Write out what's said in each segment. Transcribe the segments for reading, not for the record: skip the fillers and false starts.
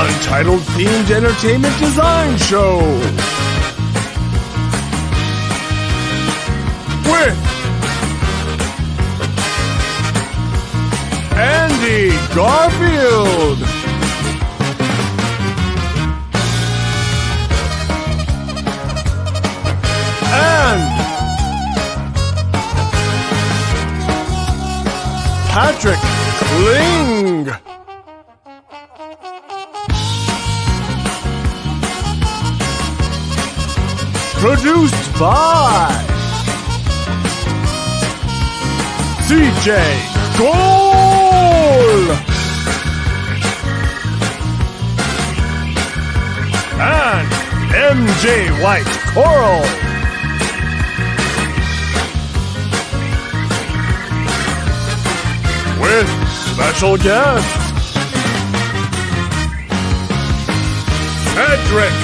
Untitled Themed Entertainment Design Show with Andy Garfield and Patrick Kling. Produced by CJ Gohl and MJ White-Quarles. With special guest Cedric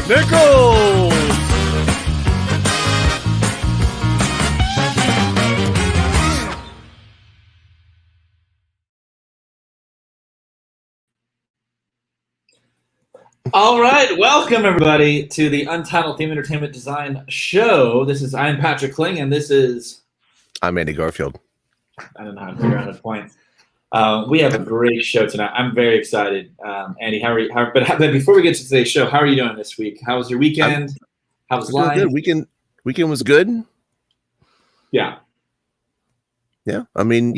Nickles. All right, welcome everybody to the Untitled Theme Entertainment Design Show. I'm Patrick Kling, and I'm Andy Garfield. I don't know how to figure out a point. We have a great show tonight. I'm very excited. Andy, but before we get to today's show, how are you doing this week? How was your weekend? How was life? Good. Weekend was good. Yeah. Yeah. I mean,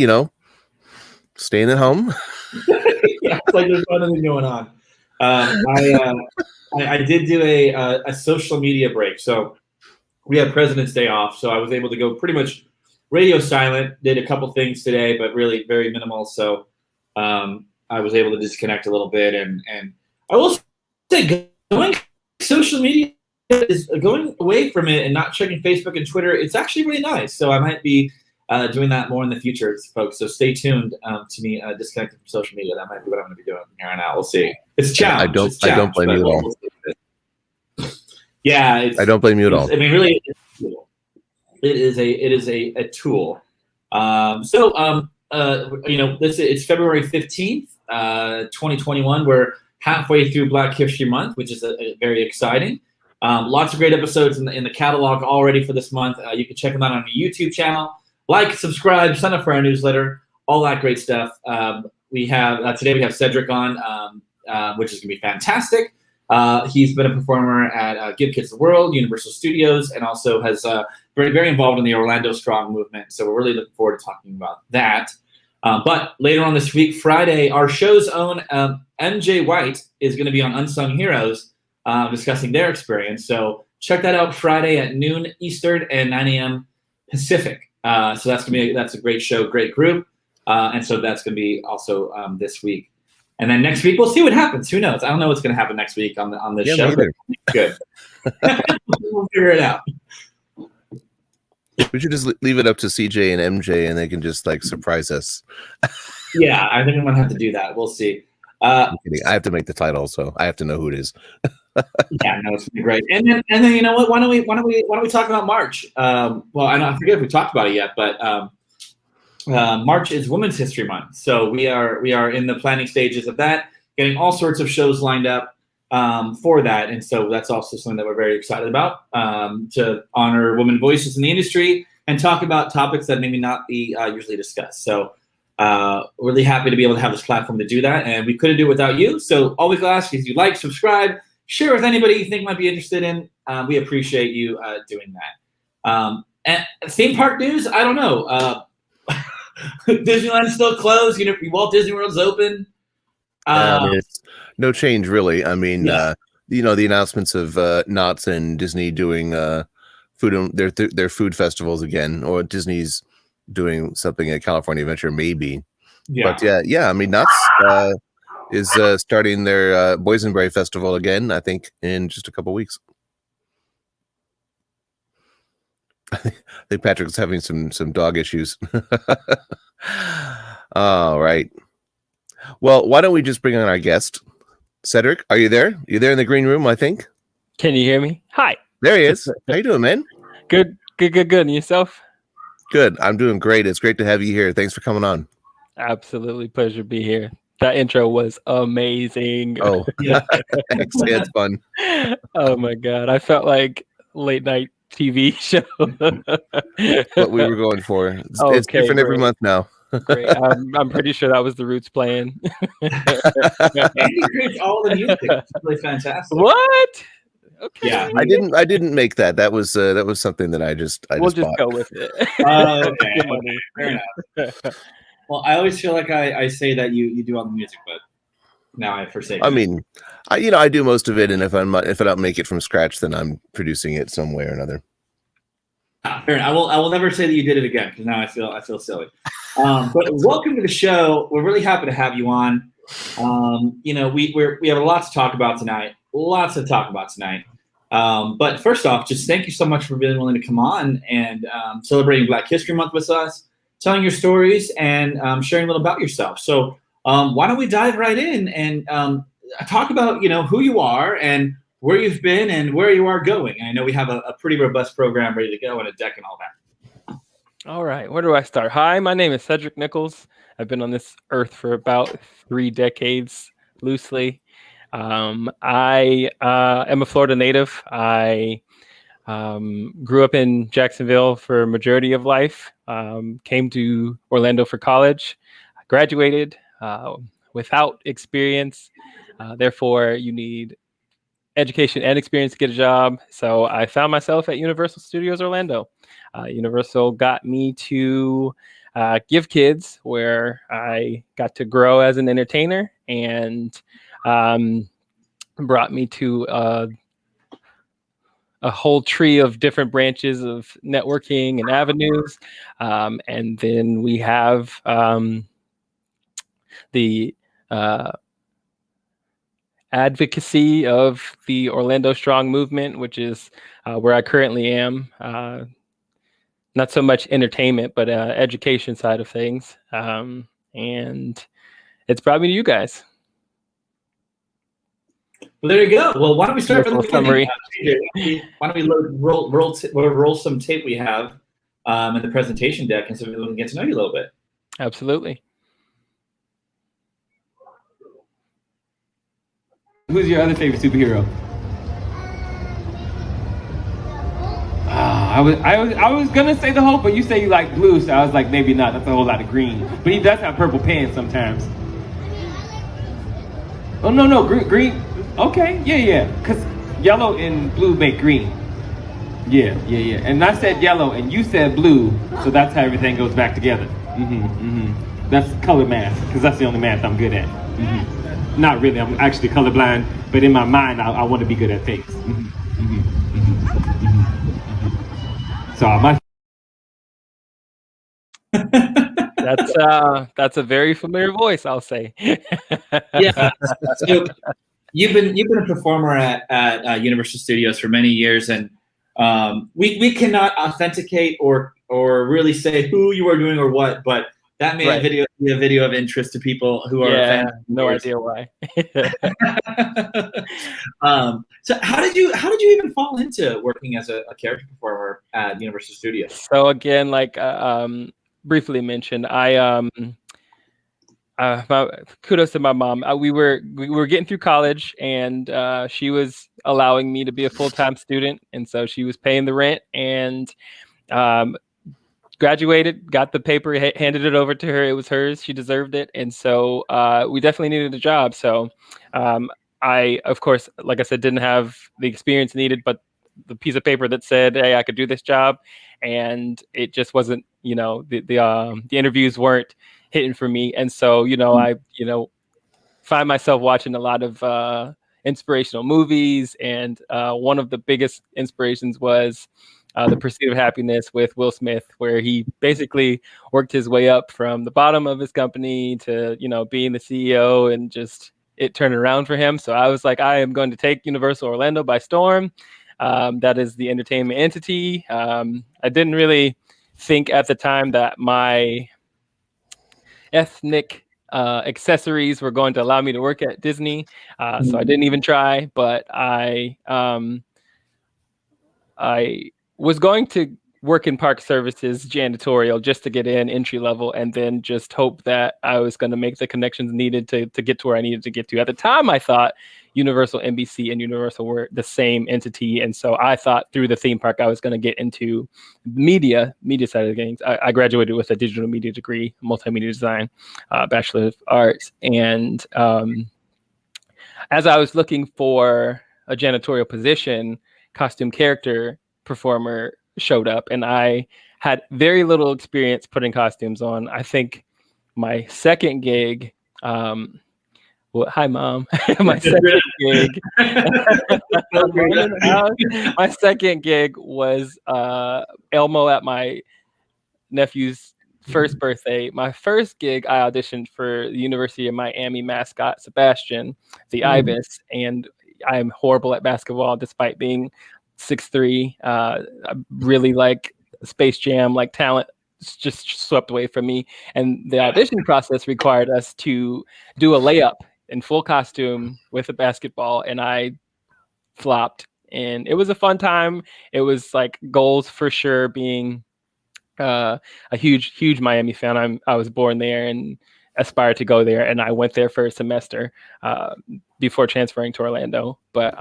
staying at home. Yeah, it's like there's nothing going on. I did do a social media break. So we had President's Day off, so I was able to go pretty much radio silent. Did a couple things today, but really very minimal. So I was able to disconnect a little bit, and I will say going social media is going away from it and not checking Facebook and Twitter. It's actually really nice. So I might be doing that more in the future, folks. So stay tuned to me disconnecting from social media. That might be what I'm going to be doing from here on out. We'll see. It's a challenge. I don't blame you at all. Yeah, I don't blame you at all. I mean, really, it is a tool. It's February 15th, 2021. We're halfway through Black History Month, which is very exciting. Lots of great episodes in the catalog already for this month. You can check them out on the YouTube channel. Like, subscribe, sign up for our newsletter, all that great stuff. We have today we have Cedric on, which is going to be fantastic. He's been a performer at Give Kids the World, Universal Studios, and also has very, very involved in the Orlando Strong movement. So we're really looking forward to talking about that. But later on this week, Friday, our show's own MJ White is going to be on Unsung Heroes, discussing their experience. So check that out Friday at noon Eastern and 9 a.m. Pacific. So that's a great show, great group. And so that's going to be also this week. And then next week, we'll see what happens. Who knows? I don't know what's going to happen next week on this show. Good. We'll figure it out. We should just leave it up to CJ and MJ, and they can just surprise us. Yeah, I think I'm going to have to do that. We'll see. I'm kidding. I have to make the title, so I have to know who it is. Yeah, no, it's gonna be great. And then you know what? Why don't we talk about March? Well, I forget if we talked about it yet, but March is Women's History Month, so we are in the planning stages of that, getting all sorts of shows lined up for that, and so that's also something that we're very excited about, to honor women voices in the industry and talk about topics that maybe not be usually discussed. So really happy to be able to have this platform to do that, and we couldn't do it without you. So all we can ask is you like, subscribe, share with anybody you think might be interested in. We appreciate you doing that. And theme park news, I don't know. Disneyland's still closed. Walt Disney World's open. It's no change, really. I mean, Yeah. The announcements of Knott's and Disney doing their food festivals again, or Disney's doing something at California Adventure, maybe. Yeah. But yeah. I mean, Knott's is starting their Boysenberry Festival again, I think, in just a couple weeks. I think Patrick's having some dog issues. All right. Well, why don't we just bring on our guest? Cedric, are you there? You there in the green room, I think? Can you hear me? Hi. There he is. How you doing, man? Good. And yourself? Good. I'm doing great. It's great to have you here. Thanks for coming on. Absolutely. Pleasure to be here. That intro was amazing. Oh, Yeah. thanks. Yeah, it's fun. Oh my god, I felt like late night TV show. What we were going for. It's Okay, different every great. month now. Great. I'm pretty sure that was the Roots playing. Andy creates all the music. It's really fantastic. What? Okay. Yeah. I didn't make that. That was something that I just We'll just bought. go with it. Okay. Good money. Fair enough. Well, I always feel like I say that you do all the music, but now I forsake. I mean, I do most of it, and if I don't make it from scratch, then I'm producing it some way or another. Fair enough. I will never say that you did it again because now I feel silly. But welcome to the show. We're really happy to have you on. We have a lot to talk about tonight. But first off, just thank you so much for being willing to come on and celebrating Black History Month with us, telling your stories, and sharing a little about yourself. So why don't we dive right in and talk about who you are and where you've been and where you are going. And I know we have a pretty robust program ready to go and a deck and all that. All right, where do I start? Hi, my name is Cedric Nickles. I've been on this earth for about 3 decades, loosely. I am a Florida native. I grew up in Jacksonville for a majority of life. Came to Orlando for college. I graduated without experience. Therefore, you need education and experience to get a job. So I found myself at Universal Studios Orlando. Universal got me to Give Kids, where I got to grow as an entertainer, and brought me to a whole tree of different branches of networking and avenues. And then we have the advocacy of the Orlando Strong movement, which is where I currently am. Not so much entertainment, but education side of things. And it's brought me to you guys. Well, there you go. Well, why don't we start from the Summary. beginning? Why don't we roll some tape we have in the presentation deck, and so we can get to know you a little bit. Absolutely. Who's your other favorite superhero? I was gonna say the Hulk, but you say you like blue, so I was like, maybe not. That's a whole lot of green. But he does have purple pants sometimes. Oh no, green. Okay, yeah. Cause yellow and blue make green. Yeah. And I said yellow, and you said blue, so that's how everything goes back together. That's color math, cause that's the only math I'm good at. Not really. I'm actually colorblind, but in my mind, I want to be good at things. So my. That's a very familiar voice, I'll say. Yeah. So you've been a performer at Universal Studios for many years, and we cannot authenticate or really say who you are doing or what, but that may be a video of interest to people who are fans. No idea why. So how did you even fall into working as a character performer at Universal Studios? So again, like briefly mentioned, kudos to my mom. We were getting through college, and she was allowing me to be a full-time student, and so she was paying the rent, and graduated, got the paper, handed it over to her. It was hers. She deserved it. And so we definitely needed a job. So I, of course, like I said, didn't have the experience needed, but the piece of paper that said, hey, I could do this job. And it just wasn't, the interviews weren't hitting for me. And so, I find myself watching a lot of inspirational movies. And one of the biggest inspirations was The Pursuit of Happiness with Will Smith, where he basically worked his way up from the bottom of his company to, being the CEO, and just it turned around for him. So I was like, I am going to take Universal Orlando by storm. That is the entertainment entity. I didn't really think at the time that my ethnic accessories were going to allow me to work at Disney. So I didn't even try, but I was going to work in park services, janitorial, just to get in entry level, and then just hope that I was going to make the connections needed to get to where I needed to get to. At the time, I thought Universal NBC and Universal were the same entity, and so I thought through the theme park I was going to get into media side of things. I graduated with a digital media degree, multimedia design, Bachelor of Arts, and as I was looking for a janitorial position, costume character performer showed up, and I had very little experience putting costumes on. I think my second gig, well, hi mom, my second gig, my second gig was Elmo at my nephew's first birthday. My first gig, I auditioned for the University of Miami mascot Sebastian, the Ibis, and I'm horrible at basketball despite being 6'3". I really like Space Jam, like talent just swept away from me. And the audition process required us to do a layup in full costume with a basketball, and I flopped. And it was a fun time. It was like goals for sure, being a huge Miami fan. I was born there and aspired to go there, and I went there for a semester before transferring to Orlando, but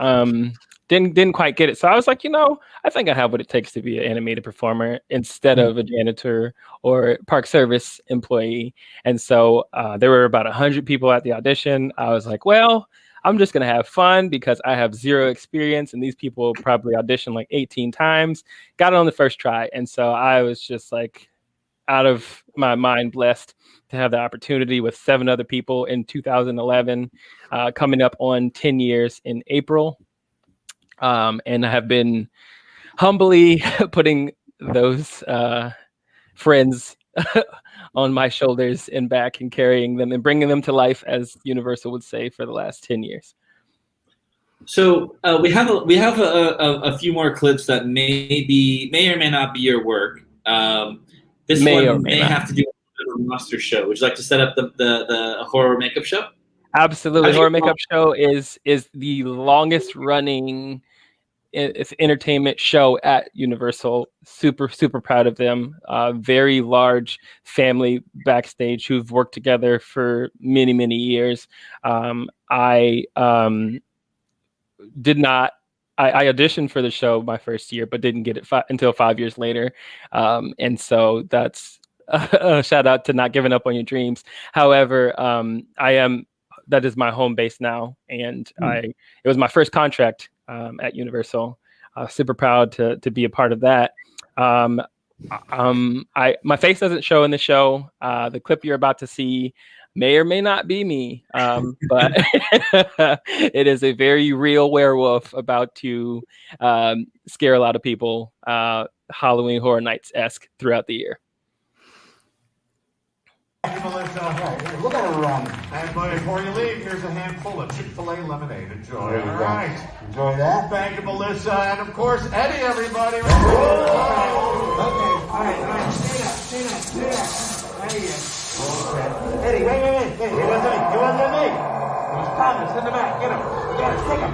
didn't quite get it. So I was like, I think I have what it takes to be an animated performer instead of a janitor or park service employee. And so there were about 100 people at the audition. I was like, well, I'm just going to have fun because I have zero experience, and these people probably auditioned like 18 times, got it on the first try. And so I was just like out of my mind blessed to have the opportunity with 7 other people in 2011, coming up on 10 years in April. And I have been humbly putting those friends on my shoulders and back and carrying them and bringing them to life, as Universal would say, for the last 10 years. So we have a few more clips that may or may not be your work. This one may have to do with a monster show. Would you like to set up the horror makeup show? Absolutely. Horror makeup show is the longest running entertainment show at Universal. Super proud of them. Very large family backstage who've worked together for many years. I auditioned for the show my first year, but didn't get it until 5 years later. And so that's a shout out to not giving up on your dreams. However, that is my home base now. And it was my first contract at Universal. Super proud to be a part of that. My face doesn't show in the show. The clip you're about to see may or may not be me, but it is a very real werewolf about to scare a lot of people, Halloween Horror Nights-esque throughout the year. Melissa, look at her run. And before you leave, here's a handful of Chick-fil-A lemonade. Enjoy. All right. Enjoy that. Thank you, Melissa. And of course, Eddie, everybody. Okay. All right. Stay up. There you go. Eddie, wait. Hey, he wasn't me. It was Thomas in the back. Get him. You gotta stick him.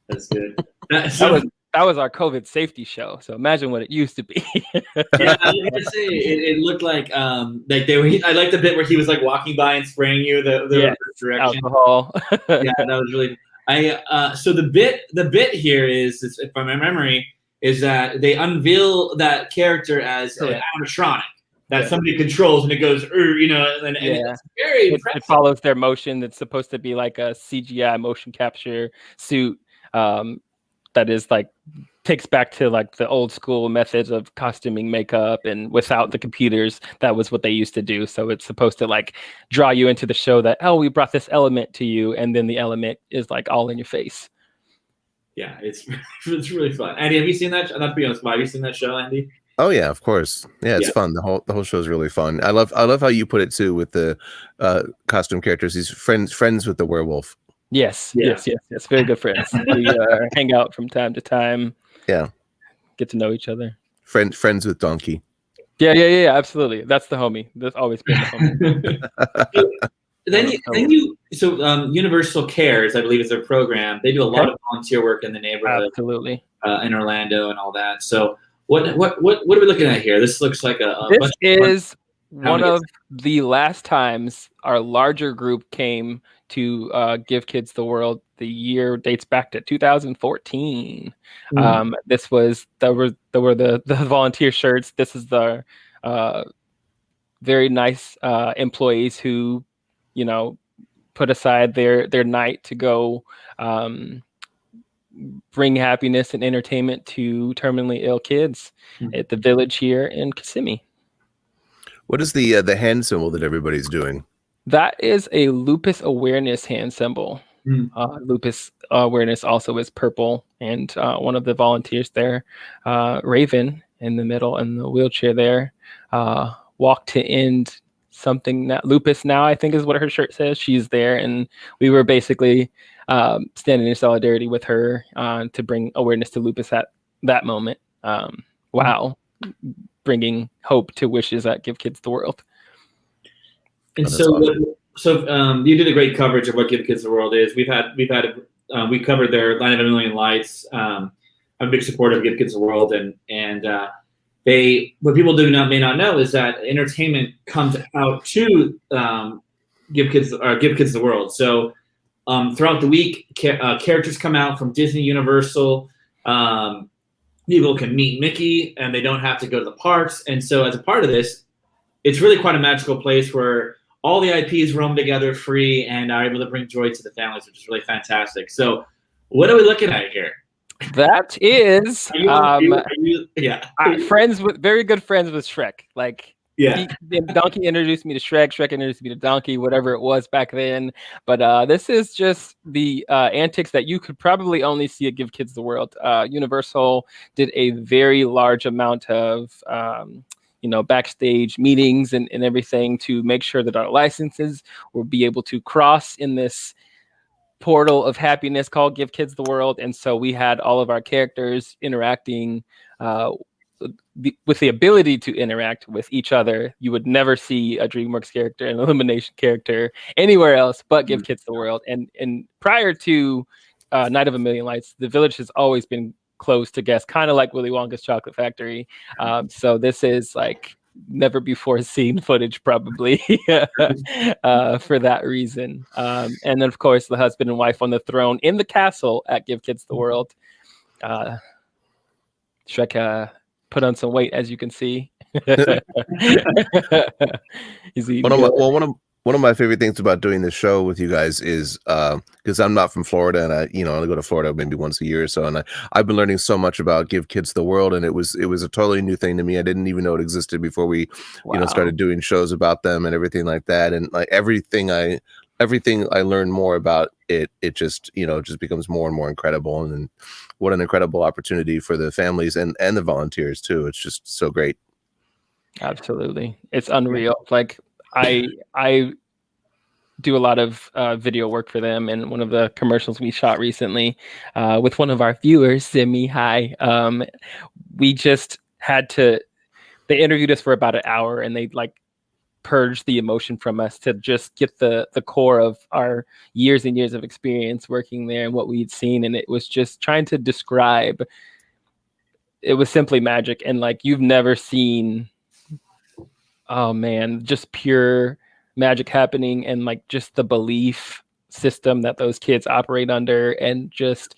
That's good. That was our COVID safety show. So imagine what it used to be. Yeah, I was gonna say it looked like they were. I like the bit where he was like walking by and spraying you the direction. Alcohol. Yeah, that was really. So the bit here is if I my memory is that they unveil that character as an animatronic that somebody controls, and it goes, and it's very impressive. It follows their motion. It's supposed to be like a CGI motion capture suit. That is like takes back to like the old school methods of costuming makeup, and without the computers, that was what they used to do. So it's supposed to like draw you into the show that, we brought this element to you, and then the element is like all in your face. Yeah, it's really fun. Andy, have you seen that? Not to be honest, have you seen that show, Andy? Oh yeah, of course. Yeah, it's fun. The whole show is really fun. I love how you put it too with the costume characters. These friends with the werewolf. Yes, Yeah. yes. Very good friends. We hang out from time to time. Yeah. Get to know each other. Friends with Donkey. Yeah. Absolutely. That's the homie. That's always been the homie. Universal Cares, I believe, is their program. They do a lot of volunteer work in the neighborhood, Absolutely. In Orlando and all that. So what are we looking at here? This looks like this is one of the last times our larger group came to Give Kids the World. The year dates back to 2014. This was there were the volunteer shirts. This is the very nice employees who, put aside their night to go bring happiness and entertainment to terminally ill kids at the village here in Kissimmee. What is the hand symbol that everybody's doing? That is a lupus awareness hand symbol. Lupus awareness also is purple, and one of the volunteers there, Raven, in the middle in the wheelchair there, walk to end something. Lupus now, I think, is what her shirt says. She's there, and we were basically standing in solidarity with her to bring awareness to lupus at that moment. Wow. Bringing hope to wishes at Give Kids the World. And you did a great coverage of what Give Kids the World is. We covered their Line of a Million Lights. I'm a big supporter of Give Kids the World, and what people may not know is that entertainment comes out to Give Kids the World. So throughout the week, characters come out from Disney, Universal. People can meet Mickey, and they don't have to go to the parks. And so, as a part of this, it's really quite a magical place where all the IPs roam together free and are able to bring joy to the families, which is really fantastic. So, what are we looking at here? That is very good friends with Shrek. Donkey introduced me to Shrek introduced me to Donkey, whatever it was back then. But this is just the antics that you could probably only see at Give Kids the World. Universal did a very large amount of backstage meetings and everything to make sure that our licenses will be able to cross in this portal of happiness called Give Kids the World. And so we had all of our characters interacting with the ability to interact with each other. You would never see a DreamWorks character, an Illumination character anywhere else but Give Kids the World. And prior to Night of a Million Lights, the village has always been closed to guests, kind of like Willy Wonka's Chocolate Factory. So this is like never before seen footage, probably, for that reason. And then, of course, the husband and wife on the throne in the castle at Give Kids the World. Shrek put on some weight, as you can see. One of my favorite things about doing this show with you guys is because I'm not from Florida, and I only go to Florida maybe once a year or so, and I've been learning so much about Give Kids the World, and it was a totally new thing to me. I didn't even know it existed before we started doing shows about them and everything like that, and like everything I learned more about it just becomes more and more incredible, and what an incredible opportunity for the families and the volunteers too. It's just so great. Absolutely, it's unreal. Like I do a lot of video work for them, and one of the commercials we shot recently with one of our viewers, Simi, we just they interviewed us for about an hour, and they purge the emotion from us to just get the core of our years and years of experience working there and what we'd seen. And it was just trying to describe, it was simply magic. And you've never seen, oh man, just pure magic happening, and just the belief system that those kids operate under, and just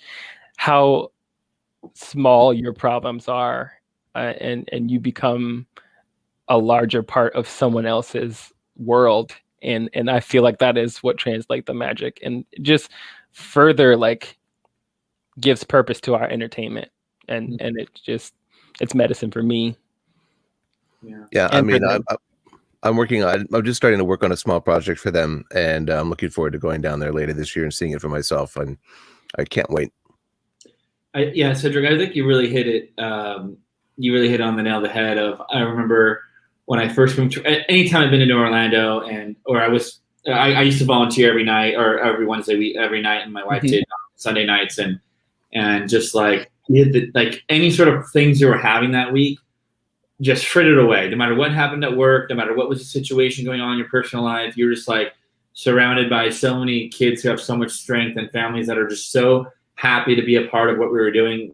how small your problems are, and you become a larger part of someone else's world. And I feel like that is what translates the magic, and just further gives purpose to our entertainment. And it's medicine for me. Yeah. I mean, I'm just starting to work on a small project for them, and I'm looking forward to going down there later this year and seeing it for myself. And I can't wait. Cedric, I think you really hit it. You really hit on the nail of the head. I remember when I first moved anytime I've been into Orlando, or I was I used to volunteer every night or every Wednesday week, every night, and my wife Mhm. did Sunday nights, and just like any sort of things you were having that week, just frittered away. No matter what happened at work, no matter what was the situation going on in your personal life, you're just like surrounded by so many kids who have so much strength and families that are just so happy to be a part of what we were doing,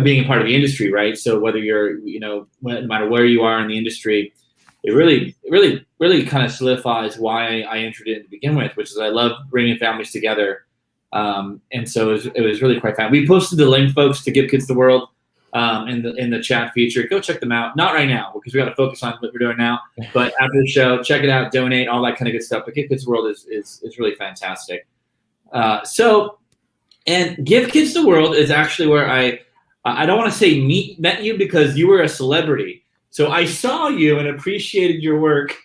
being a part of the industry, right? So whether you're, no matter where you are in the industry, it really kind of solidifies why I entered it to begin with, which is I love bringing families together. And so it was really quite fun. We posted the link, folks, to Give Kids the World in the chat feature. Go check them out. Not right now because we got to focus on what we're doing now. But after the show, check it out, donate, all that kind of good stuff. But Give Kids the World is really fantastic. And Give Kids the World is actually where I don't want to say met you because you were a celebrity. So I saw you and appreciated your work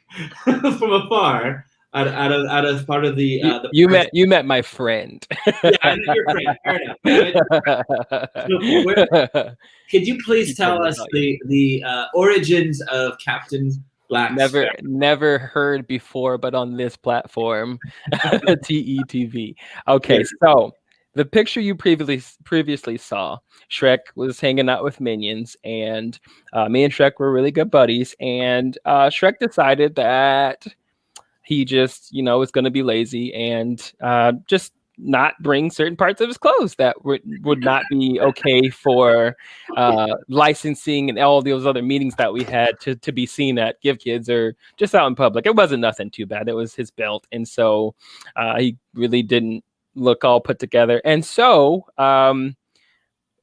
from afar. Out of part of the you met my friend. Yeah, I met your friend. Fair enough. So could you please tell us the origins of Captain Black? Never heard before, but on this platform, TETV. Okay, so the picture you previously saw, Shrek was hanging out with minions, and me and Shrek were really good buddies. And Shrek decided that he just, was going to be lazy and just not bring certain parts of his clothes that would not be okay for licensing and all those other meetings that we had to be seen at Give Kids or just out in public. It wasn't nothing too bad. It was his belt. And so he really didn't look all put together. And so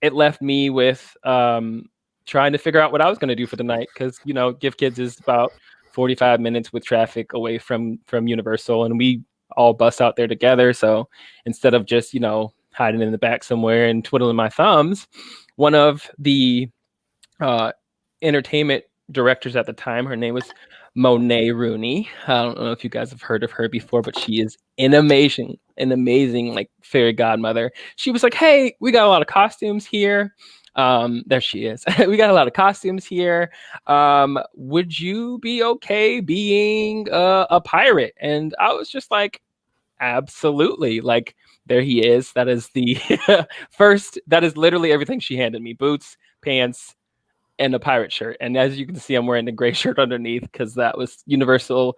it left me with trying to figure out what I was going to do for the night because, Give Kids is about 45 minutes with traffic away from Universal, and we all bus out there together. So instead of just, hiding in the back somewhere and twiddling my thumbs, one of the entertainment directors at the time, her name was Monet Rooney. I don't know if you guys have heard of her before, but she is an amazing like fairy godmother. She was like, hey, we got a lot of costumes here. There she is. We got a lot of costumes here. Would you be okay being a pirate? And I was just like, absolutely. Like, there he is. That is the that is literally everything she handed me: boots, pants, and a pirate shirt. And as you can see, I'm wearing a gray shirt underneath because that was Universal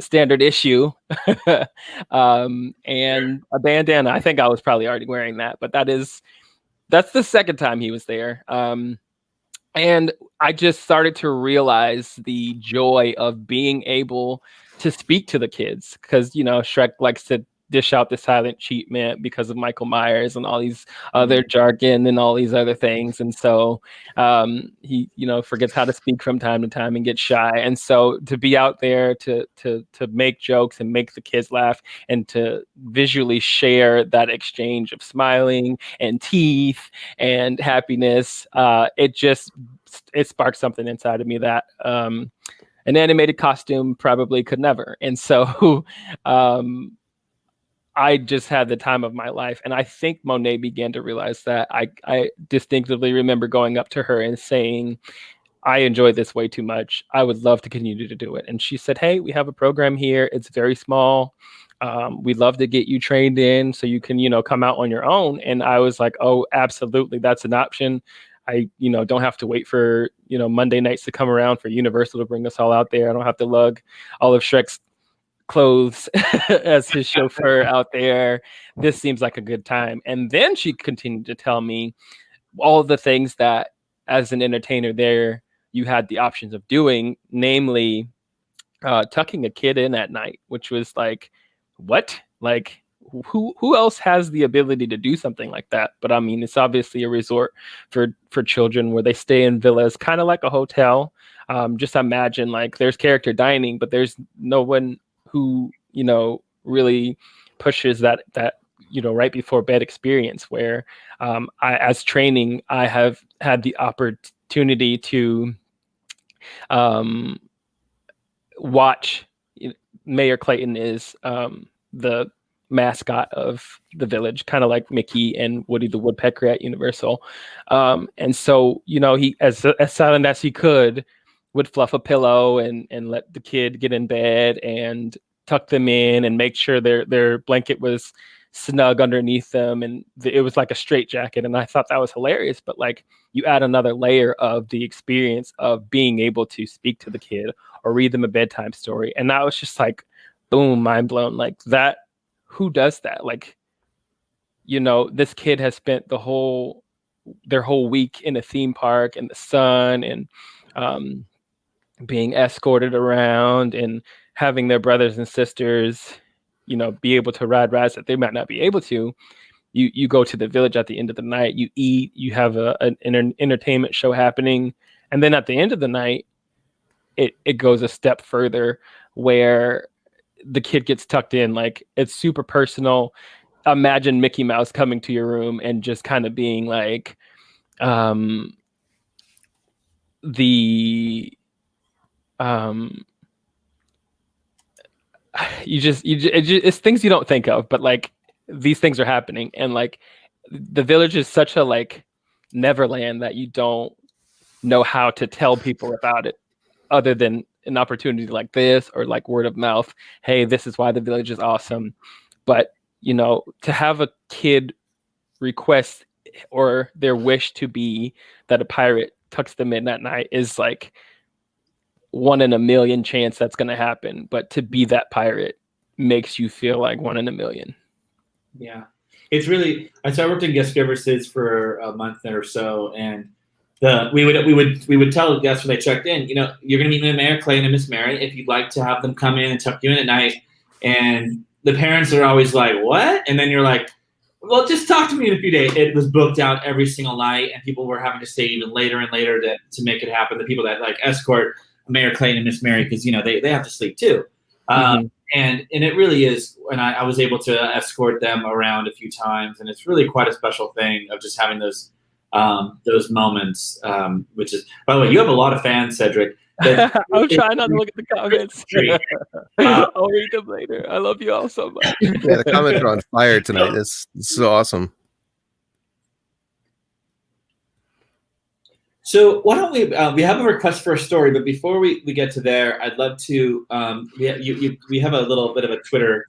standard issue. And a bandana. I think I was probably already wearing that, but that's the second time he was there. And I just started to realize the joy of being able to speak to the kids because, Shrek likes to dish out the silent treatment because of Michael Myers and all these other jargon and all these other things. And so he, forgets how to speak from time to time and gets shy. And so to be out there to make jokes and make the kids laugh and to visually share that exchange of smiling and teeth and happiness, it sparked something inside of me that an animated costume probably could never. And so I just had the time of my life. And I think Monet began to realize that. I distinctively remember going up to her and saying, I enjoy this way too much. I would love to continue to do it. And she said, hey, we have a program here. It's very small. We'd love to get you trained in so you can, come out on your own. And I was like, oh, absolutely. That's an option. I, don't have to wait for, Monday nights to come around for Universal to bring us all out there. I don't have to lug all of Shrek's clothes as his chauffeur out there. This seems like a good time. And then she continued to tell me all of the things that as an entertainer there, you had the options of doing, namely tucking a kid in at night, which was like, what? Like, who else has the ability to do something like that? But I mean, it's obviously a resort for children where they stay in villas, kind of like a hotel. Just imagine like there's character dining, but there's no one who, really pushes that, right before bed experience where as training, I have had the opportunity to watch. Mayor Clayton is the mascot of the village, kind of like Mickey and Woody the Woodpecker at Universal. And so, he, as silent as he could, would fluff a pillow and let the kid get in bed and tuck them in and make sure their blanket was snug underneath them, and it was like a straitjacket. And I thought that was hilarious. But like, you add another layer of the experience of being able to speak to the kid or read them a bedtime story, and that was just like, boom, mind blown. Like that, who does that? Like, you know, this kid has spent their whole week in a theme park in the sun, and being escorted around, and having their brothers and sisters, you know, be able to ride rides that they might not be able to. You go to the village at the end of the night, you eat, you have an entertainment show happening, and then at the end of the night, it goes a step further where the kid gets tucked in. Like, it's super personal. Imagine Mickey Mouse coming to your room and just kind of being like, it's things you don't think of, but like, these things are happening. And like, the village is such a like Neverland that you don't know how to tell people about it other than an opportunity like this, or like word of mouth. Hey, this is why the village is awesome. But, you know, to have a kid request or their wish to be that a pirate tucks them in at night is like 1 in a million chance that's going to happen. But to be that pirate makes you feel like 1 in a million. Yeah, it's really. So I worked in guest services for a month or so, and we would tell the guests when they checked in, you know, you're going to meet Mayor Clayton and Miss Mary. If you'd like to have them come in and tuck you in at night, and the parents are always like, "What?" And then you're like, "Well, just talk to me in a few days." It was booked out every single night, and people were having to stay even later and later to make it happen. The people that like escort Mayor Clayton and Miss Mary, because you know they have to sleep too. And it really is, and I was able to escort them around a few times, and it's really quite a special thing of just having those moments. Which is, by the way, you have a lot of fans, Cedric. I'm trying not to look at the comments. I'll read them later. I love you all so much. Yeah, the comments are on fire tonight. This is so awesome. So why don't we have a request for a story, but before we get to there, I'd love to we have a little bit of a Twitter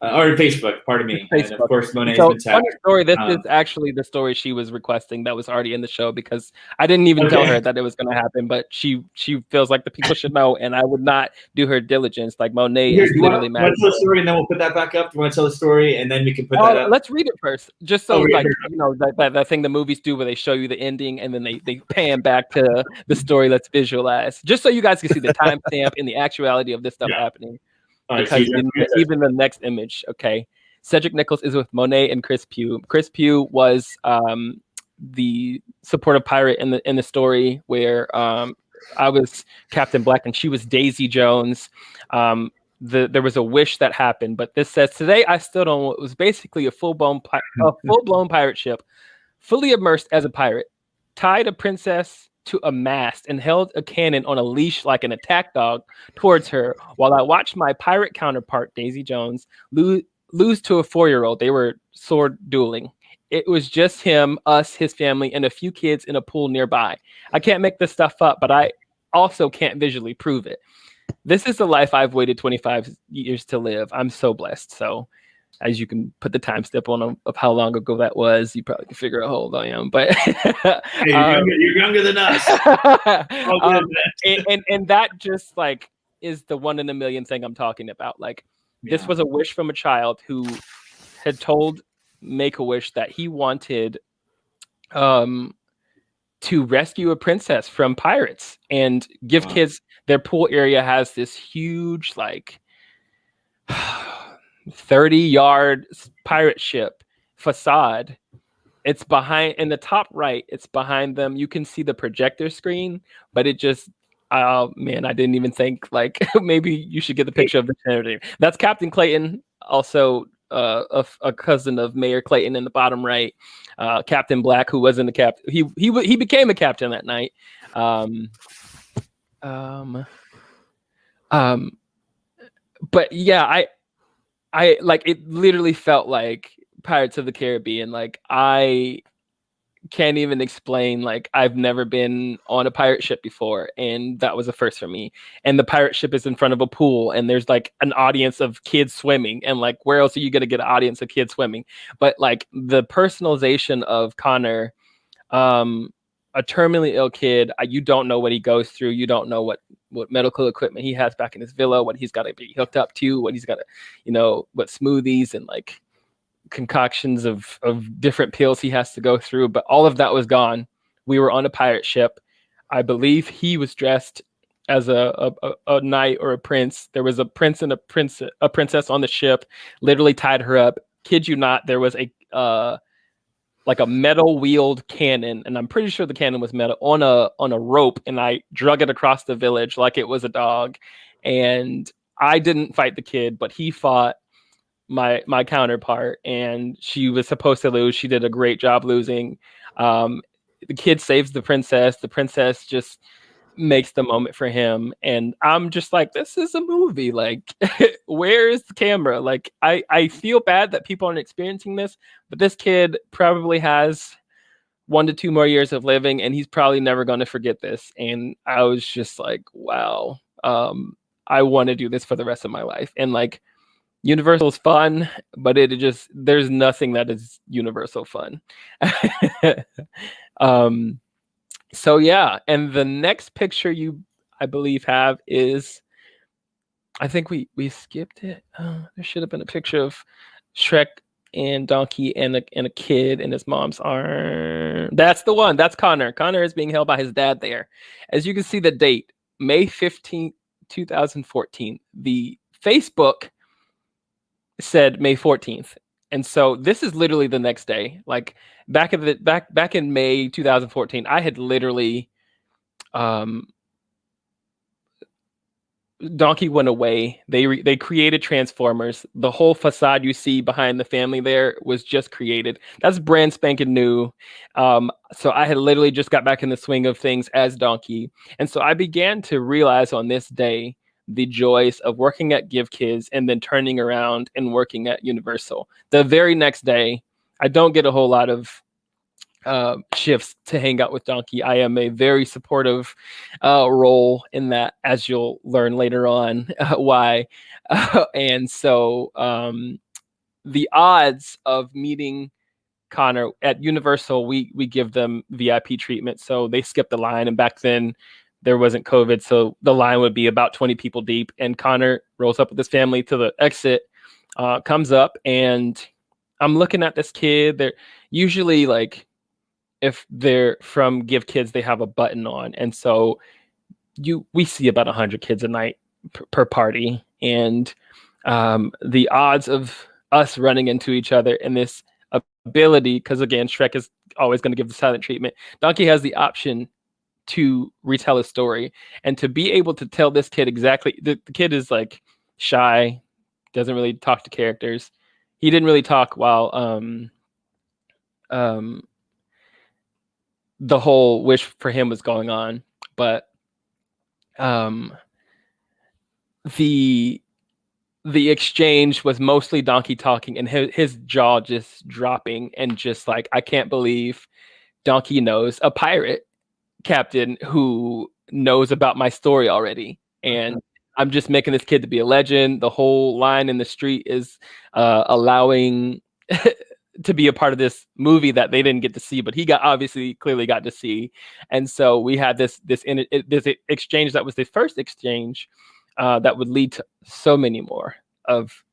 or Facebook, pardon me, Facebook. And of course Monet's So been tagged. funny story. This is actually the story she was requesting that was already in the show, because I didn't even tell her that it was going to happen, but she feels like the people should know, and I would not do her diligence. Like, Monet is literally mad. Let's tell the story, and then we'll put that back up. Do you want to tell the story, and then we can put that up? Let's read it first, just so like, you know, that thing the movies do where they show you the ending and then they pan back to the story. Let's visualize, just so you guys can see the timestamp and the actuality of this stuff happening. Because even the next image, okay. Cedric Nickles is with Monet and Chris Pugh. Chris Pugh was the supportive pirate in the story where I was Captain Black and she was Daisy Jones. There was a wish that happened, but this says, today I still don't know. It was basically a full-blown pirate ship, fully immersed as a pirate, tied a princess to a mast and held a cannon on a leash like an attack dog towards her, while I watched my pirate counterpart, Daisy Jones, lose to a 4-year-old. They were sword dueling. It was just him, us, his family, and a few kids in a pool nearby. I can't make this stuff up, but I also can't visually prove it. This is the life I've waited 25 years to live. I'm so blessed. So, as you can put the time step on of how long ago that was, you probably can figure out how old I am. But you're younger than us. And that just like is the 1 in a million thing I'm talking about. Like, this was a wish from a child who had told Make-A-Wish that he wanted to rescue a princess from pirates and give kids. Their pool area has this huge, like 30-yard pirate ship facade. It's behind, in the top right, it's behind them. You can see the projector screen, but it just, oh man, I didn't even think, like, maybe you should get the picture of the senator. That's Captain Clayton, also a cousin of Mayor Clayton in the bottom right. Captain Black, who wasn't the captain, he became a captain that night. But yeah, I like, it literally felt like Pirates of the Caribbean. Like, I can't even explain, like, I've never been on a pirate ship before, and that was a first for me. And the pirate ship is in front of a pool, and there's like an audience of kids swimming, and like, where else are you gonna get an audience of kids swimming? But like the personalization of Connor, a terminally ill kid, you don't know what he goes through, you don't know what medical equipment he has back in his villa, what he's got to be hooked up to, what he's got to, you know, what smoothies and like concoctions of different pills he has to go through. But all of that was gone. We were on a pirate ship. I believe he was dressed as a knight or a prince. There was a prince and a princess on the ship, literally tied her up. Kid you not, there was a like a metal wheeled cannon, and I'm pretty sure the cannon was metal, on a rope, and I drug it across the village like it was a dog. And I didn't fight the kid, but he fought my counterpart, and she was supposed to lose. She did a great job losing. The kid saves the princess. The princess just makes the moment for him, and I'm just like, this is a movie. Like, where is the camera? Like, I feel bad that people aren't experiencing this, but this kid probably has 1 to 2 more years of living, and he's probably never going to forget this. And I was just like, wow, I want to do this for the rest of my life. And like, Universal is fun, but there's nothing that is Universal fun. So yeah, and the next picture you, I believe, have is, I think we skipped it. There should have been a picture of Shrek and Donkey and a kid in his mom's arm. That's the one. That's Connor. Connor is being held by his dad there. As you can see the date, May 15th, 2014. The Facebook said May 14th. And so this is literally the next day. Like back in May 2014, I had literally Donkey went away. They created Transformers. The whole facade you see behind the family there was just created. That's brand spanking new. So I had literally just got back in the swing of things as Donkey. And so I began to realize on this day the joys of working at Give Kids and then turning around and working at Universal. The very next day, I don't get a whole lot of shifts to hang out with Donkey. I am a very supportive role in that, as you'll learn later on why. And so the odds of meeting Connor at Universal, we give them VIP treatment. So they skip the line, and back then there wasn't COVID, so the line would be about 20 people deep. And Connor rolls up with his family to the exit, comes up, and I'm looking at this kid. They're usually like, if they're from Give Kids, they have a button on, and so we see about 100 kids a night per party. And the odds of us running into each other in this ability, because again, Shrek is always going to give the silent treatment. Donkey has the option to retell a story, and to be able to tell this kid exactly. The kid is like shy, doesn't really talk to characters. He didn't really talk while the whole Wish for him was going on, but the exchange was mostly Donkey talking and his jaw just dropping, and just like, I can't believe Donkey knows a pirate captain who knows about my story already, and I'm just making this kid to be a legend. The whole line in the street is allowing to be a part of this movie that they didn't get to see, but he clearly got to see. And so we had this exchange that was the first exchange that would lead to so many more of,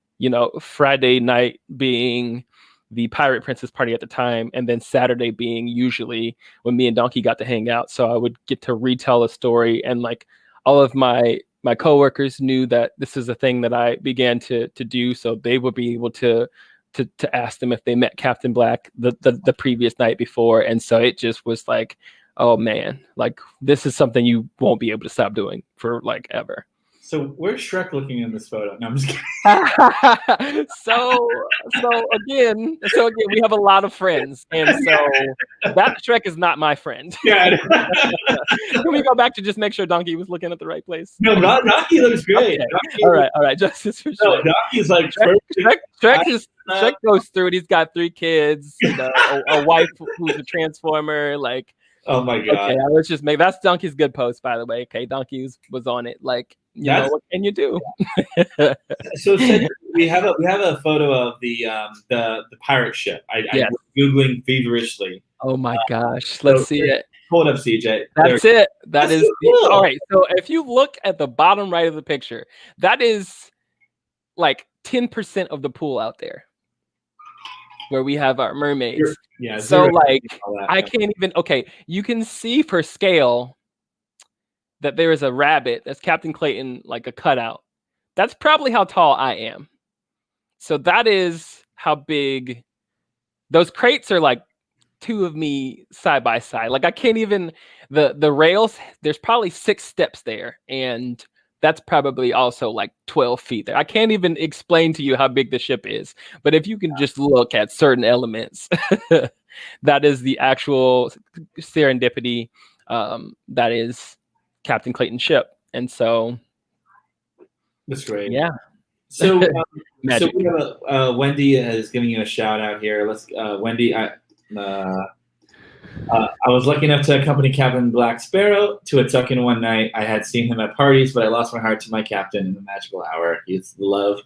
Friday night being the Pirate Princess party at the time, and then Saturday being usually when me and Donkey got to hang out. So I would get to retell a story, and like all of my coworkers knew that this is a thing that I began to do, so they would be able to ask them if they met Captain Black the previous night before. And so it just was like, oh man, like this is something you won't be able to stop doing for like ever. So where's Shrek looking in this photo? No, I'm just kidding. so again, we have a lot of friends, and so that Shrek is not my friend. Yeah. Can we go back to just make sure Donkey was looking at the right place? No, Donkey looks great. Okay. Donkey All right, justice for no, Shrek. Donkey's like Shrek goes through it. He's got 3 kids, a wife who's a transformer. Like, oh my god. Okay, let's just make that's Donkey's good post, by the way. Okay, Donkey was on it. Like, you know, what can you do? So Cedric, we have a photo of the pirate ship. I was googling feverishly. Oh my gosh, let's see it. Hold up, CJ. That's it. That's so cool. All right. So if you look at the bottom right of the picture, that is like 10% of the pool out there, where we have our mermaids. Yeah. So like, I can't even. Okay, you can see for scale that there is a rabbit. That's Captain Clayton, like a cutout. That's probably how tall I am. So that is how big those crates are. Like 2 of me side by side. Like I can't even the rails. There's probably 6 steps there, and that's probably also like 12 feet there. I can't even explain to you how big the ship is, but if you can just look at certain elements, that is the actual serendipity. That is Captain Clayton's ship, and so that's great. Yeah. So, so we have Wendy is giving you a shout out here. Let's, Wendy. I was lucky enough to accompany Captain Black Sparrow to a tuck-in one night. I had seen him at parties, but I lost my heart to my captain in the magical hour. He's love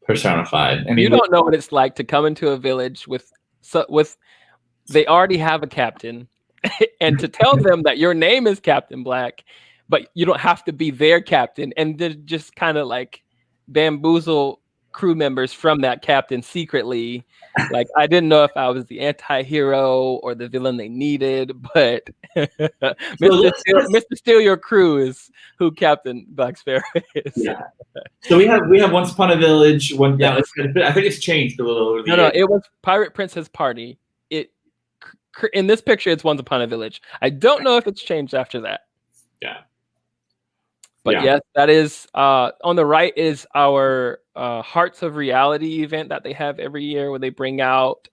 personified. And you don't know what it's like to come into a village with they already have a captain, and to tell them that your name is Captain Black, but you don't have to be their captain, and to just kind of like bamboozle crew members from that captain secretly. Like, I didn't know if I was the anti-hero or the villain they needed, but Mr. Steal Your Crew is who Captain Black Sparrow is. Yeah. So we have Once Upon a Village. I think it's changed a little over the years. No, it was Pirate Princess Party. In this picture, it's Once Upon a Village. I don't know if it's changed after that. Yeah. But yes, that is on the right is our Hearts of Reality event that they have every year, where they bring out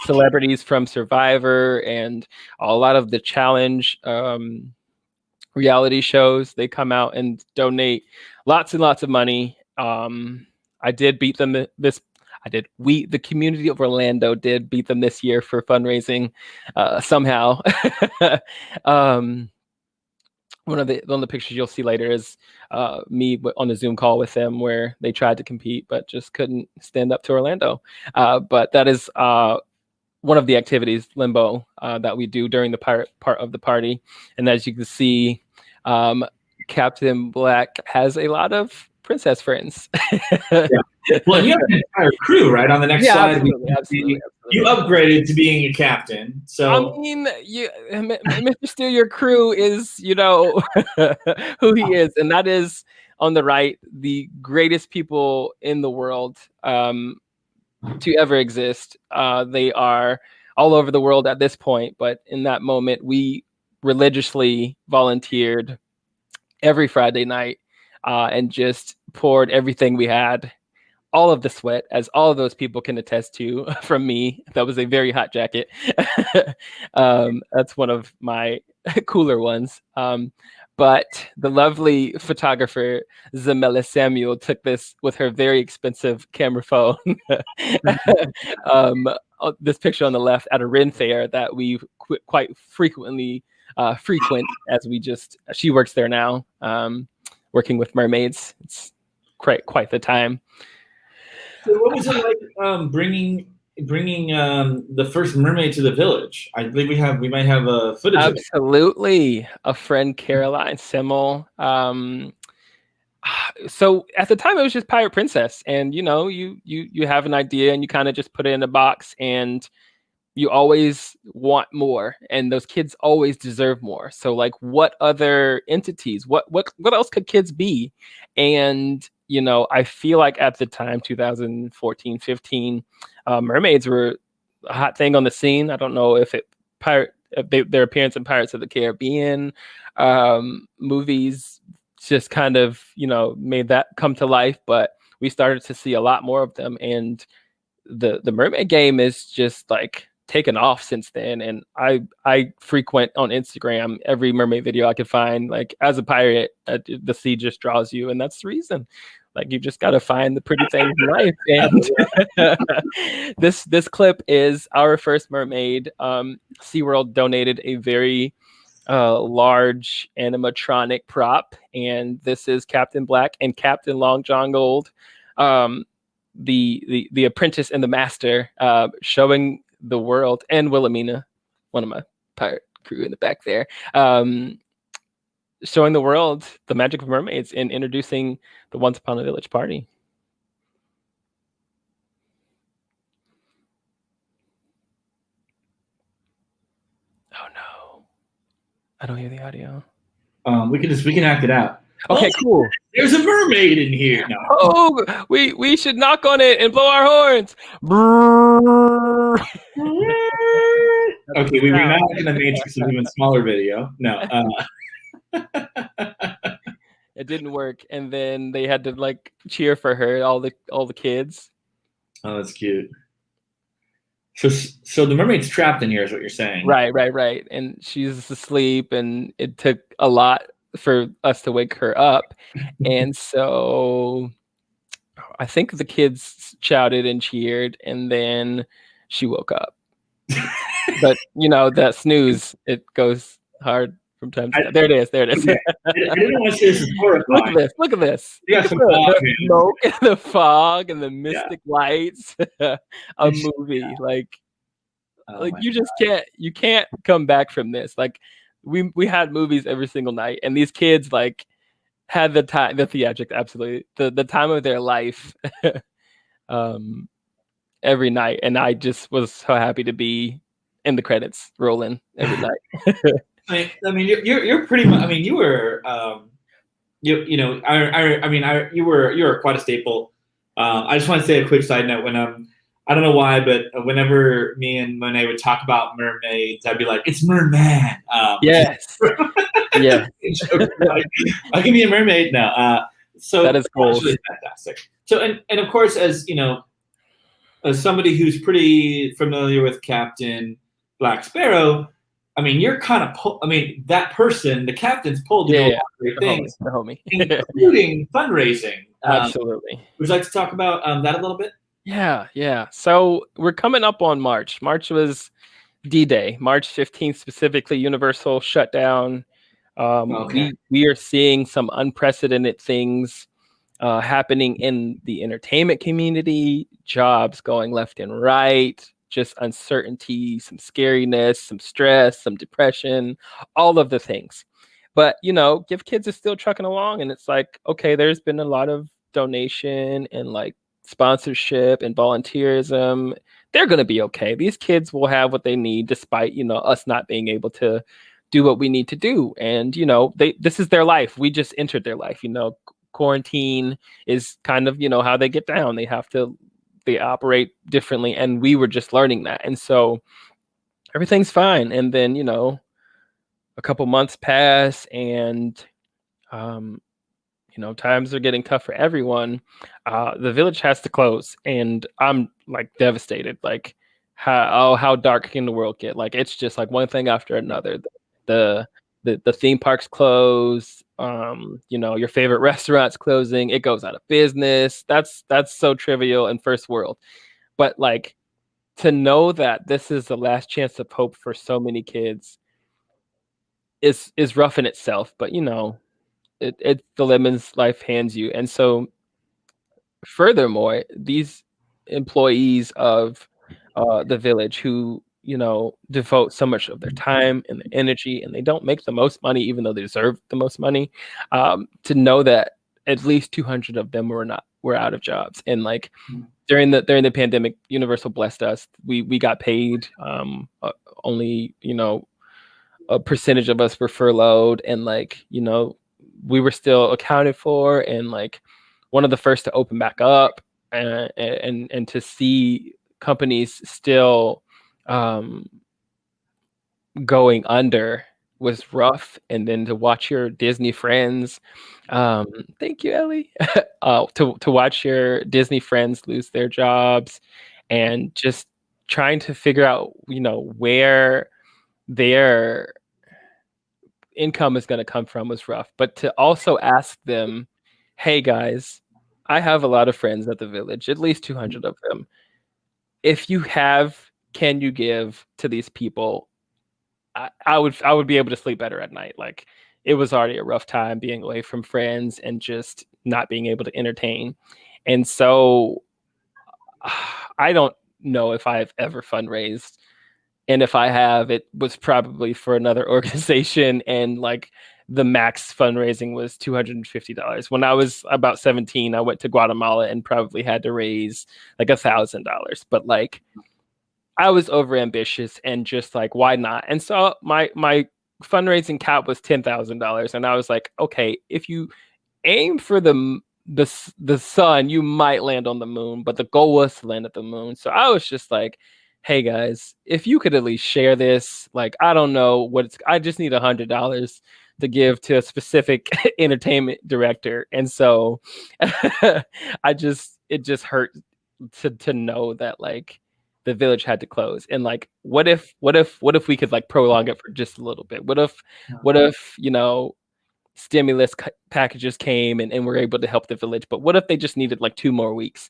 celebrities from Survivor and a lot of the challenge reality shows. They come out and donate lots and lots of money. I did beat them the community of Orlando did beat them this year for fundraising somehow. One of the pictures you'll see later is me on a Zoom call with them, where they tried to compete but just couldn't stand up to Orlando. But that is one of the activities, Limbo, that we do during the pirate part of the party. And as you can see, Captain Black has a lot of princess friends. Well, you have an entire crew, right? On the next slide, absolutely. You upgraded to being a captain. So I mean, Mr. Steal Your Crew is, who he is, and that is on the right, the greatest people in the world to ever exist. They are all over the world at this point, but in that moment, we religiously volunteered every Friday night and just poured everything we had, all of the sweat, as all of those people can attest to from me. That was a very hot jacket. That's one of my cooler ones. But the lovely photographer, Zamela Samuel, took this with her very expensive camera phone. This picture on the left at a Ren fair that we quite frequently frequent, as she works there now, working with mermaids. It's quite the time. So what was it like bringing the first mermaid to the village? I believe we might have a footage. Absolutely, a friend, Caroline Simmel. So at the time, it was just Pirate Princess, and you have an idea and you kind of just put it in a box, and you always want more, and those kids always deserve more. So like, what other entities? What else could kids be? And I feel like at the time, 2014, 15, mermaids were a hot thing on the scene. I don't know if their appearance in Pirates of the Caribbean movies just kind of, made that come to life. But we started to see a lot more of them, and the mermaid game is just like taken off since then. And I frequent on Instagram every mermaid video I could find. Like, as a pirate, the sea just draws you, and that's the reason. Like, you just got to find the pretty things in life. And this clip is our first mermaid. SeaWorld donated a very large animatronic prop, and this is Captain Black and Captain Long John Gold, the apprentice and the master, showing the world, and Wilhelmina, one of my pirate crew in the back there, showing the world the magic of mermaids and introducing the Once Upon a Village party. Oh no, I don't hear the audio. We can act it out. Okay, cool. There's a mermaid in here. No. Oh, we should knock on it and blow our horns. Okay, we were not in the Matrix of even smaller video. No. It didn't work, and then they had to like cheer for her, all the kids. Oh, that's cute. So the mermaid's trapped in here, is what you're saying? Right. And she's asleep, and it took a lot for us to wake her up. And so I think the kids shouted and cheered, and then she woke up. But that snooze, it goes hard from time to time. There it is. I didn't want to say this is horrifying. Look at this. You got some fog, the smoke and the fog and the mystic lights. A movie. Like you just can't come back from this. Like, we had movies every single night, and these kids like had the theatrics, absolutely the time of their life, every night. And I just was so happy to be in the credits rolling every night. I mean, you're pretty much. I mean, you were, you were quite a staple. I just want to say a quick side note. When I don't know why, but whenever me and Monet would talk about mermaids, I'd be like, "It's merman." Yes. Yeah. I can be a mermaid now. So that is cool. Really fantastic. So and of course, as somebody who's pretty familiar with Captain Black Sparrow, I mean, you're kind of that person, the captain's pulled a lot of great things, the homie. including fundraising. Absolutely. Would you like to talk about that a little bit? Yeah. So we're coming up on March. March was D-Day. March 15th, specifically, Universal shut down. We are seeing some unprecedented things happening in the entertainment community, jobs going left and right, just uncertainty, some scariness, some stress, some depression, all of the things. But, Give Kids is still trucking along, and it's like, okay, there's been a lot of donation and like sponsorship and volunteerism. They're going to be okay. These kids will have what they need, despite, us not being able to do what we need to do. And, this is their life. We just entered their life. Quarantine is kind of, how they get down. They operate differently. And we were just learning that. And so everything's fine. And then, a couple months pass, and, times are getting tough for everyone. The village has to close, and I'm like devastated. Like, how dark can the world get? Like, it's just like one thing after another. The theme parks close. Your favorite restaurant's closing. It goes out of business. That's so trivial and first world. But like, to know that this is the last chance of hope for so many kids is rough in itself. But it's the lemons life hands you. And so furthermore, these employees of the village who devote so much of their time and their energy, and they don't make the most money, even though they deserve the most money, to know that at least 200 of them were out of jobs. And like during the pandemic, Universal blessed us. We got paid. Only a percentage of us were furloughed, and like we were still accounted for, and like one of the first to open back up, and to see companies still going under was rough, and then to watch your Disney friends, thank you, Ellie, to watch your Disney friends lose their jobs, and just trying to figure out, where their income is going to come from was rough. But to also ask them, hey guys, I have a lot of friends at the village, at least 200 of them. If you have, can you give to these people? I would be able to sleep better at night. Like, it was already a rough time being away from friends and just not being able to entertain. And so I don't know if I've ever fundraised. And if I have, it was probably for another organization. And like the max fundraising was $250. When I was about 17, I went to Guatemala and probably had to raise like $1,000. But like, I was overambitious and just like, why not? And so my fundraising cap was $10,000, and I was like, okay, if you aim for the sun, you might land on the moon, but the goal was to land at the moon. So I was just like, hey guys, if you could at least share this, like, I don't know I just need $100 to give to a specific entertainment director. And so it just hurt to know that like the village had to close. And like, what if we could like prolong it for just a little bit? What if stimulus packages came and we're able to help the village? But what if they just needed like 2 more weeks?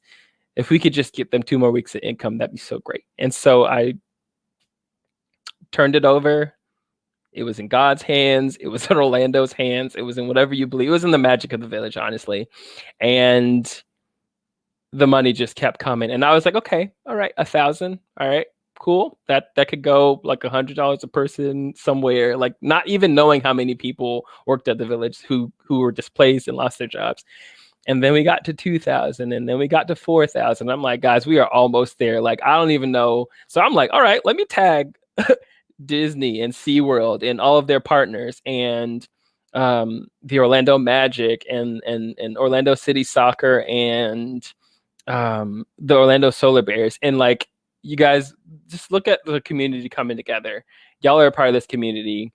If we could just get them 2 more weeks of income, that'd be so great. And so I turned it over. It was in God's hands. It was in Orlando's hands. It was in whatever you believe. It was in the magic of the village, honestly. And the money just kept coming. And I was like, okay, all right, 1,000. All right, cool. That could go like $100 a person somewhere, like not even knowing how many people worked at the village who were displaced and lost their jobs. And then we got to 2,000, and then we got to 4,000. I'm like, guys, we are almost there. Like, I don't even know. So I'm like, all right, let me tag Disney and SeaWorld and all of their partners, and the Orlando Magic and Orlando City Soccer and the Orlando Solar Bears. And like, you guys just look at the community coming together. Y'all are a part of this community.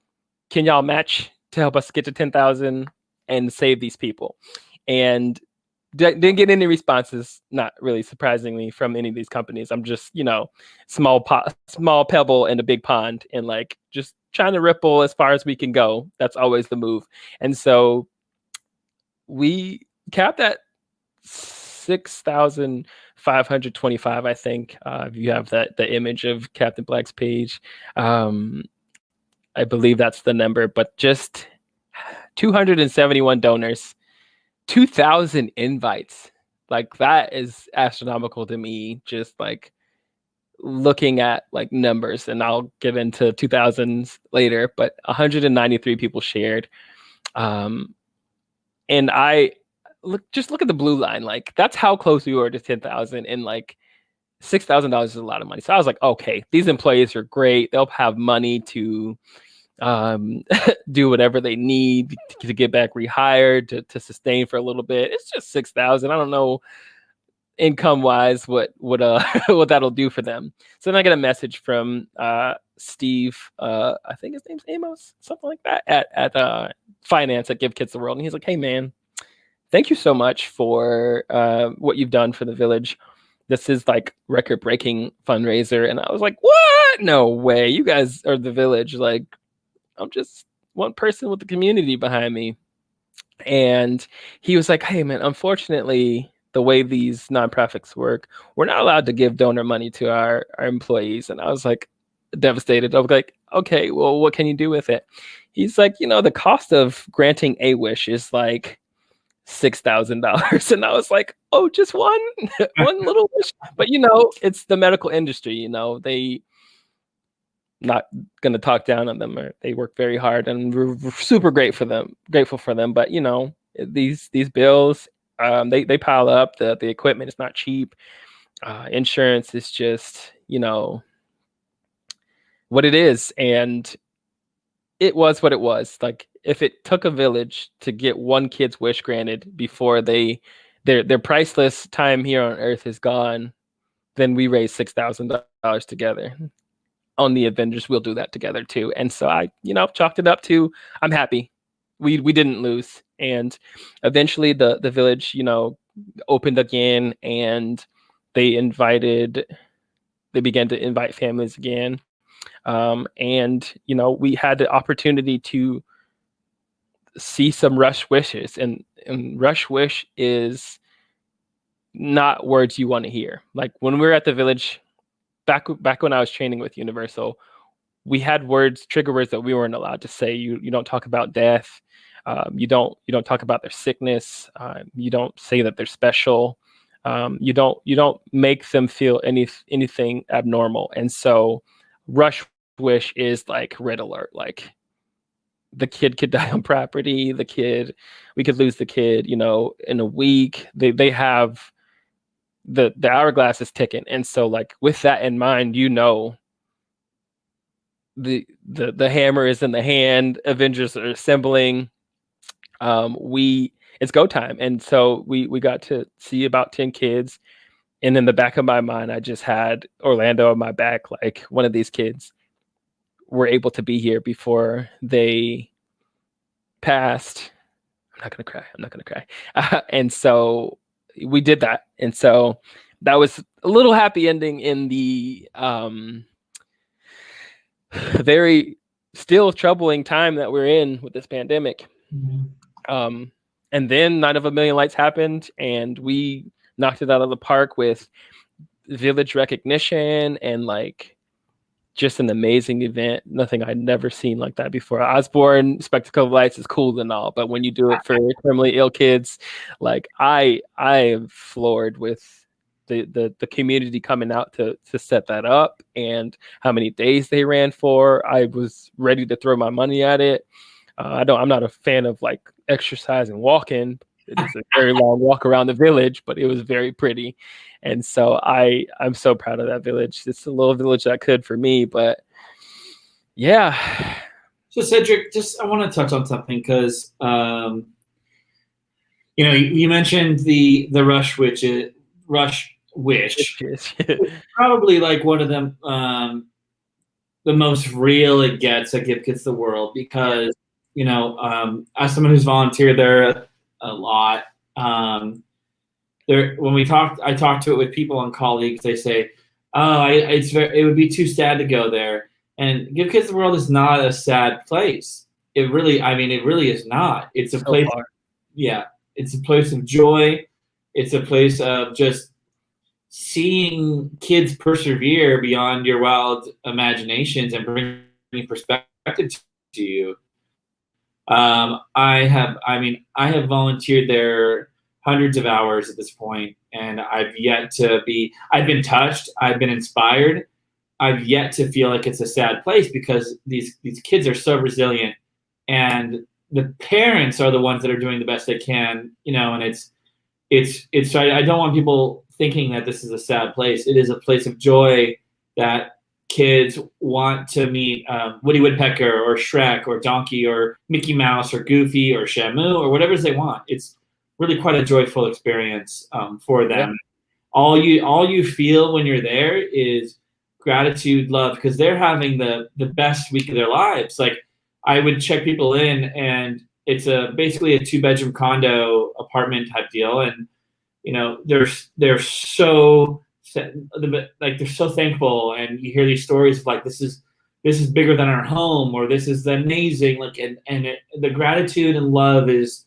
Can y'all match to help us get to 10,000 and save these people? And didn't get any responses, not really surprisingly, from any of these companies. I'm just, small pebble in a big pond, and like just trying to ripple as far as we can go. That's always the move. And so we capped at 6,525, I think. If you have the image of Captain Black's page, I believe that's the number. But just 271 donors. 2,000 invites. Like, that is astronomical to me, just like looking at like numbers, and I'll get into 2000s later, but 193 people shared. And I look at the blue line. Like, that's how close we were to 10,000, and like $6,000 is a lot of money. So I was like, okay, these employees are great. They'll have money to do whatever they need to get back rehired, to sustain for a little bit. It's just 6,000. I don't know income wise what what that'll do for them. So then I get a message from Steve, I think his name's Amos, something like that, at finance at Give Kids the World. And he's like, hey man, thank you so much for what you've done for the village. This is like record-breaking fundraiser. And I was like, what? No way. You guys are the village. Like, I'm just one person with the community behind me. And he was like, hey man, unfortunately, the way these nonprofits work, we're not allowed to give donor money to our employees. And I was like, devastated. I was like, okay, well, what can you do with it? He's like, the cost of granting a wish is like $6,000. And I was like, oh, just one little wish. But it's the medical industry, they not going to talk down on them. They work very hard, and we're super grateful for them. But these bills, they pile up. The equipment is not cheap. Insurance is just what it is, and it was what it was. Like, if it took a village to get one kid's wish granted before their priceless time here on Earth is gone, then we raised $6,000 together. on the Avengers, we'll do that together too. And so I, chalked it up to, I'm happy we didn't lose. And eventually the village, opened again, and they began to invite families again. And, we had the opportunity to see some Rush wishes, and Rush wish is not words you want to hear. Like when we were at the village, back when I was training with Universal, we had trigger words that we weren't allowed to say. You don't talk about death. You don't talk about their sickness. You don't say that they're special. You don't make them feel anything abnormal. And so Rush wish is like red alert. Like the kid could die on property. We could lose the kid, in a week. They have the hourglass is ticking. And so like with that in mind, the hammer is in the hand, Avengers are assembling. It's go time. And so we got to see about 10 kids. And in the back of my mind, I just had Orlando on my back. Like one of these kids were able to be here before they passed. I'm not going to cry. And so we did that. And so that was a little happy ending in the very still troubling time that we're in with this pandemic. Mm-hmm. And then Night of a Million Lights happened, and we knocked it out of the park with village recognition and like just an amazing event. Nothing I'd never seen like that before. Osborne Spectacle of Lights is cool and all, but when you do it for terminally ill kids, like I am floored with the community coming out to set that up and how many days they ran for. I was ready to throw my money at it. I'm not a fan of like exercise and walking. It's a very long walk around the village, but it was very pretty. And so I'm so proud of that village. It's a little village that could for me, but yeah. So Cedric, I want to touch on something because, you mentioned the Rush wish. Probably like one of them, the most real it gets at Give Kids the World, because, as someone who's volunteered there a lot, when I talked to it with people and colleagues, they say, it would be too sad to go there. And Give Kids the World is not a sad place. It really is not. It's a place. It's a place of joy. It's a place of just seeing kids persevere beyond your wild imaginations and bringing perspective to you. I have volunteered there hundreds of hours at this point, and I've been touched, I've been inspired. I've yet to feel like it's a sad place, because these kids are so resilient, and the parents are the ones that are doing the best they can, and it's I don't want people thinking that this is a sad place. It is a place of joy that kids want to meet Woody Woodpecker or Shrek or Donkey or Mickey Mouse or Goofy or Shamu or whatever they want. It's really quite a joyful experience for them. Yeah. All you feel when you're there is gratitude, love, because they're having the best week of their lives. Like, I would check people in, and it's basically a 2-bedroom condo apartment type deal, and they're so thankful, and you hear these stories of like, this is bigger than our home, or this is amazing, like, and the gratitude and love is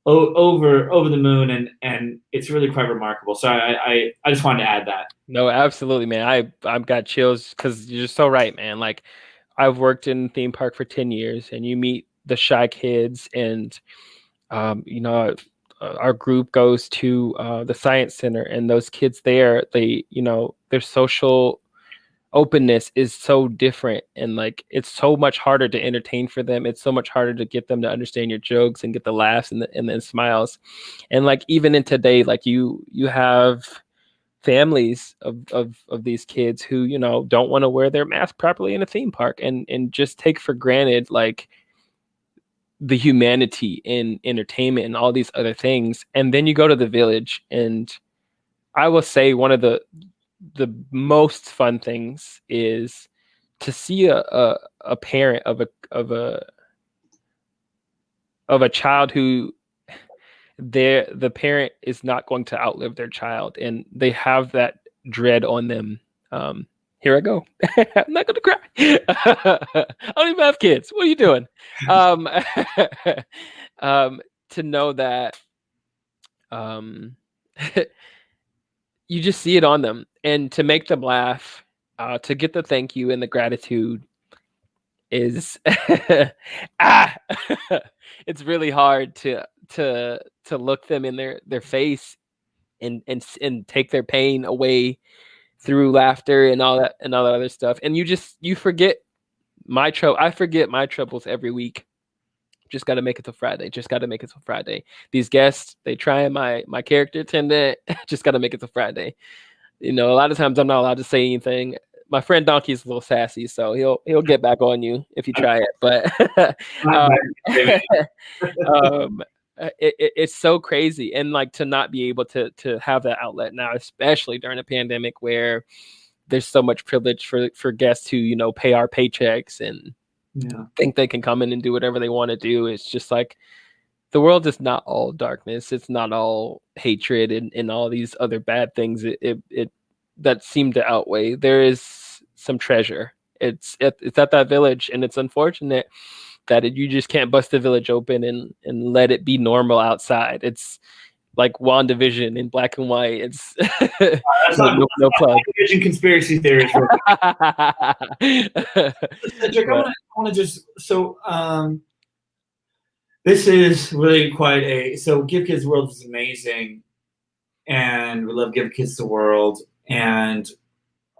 over the moon, and it's really quite remarkable. So I just wanted to add that. No, absolutely, man. I've got chills, because you're so right, man. Like, I've worked in theme park for 10 years, and you meet the shy kids, and our group goes to the science center, and those kids there, their social openness is so different, and like, it's so much harder to entertain for them. It's so much harder to get them to understand your jokes and get the laughs and the smiles. And like, even in today, like you have families of these kids who don't want to wear their mask properly in a theme park, and just take for granted like the humanity in entertainment and all these other things. And then you go to the village, and I will say one of the most fun things is to see a parent of a child who the parent is not going to outlive their child, and they have that dread on them. Here I go. I'm not gonna cry. I don't even have kids. What are you doing? To know that you just see it on them, and to make them laugh, to get the thank you and the gratitude is it's really hard to look them in their face and take their pain away through laughter and all that other stuff. And you forget I forget my troubles every week. Just got to make it till Friday. Just got to make it till Friday. These guests, they try my character attendant. Just got to make it till Friday. A lot of times I'm not allowed to say anything. My friend Donkey is a little sassy, so he'll get back on you if you try it. But it's so crazy, and like to not be able to have that outlet now, especially during a pandemic where there's so much privilege for guests who pay our paychecks and think they can come in and do whatever they want to do. It's just like the world is not all darkness. It's not all hatred and all these other bad things that seem to outweigh. There is some treasure. It's at that village, and it's unfortunate that you just can't bust the village open and let it be normal outside. It's like WandaVision in black and white. It's no plug. WandaVision conspiracy theories. Cedric, I want to just this is really quite Give Kids the World is amazing, and we love Give Kids the World, and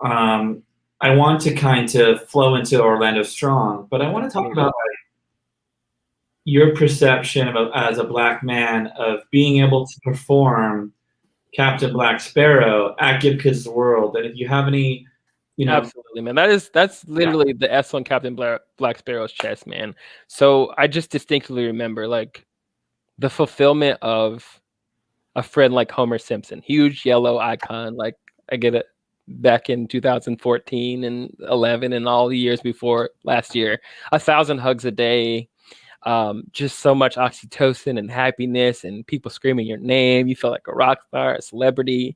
I want to kind of flow into Orlando Strong, but I want to talk about your perception as a Black man of being able to perform Captain Black Sparrow at Give Kids the World, and if you have any, Absolutely, man. That's literally the S on Captain Black Sparrow's chest, man. So I just distinctly remember like the fulfillment of a friend like Homer Simpson, huge yellow icon. Like I get it back in 2014 and 11 and all the years before last year, 1,000 hugs a day. Just so much oxytocin and happiness and people screaming your name. You feel like a rock star, a celebrity.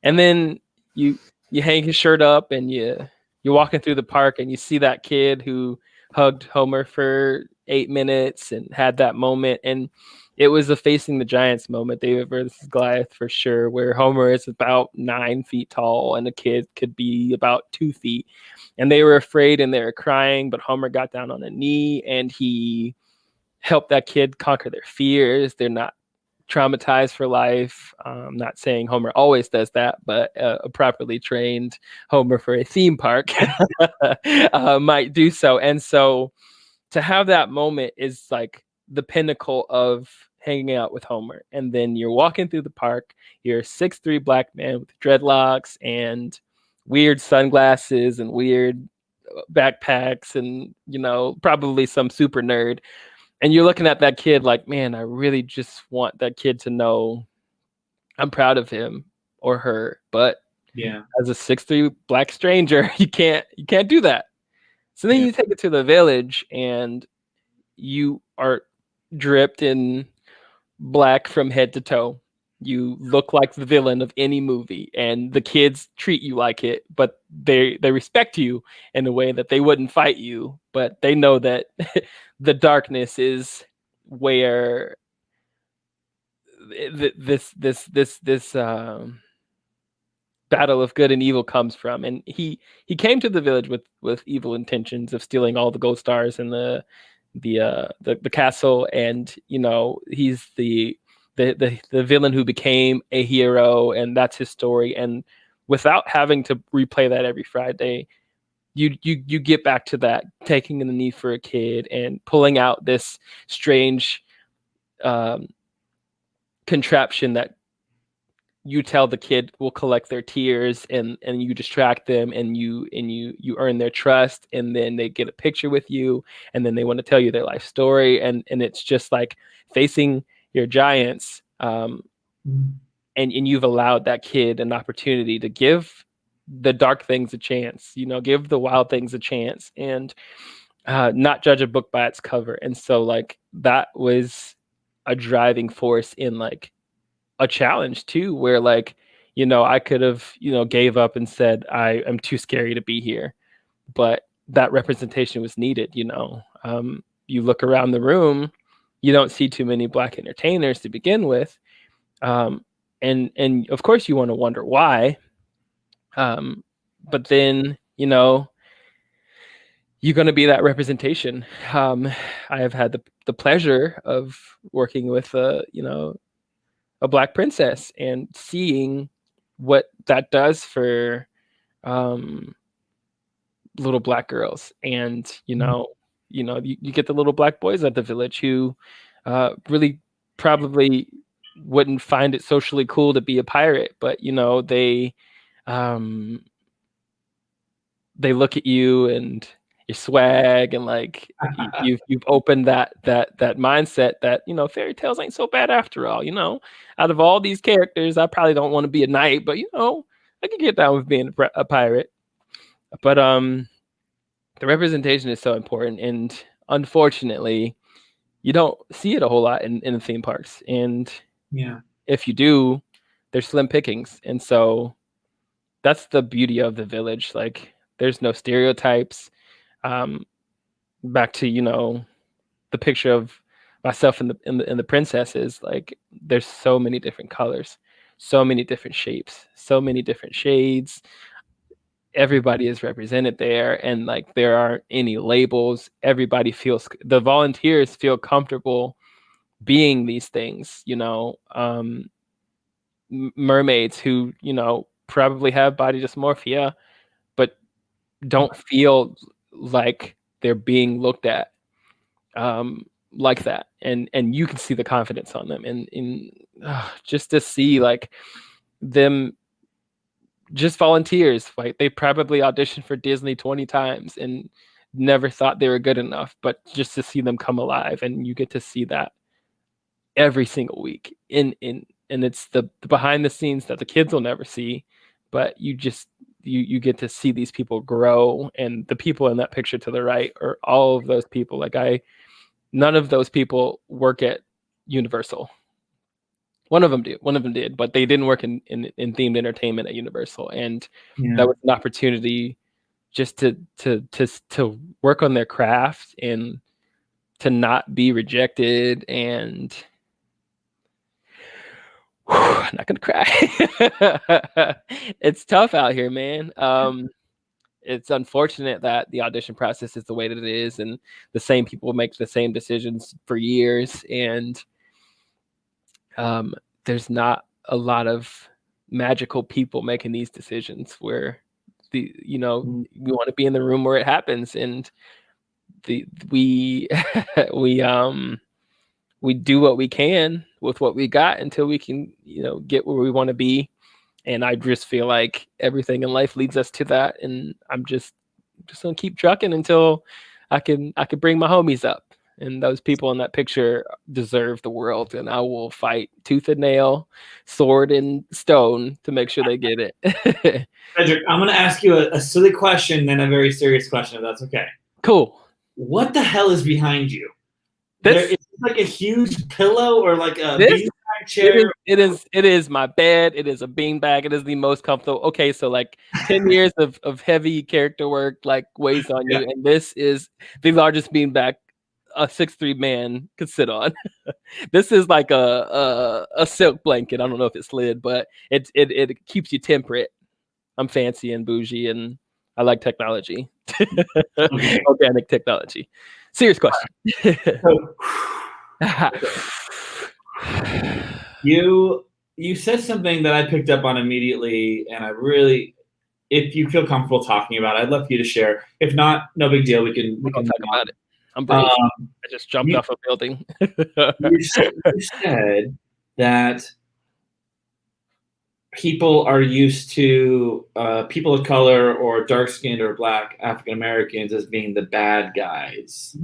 And then you hang his shirt up and you're walking through the park and you see that kid who hugged Homer for 8 minutes and had that moment. And it was a facing the giants moment, David versus Goliath for sure, where Homer is about 9 feet tall and a kid could be about 2 feet. And they were afraid and they were crying, but Homer got down on a knee and he helped that kid conquer their fears. They're not traumatized for life. I'm not saying Homer always does that, but a properly trained Homer for a theme park might do so. And so to have that moment is like the pinnacle of hanging out with Homer. And then you're walking through the park, you're a 6'3" Black man with dreadlocks and weird sunglasses and weird backpacks and, probably some super nerd. And you're looking at that kid like, man, I really just want that kid to know I'm proud of him or her. But as a 6'3" Black stranger, you can't do that. So then you take it to the village and you are dripped in black from head to toe. You look like the villain of any movie, and the kids treat you like it, but they respect you in a way that they wouldn't fight you, but they know that the darkness is where this battle of good and evil comes from. And he came to the village with evil intentions of stealing all the gold stars and the castle, and he's the villain who became a hero, and that's his story. And without having to replay that every Friday, you get back to that, taking the knee for a kid and pulling out this strange contraption that you tell the kid will collect their tears, and you distract them, and you earn their trust, and then they get a picture with you, and then they want to tell you their life story, and it's just like facing your giants, and you've allowed that kid an opportunity to give the dark things a chance, give the wild things a chance, and not judge a book by its cover. And so like that was a driving force in like a challenge too, where like, I could have, gave up and said, I am too scary to be here. But that representation was needed, you look around the room, you don't see too many Black entertainers to begin with. And of course you want to wonder why. But then, you're going to be that representation. I have had the pleasure of working with, a Black princess and seeing what that does for little Black girls. And, you get the little Black boys at the village who really probably wouldn't find it socially cool to be a pirate, but, they look at you and your swag, and like you've opened that mindset that fairy tales ain't so bad after all. Out of all these characters, I probably don't want to be a knight, but I can get down with being a pirate. But the representation is so important, and unfortunately, you don't see it a whole lot in the theme parks. And if you do, they're slim pickings. And so that's the beauty of the village. Like, there's no stereotypes. Back to the picture of myself and the princesses. Like, there's so many different colors, so many different shapes, so many different shades. Everybody is represented there, and like there aren't any labels. Everybody the volunteers feel comfortable being these things. Mermaids who probably have body dysmorphia, but don't feel like they're being looked at like that, and you can see the confidence on them, and just to see like them just volunteers, like they probably auditioned for Disney 20 times and never thought they were good enough, but just to see them come alive, and you get to see that every single week and it's the behind the scenes that the kids will never see, but you get to see these people grow. And the people in that picture to the right are all of those people. Like none of those people work at Universal. One of them did, but they didn't work in themed entertainment at Universal. And that was an opportunity just to work on their craft and to not be rejected. And I'm not gonna cry. It's tough out here, man. It's unfortunate that the audition process is the way that it is, and the same people make the same decisions for years, and there's not a lot of magical people making these decisions where we want to be in the room where it happens, and we do what we can with what we got until we can get where we want to be. And I just feel like everything in life leads us to that, and I'm just gonna keep trucking until I can bring my homies up. And those people in that picture deserve the world, and I will fight tooth and nail, sword and stone to make sure they get it. Cedric, I'm going to ask you a silly question, then a very serious question, if that's okay. Cool. What the hell is behind you? Is it like a huge pillow or like a beanbag chair? It is my bed. It is a beanbag. It is the most comfortable. Okay, so like 10 years of heavy character work like weighs on you, and this is the largest beanbag a 6'3" man could sit on. This is like a silk blanket. I don't know if it slid, but it keeps you temperate. I'm fancy and bougie, and I like technology. Okay. Organic technology. Serious question. You said something that I picked up on immediately, and I really, if you feel comfortable talking about it, I'd love for you to share. If not, no big deal. We can talk about it. I'm brave. I just jumped off a building. you said that people are used to people of color or dark-skinned or Black African Americans as being the bad guys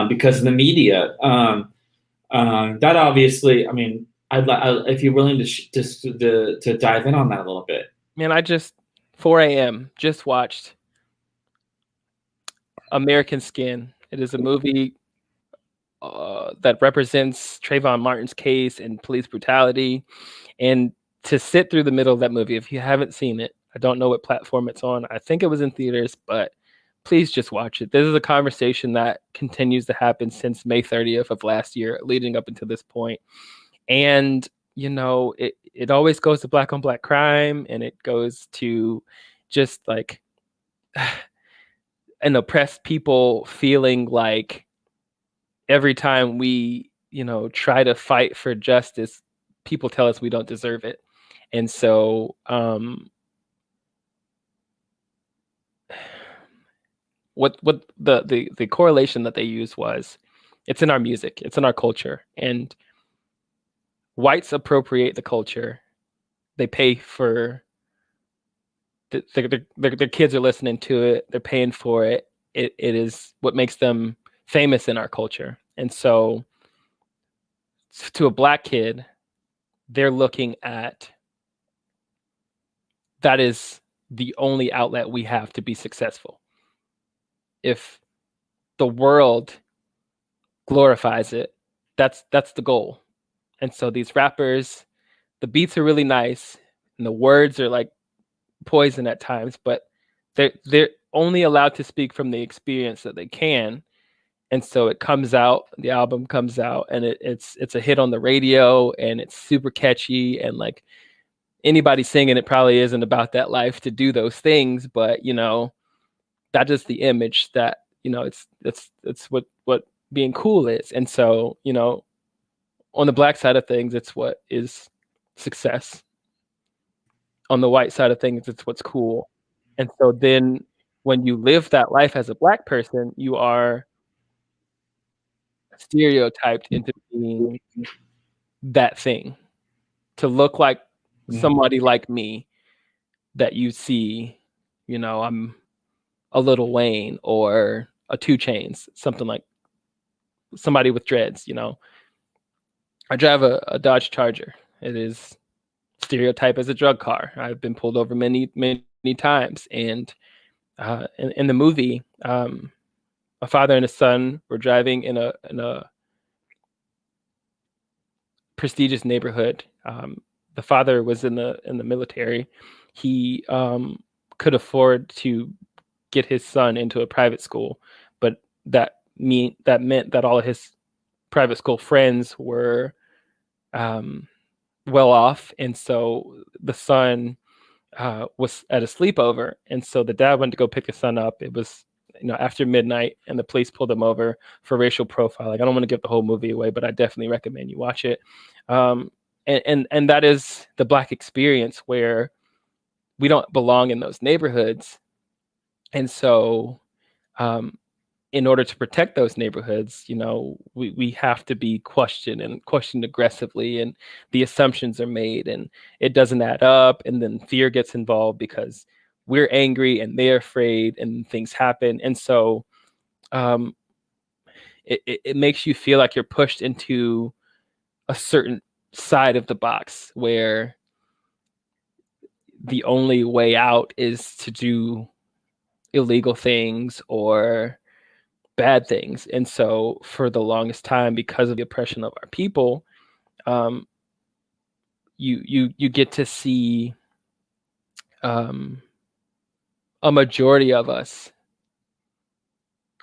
because of the media. That obviously, I mean, if you're willing to dive in on that a little bit. Man, I just 4 a.m. just watched American Skin. It is a movie that represents Trayvon Martin's case and police brutality. And to sit through the middle of that movie, if you haven't seen it, I don't know what platform it's on. I think it was in theaters, but please just watch it. This is a conversation that continues to happen since May 30th of last year, leading up until this point. And, you know, it always goes to black on black crime, and it goes to just like an oppressed people feeling like every time we, you know, try to fight for justice, people tell us we don't deserve it. And so what the correlation that they used was, it's in our music, it's in our culture, and whites appropriate the culture. They pay for their kids are listening to it, they're paying for it. It is what makes them famous in our culture. And so to a black kid, they're looking at that is the only outlet we have to be successful. If the world glorifies it, that's the goal. And so these rappers, the beats are really nice and the words are like poison at times, but they're only allowed to speak from the experience that they can. And so it comes out, the album comes out, and it's a hit on the radio, and it's super catchy, and like anybody singing it probably isn't about that life to do those things, but you know, that is the image that, you know, it's what being cool is. And so, you know, on the black side of things, it's what is success. On the white side of things, it's what's cool. And so then when you live that life as a black person, you are stereotyped into being that thing, to look like somebody like me that you see, you know, I'm a Lil Wayne or a 2 Chainz, something like somebody with dreads, you know. I drive a Dodge Charger. It is stereotyped as a drug car. I've been pulled over many times. And in the movie, a father and a son were driving in a prestigious neighborhood. The father was in the military. He could afford to get his son into a private school, but that meant that all of his private school friends were well off, and so the son was at a sleepover, and so the dad went to go pick the son up. It was, you know, after midnight, and the police pulled him over for racial profiling. I don't want to give the whole movie away, but I definitely recommend you watch it. And that is the black experience, where we don't belong in those neighborhoods. And so in order to protect those neighborhoods, you know, we have to be questioned aggressively, and the assumptions are made and it doesn't add up. And then fear gets involved because we're angry and they're afraid and things happen. And so it makes you feel like you're pushed into a certain side of the box, where the only way out is to do illegal things or bad things. And so for the longest time, because of the oppression of our people, you get to see a majority of us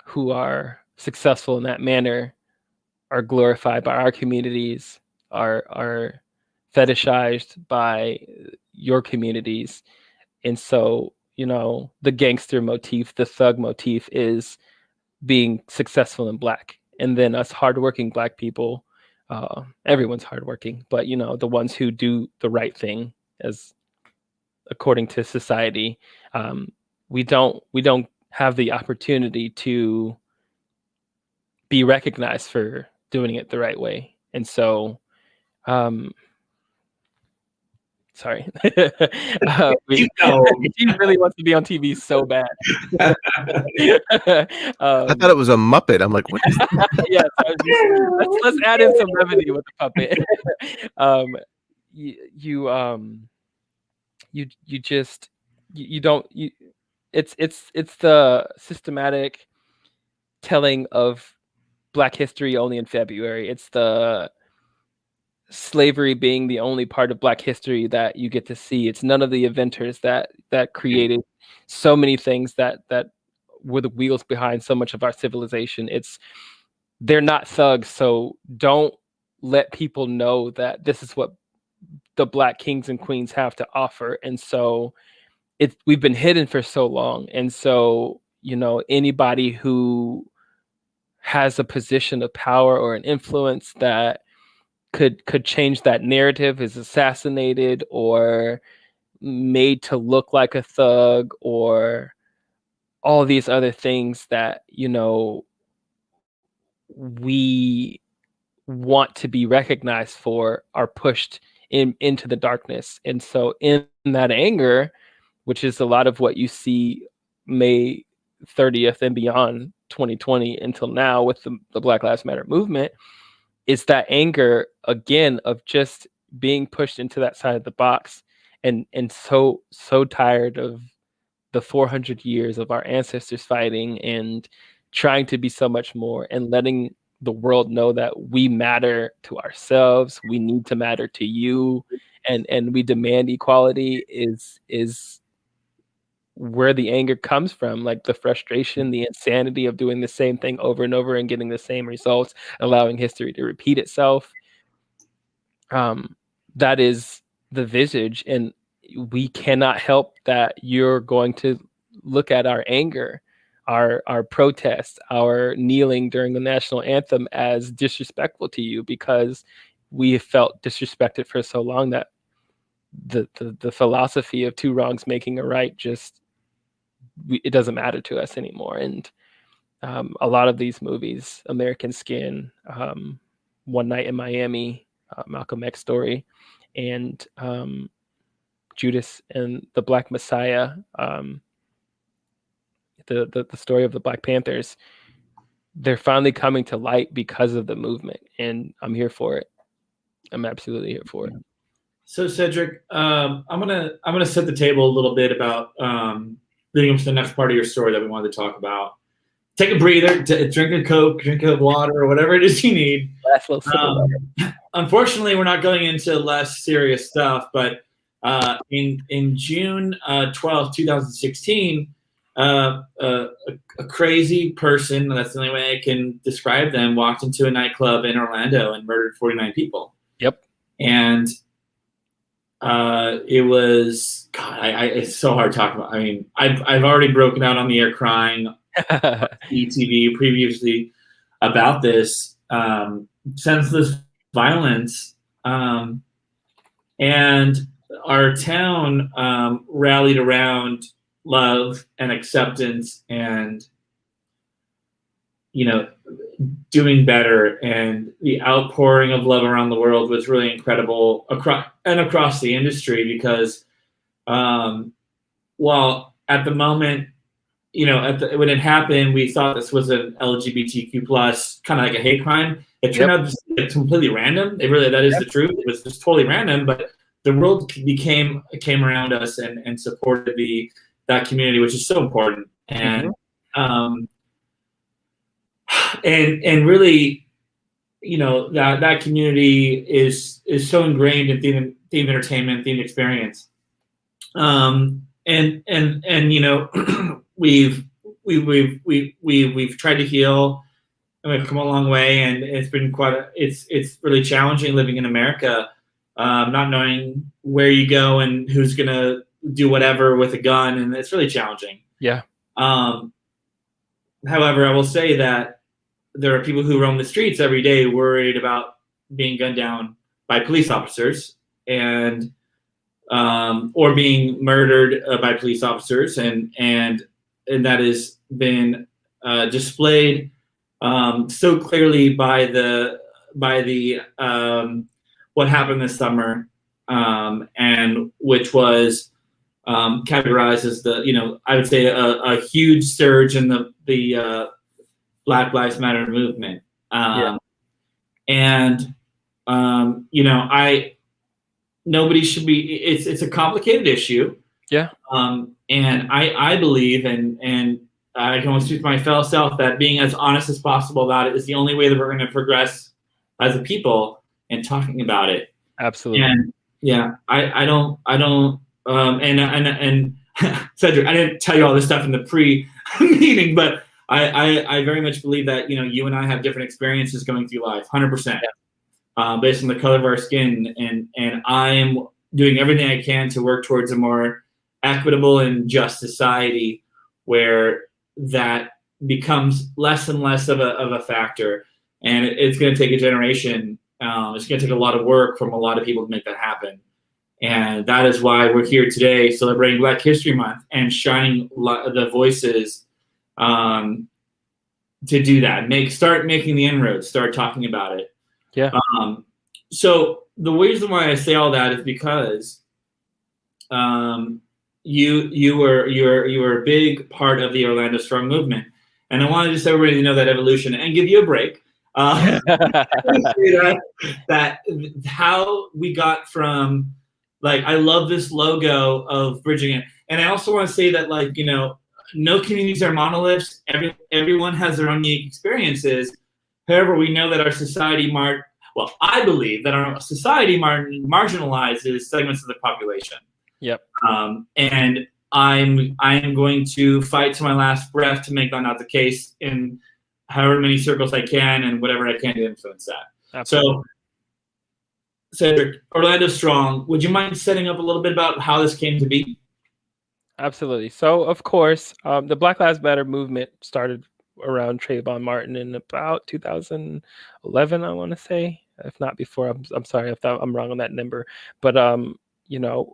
who are successful in that manner are glorified by our communities, are fetishized by your communities. And so, you know, the gangster motif, the thug motif is being successful in black. And then us hardworking black people, everyone's hardworking, but you know, the ones who do the right thing as according to society, we don't have the opportunity to be recognized for doing it the right way. And so sorry. He really wants to be on TV so bad. I thought it was a Muppet. I'm like, what is that? Yes, let's add in some remedy with the puppet. it's the systematic telling of Black history only in February. It's the slavery being the only part of Black history that you get to see. It's none of the inventors that created so many things that were the wheels behind so much of our civilization. They're not thugs, so don't let people know that this is what the Black kings and queens have to offer. And so we've been hidden for so long. And so, anybody who has a position of power or an influence that could change that narrative is assassinated or made to look like a thug or all these other things that we want to be recognized for are pushed into the darkness. And so in that anger, which is a lot of what you see May 30th and beyond 2020 until now with the Black Lives Matter movement, is that anger again of just being pushed into that side of the box and so tired of the 400 years of our ancestors fighting and trying to be so much more and letting the world know that we matter to ourselves, we need to matter to you, and we demand equality is where the anger comes from, like the frustration, the insanity of doing the same thing over and over and getting the same results, allowing history to repeat itself. That is the visage, and we cannot help that you're going to look at our anger, our protest, our kneeling during the national anthem as disrespectful to you because we have felt disrespected for so long that the philosophy of two wrongs making a right it doesn't matter to us anymore. And a lot of these movies, American Skin, One Night in Miami, Malcolm X Story, and Judas and the Black Messiah, the story of the Black Panthers, they're finally coming to light because of the movement, and I'm here for it. I'm absolutely here for it. So Cedric, I'm gonna set the table a little bit about leading up to the next part of your story that we wanted to talk about. Take a breather, drink a Coke, drink a water, or whatever it is you need. Unfortunately, we're not going into less serious stuff, but in June 12, 2016, a crazy person, that's the only way I can describe them, walked into a nightclub in Orlando and murdered 49 people. Yep. And it was, God, it's so hard to talk about. I mean, I've already broken out on the air crying ETV previously about this senseless violence, and our town rallied around love and acceptance and doing better, and the outpouring of love around the world was really incredible across the industry because while at the moment, when it happened, we thought this was an LGBTQ plus kind of like a hate crime. It turned out just completely random. That is the truth. It was just totally random, but the world came around us and supported that community, which is so important. And and really, that community is so ingrained in themed entertainment, themed experience. We've tried to heal, and we've come a long way, and it's been it's really challenging living in America, not knowing where you go and who's gonna do whatever with a gun, and it's really challenging. Yeah. However, I will say that there are people who roam the streets every day worried about being gunned down by police officers and or being murdered by police officers, and that has been displayed so clearly by the what happened this summer, and which was categorized as I would say a huge surge in the Black Lives Matter movement. And nobody should be. It's a complicated issue. Yeah. And I believe, and I can only speak for my fellow self, that being as honest as possible about it is the only way that we're going to progress as a people and talking about it. Absolutely. And yeah, I don't, and Cedric, I didn't tell you all this stuff in the pre-meeting, but I very much believe that, you and I have different experiences going through life, 100%, based on the color of our skin. And I'm doing everything I can to work towards a more equitable and just society where that becomes less and less of a factor. And it's going to take a generation. It's going to take a lot of work from a lot of people to make that happen. And that is why we're here today celebrating Black History Month and shining the voices to do that. Start making the inroads, start talking about it. Yeah. So the reason why I say all that is because you were a big part of the Orlando Strong movement. And I wanted just everybody to know that evolution and give you a break. That how we got from, like, I love this logo of bridging it. And I also want to say that, like, no communities are monoliths. Everyone has their own unique experiences. However, we know that our society I believe that our society marginalizes segments of the population. Yep. And I'm going to fight to my last breath to make that not the case in however many circles I can and whatever I can to influence that. Absolutely. So, Cedric, Orlando Strong, would you mind setting up a little bit about how this came to be? Absolutely. So, of course, the Black Lives Matter movement started around Trayvon Martin in about 2011, I want to say, if not before. I'm sorry if I'm wrong on that number. But,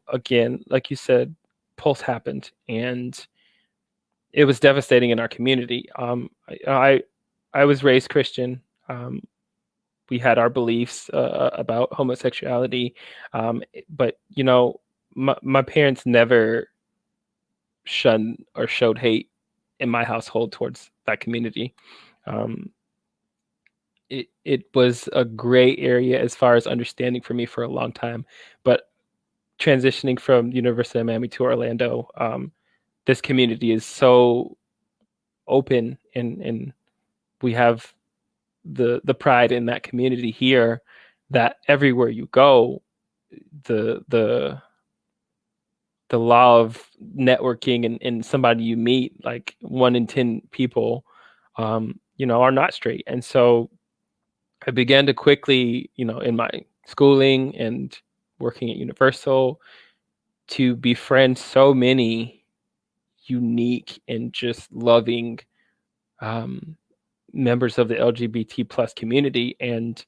again, like you said, Pulse happened, and it was devastating in our community. I was raised Christian. We had our beliefs about homosexuality, but my parents never shunned or showed hate in my household towards that community. It was a gray area as far as understanding for me for a long time, but transitioning from University of Miami to Orlando, this community is so open, and we have the pride in that community here that everywhere you go, the law of networking and somebody you meet, like 1 in 10 people, are not straight. And so I began to quickly, in my schooling and working at Universal, to befriend so many unique and just loving members of the LGBT plus community, and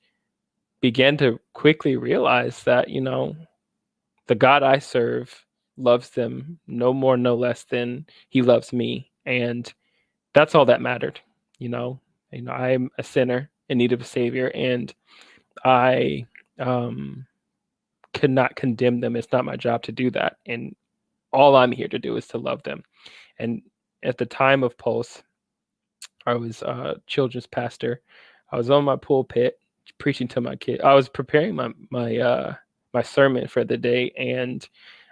began to quickly realize that, the God I serve loves them no more, no less than he loves me. And that's all that mattered. I'm a sinner in need of a savior, and I could not condemn them. It's not my job to do that. And all I'm here to do is to love them. And at the time of Pulse, I was a children's pastor. I was on my pulpit preaching to my kid. I was preparing my sermon for the day, and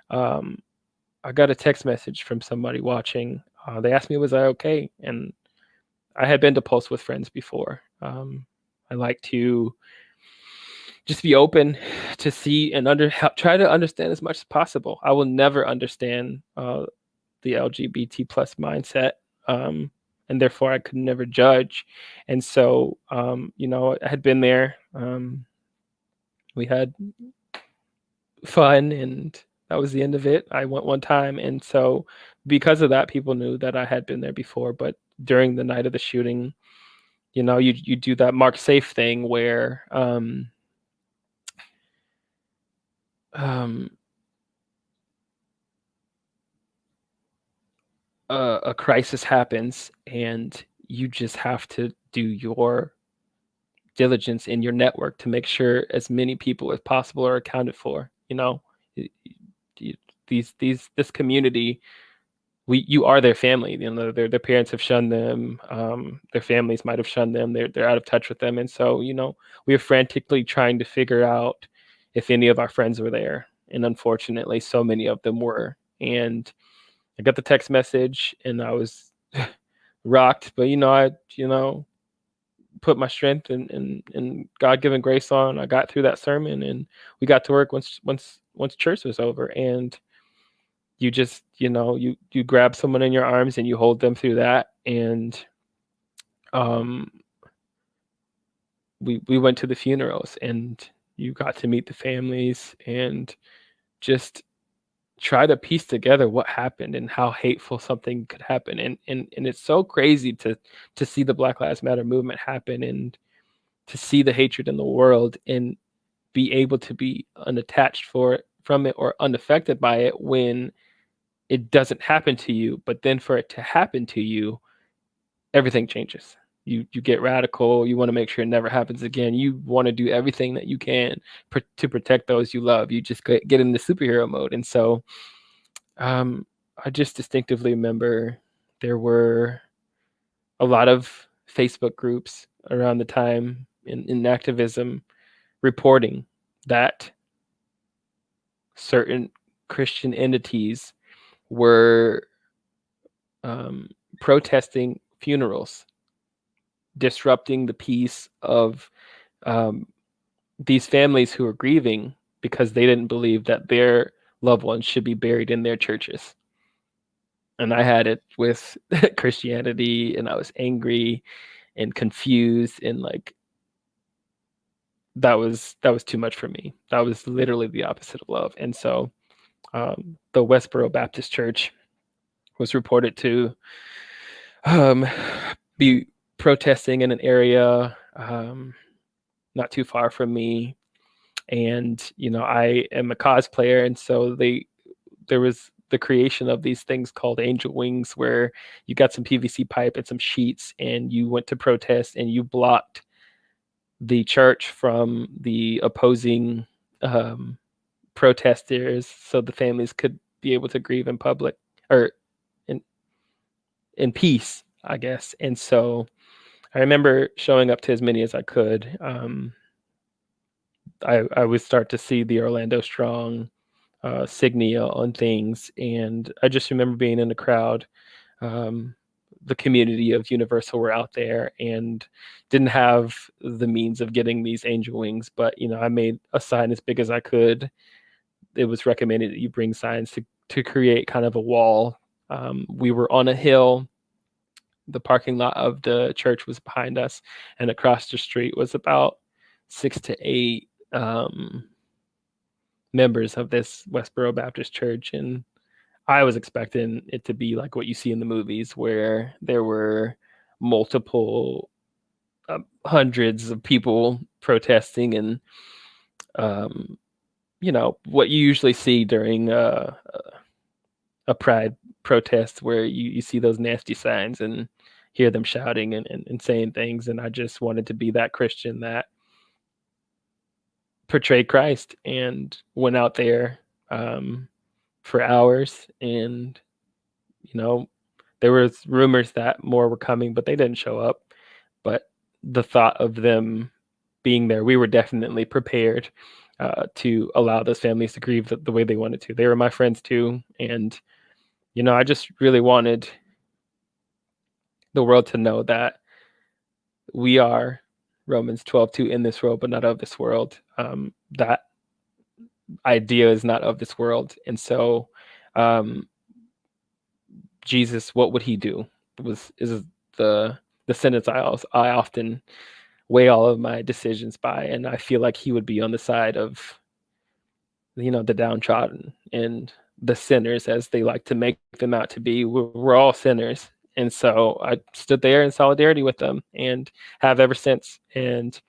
I got a text message from somebody watching. They asked me, was I okay? And I had been to Pulse with friends before. I like to just be open to see and try to understand as much as possible. I will never understand the LGBT plus mindset, and therefore I could never judge. And so, I had been there. We had fun, and that was the end of it. I went one time, and so because of that, people knew that I had been there before. But during the night of the shooting, you do that Mark Safe thing where a crisis happens, and you just have to do your diligence in your network to make sure as many people as possible are accounted for. This community, you are their family. Their parents have shunned them. Their families might have shunned them. They're out of touch with them, and so we are frantically trying to figure out if any of our friends were there. And unfortunately, so many of them were. And I got the text message and I was rocked, but I put my strength and God-given grace on. I got through that sermon and we got to work once church was over. And you just, you grab someone in your arms and you hold them through that. And we went to the funerals and you got to meet the families and just try to piece together what happened and how hateful something could happen. And it's so crazy to see the Black Lives Matter movement happen and to see the hatred in the world and be able to be unattached from it or unaffected by it when it doesn't happen to you. But then for it to happen to you, everything changes. You get radical. You want to make sure it never happens again. You want to do everything that you can to protect those you love. You just get in the superhero mode. And so I just distinctively remember there were a lot of Facebook groups around the time in activism reporting that certain Christian entities were protesting funerals, disrupting the peace of these families who were grieving because they didn't believe that their loved ones should be buried in their churches. And I had it with Christianity, and I was angry and confused, and like that was too much for me. That was literally the opposite of love. And so the Westboro Baptist Church was reported to be protesting in an area not too far from me. And I am a cosplayer, and so there was the creation of these things called angel wings, where you got some PVC pipe and some sheets and you went to protest and you blocked the church from the opposing protesters so the families could be able to grieve in public or in peace, I guess. And so I remember showing up to as many as I could. I would start to see the Orlando Strong signia on things, and I just remember being in the crowd. The community of Universal were out there and didn't have the means of getting these angel wings, but I made a sign as big as I could. It was recommended that you bring signs to create kind of a wall. We were on a hill. The parking lot of the church was behind us, and across the street was about 6 to 8 members of this Westboro Baptist Church. And I was expecting it to be like what you see in the movies, where there were multiple hundreds of people protesting, and what you usually see during a pride protest, where you see those nasty signs and hear them shouting and saying things. And I just wanted to be that Christian that portrayed Christ and went out there for hours. And there was rumors that more were coming, but they didn't show up. But the thought of them being there, we were definitely prepared to allow those families to grieve the way they wanted to. They were my friends too. And I just really wanted the world to know that we are Romans 12:2 in this world, but not of this world. That idea is not of this world. And so Jesus, what would he do? Is the sentence I often weigh all of my decisions by. And I feel like he would be on the side of, the downtrodden and the sinners, as they like to make them out to be. We're all sinners. And so I stood there in solidarity with them and have ever since. And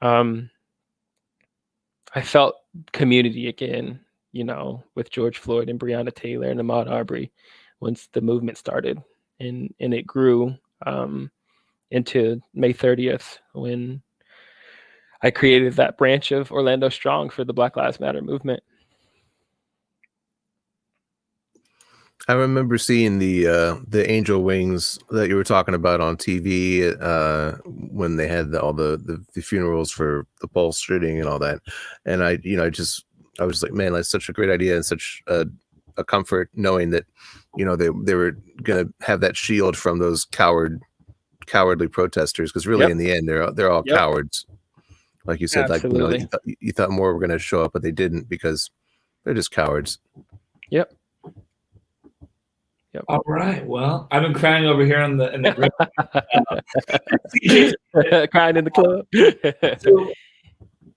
I felt community again, with George Floyd and Breonna Taylor and Ahmaud Arbery once the movement started. And it grew into May 30th, when I created that branch of Orlando Strong for the Black Lives Matter movement. I remember seeing the angel wings that you were talking about on TV when they had all the funerals for the Pulse shooting and all that. And I was like, man, that's such a great idea and such a a comfort knowing that, you know, they were going to have that shield from those cowardly protesters, because really in the end they're all cowards. Like you said, Absolutely. like, you thought more were going to show up, but they didn't, because they're just cowards. Yep. All right. Well, I've been crying over here in the crying in the club. So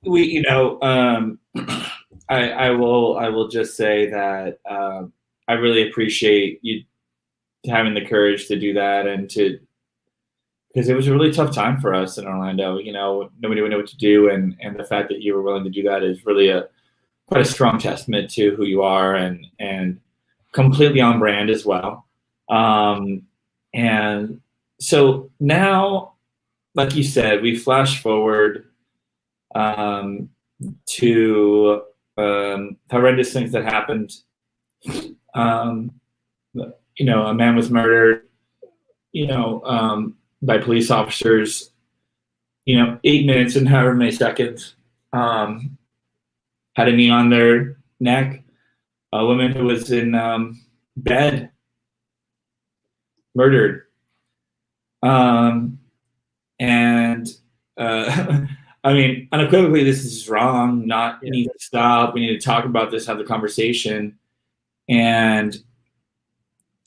we, you know, I will just say that I really appreciate you having the courage to do that, and because it was a really tough time for us in Orlando. You know, nobody would know what to do, and the fact that you were willing to do that is really quite a strong testament to who you are, and completely on brand as well. And so now, like you said, we flash forward to horrendous things that happened. You know, a man was murdered, you know, by police officers, you know, 8 minutes and however many seconds, had a knee on their neck. A woman who was in bed, murdered. I mean, unequivocally, this is wrong. It needs to stop. We need to talk about this, have the conversation. And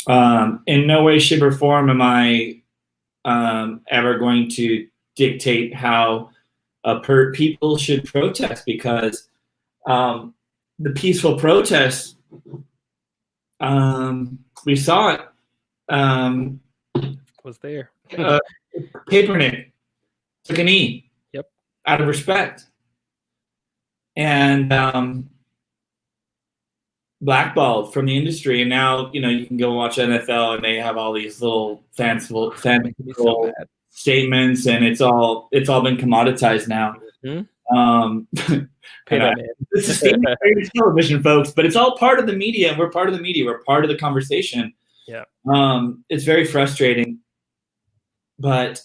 in no way, shape, or form am I ever going to dictate how people should protest, because the peaceful protests, we saw it. Was there. Kaepernick took a knee. Yep. Out of respect. And blackballed from the industry. And now, you know, you can go watch NFL and they have all these little fanciful statements, and it's all been commoditized now. This is television, folks, but it's all part of the media. We're part of the media. We're part of the conversation. Yeah. It's very frustrating, but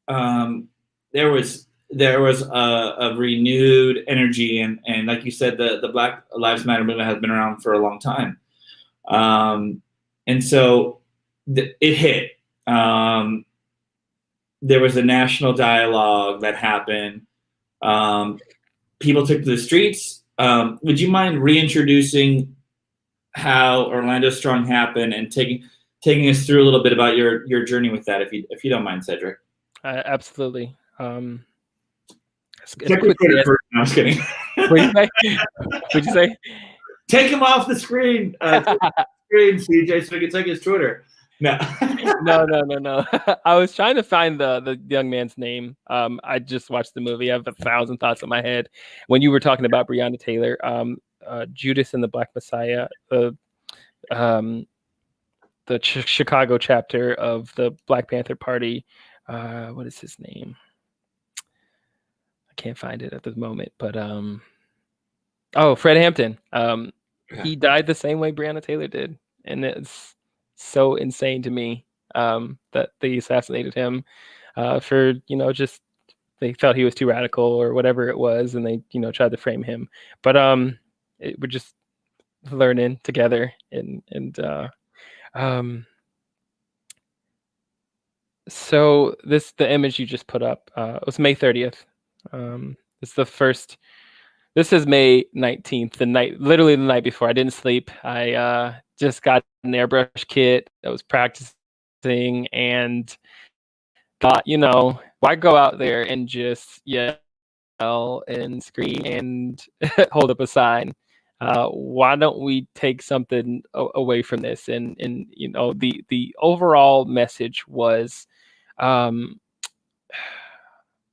there was a renewed energy, and like you said, the Black Lives Matter movement has been around for a long time, and so it hit. There was a national dialogue that happened. People took to the streets. Would you mind reintroducing how Orlando Strong happened and taking us through a little bit about your journey with that, if you don't mind, Cedric? Absolutely. No, I'm just kidding. What'd you say? Take him off the screen, CJ, so we can take his Twitter. No. No. I was trying to find the young man's name. I just watched the movie. I have 1,000 thoughts in my head. When you were talking about Breonna Taylor, Judas and the Black Messiah, the Chicago chapter of the Black Panther Party. What is his name? I can't find it at the moment, but Fred Hampton. He died the same way Breonna Taylor did, and it's so insane to me that they assassinated him for, you know, just they felt he was too radical or whatever it was, and they, you know, tried to frame him. But we're just learning together, so the image you just put up was May 30th. It's the first. This is May 19th, literally the night before. I didn't sleep. I just got an airbrush kit. I was practicing and thought, you know, why go out there and just yell and scream and hold up a sign? Why don't we take something away from this? And you know, the overall message was,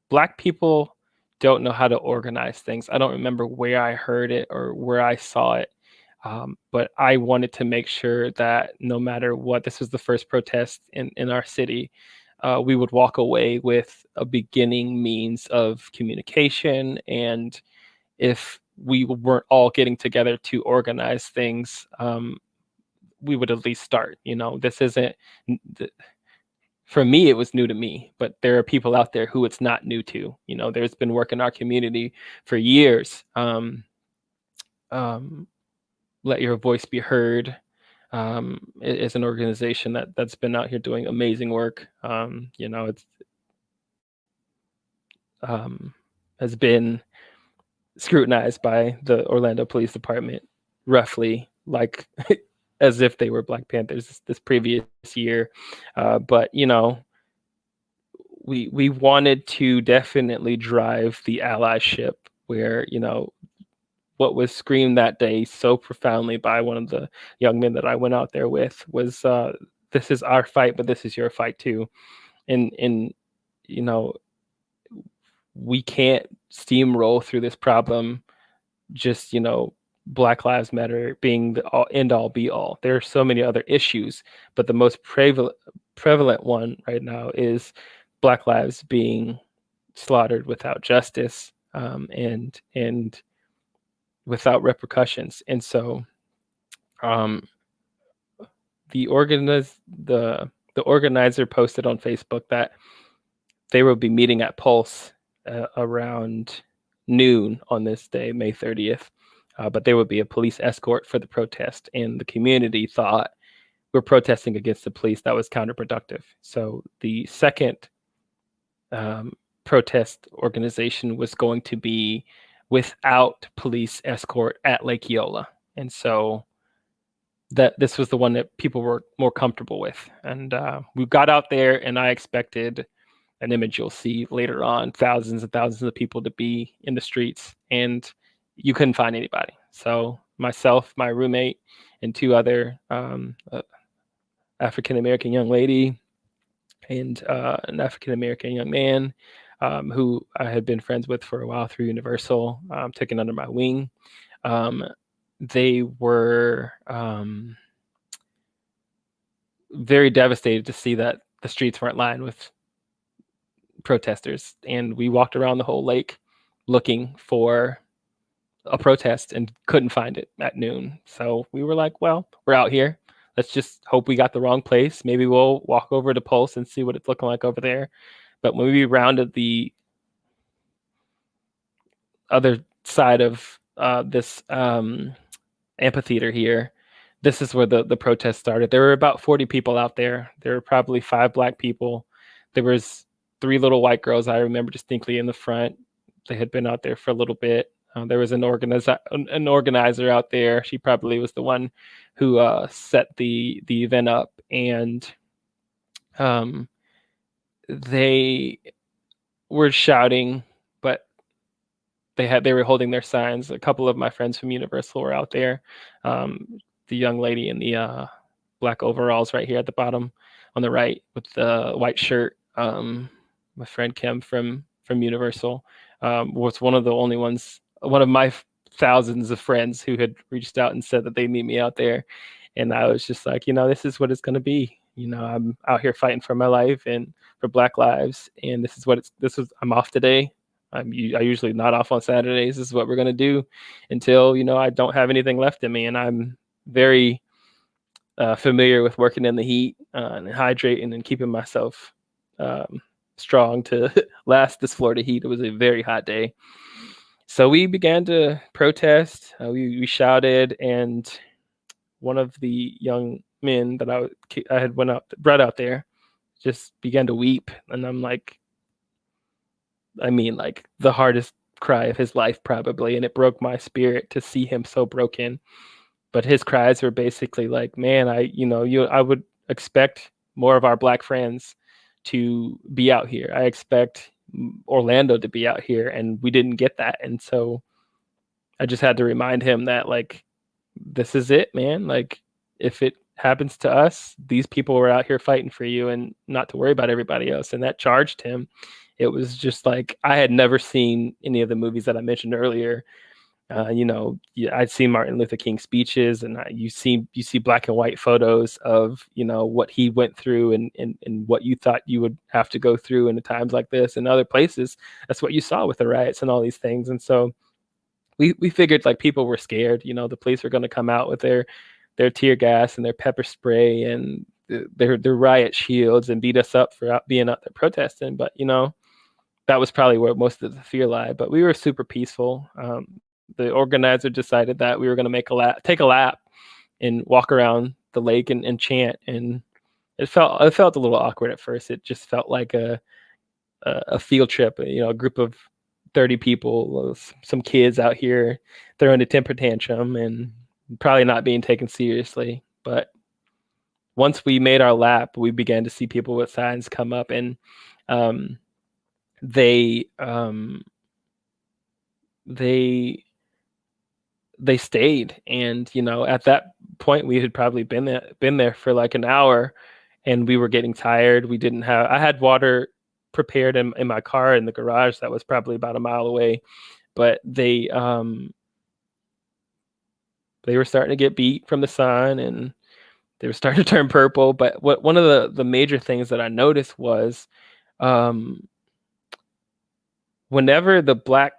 Black people don't know how to organize things. I don't remember where I heard it or where I saw it, but I wanted to make sure that no matter what, this was the first protest in our city, we would walk away with a beginning means of communication. And if we weren't all getting together to organize things, we would at least start. You know, this isn't... For me, it was new to me, but there are people out there who it's not new to. You know, there's been work in our community for years. Let Your Voice Be Heard is an organization that's been out here doing amazing work. It's has been scrutinized by the Orlando Police Department roughly like as if they were Black Panthers this previous year. But we wanted to definitely drive the allyship where, what was screamed that day so profoundly by one of the young men that I went out there with was, this is our fight, but this is your fight too. And we can't steamroll through this problem just, Black Lives Matter being the end all be all. There are so many other issues, but the most prevalent one right now is Black lives being slaughtered without justice, and without repercussions. And so the organizer posted on Facebook that they will be meeting at Pulse around noon on this day, May 30th. But there would be a police escort for the protest, and the community thought we're protesting against the police. That was counterproductive. So the second protest organization was going to be without police escort at Lake Eola. And so this was the one that people were more comfortable with. And we got out there, and I expected an image you'll see later on, thousands and thousands of people to be in the streets, and you couldn't find anybody. So myself, my roommate, and two other African-American young lady and an African-American young man who I had been friends with for a while through Universal, taken under my wing. They were very devastated to see that the streets weren't lined with protesters. And we walked around the whole lake looking for a protest and couldn't find it at noon. So we were like, well, we're out here. Let's just hope we got the wrong place. Maybe we'll walk over to Pulse and see what it's looking like over there. But when we rounded the other side of this amphitheater here, this is where the protest started. There were about 40 people out there. There were probably 5 Black people. There was 3 little white girls I remember distinctly in the front. They had been out there for a little bit. There was an organizer out there. She probably was the one who set the event up, and they were shouting, but they were holding their signs. A couple of my friends from Universal were out there. The young lady in the black overalls right here at the bottom on the right with the white shirt, my friend Kim from Universal, was one of the only ones, one of my thousands of friends who had reached out and said that they meet me out there. And I was just like, this is what it's going to be. I'm out here fighting for my life and for Black lives. And I'm off today. I usually not off on Saturdays. This is what we're going to do until, I don't have anything left in me. And I'm very familiar with working in the heat and hydrating and keeping myself strong to last this Florida heat. It was a very hot day. So we began to protest. We shouted, and one of the young men that I had brought out there just began to weep. And I'm like, the hardest cry of his life probably. And it broke my spirit to see him so broken. But his cries were basically like, man, I would expect more of our Black friends to be out here. I expect Orlando to be out here, and we didn't get that. And so I just had to remind him that, this is it, man. If it happens to us, these people were out here fighting for you, and not to worry about everybody else. And that charged him. It was just like, I had never seen any of the movies that I mentioned earlier. I'd seen Martin Luther King speeches, and you see black and white photos of, what he went through and what you thought you would have to go through in times like this and other places. That's what you saw with the riots and all these things. And so we figured people were scared, the police were going to come out with their tear gas and their pepper spray and their riot shields and beat us up for being out there protesting. But, that was probably where most of the fear lied. But we were super peaceful. the organizer decided that we were going to take a lap and walk around the lake and chant. And it felt a little awkward at first. It just felt like a field trip, a group of 30 people, some kids out here throwing a temper tantrum and probably not being taken seriously. But once we made our lap, we began to see people with signs come up, and they stayed. And at that point, we had probably been there for like an hour, and we were getting tired. I had water prepared in my car in the garage that was probably about a mile away, but they were starting to get beat from the sun, and they were starting to turn purple. But one of the major things that I noticed was whenever the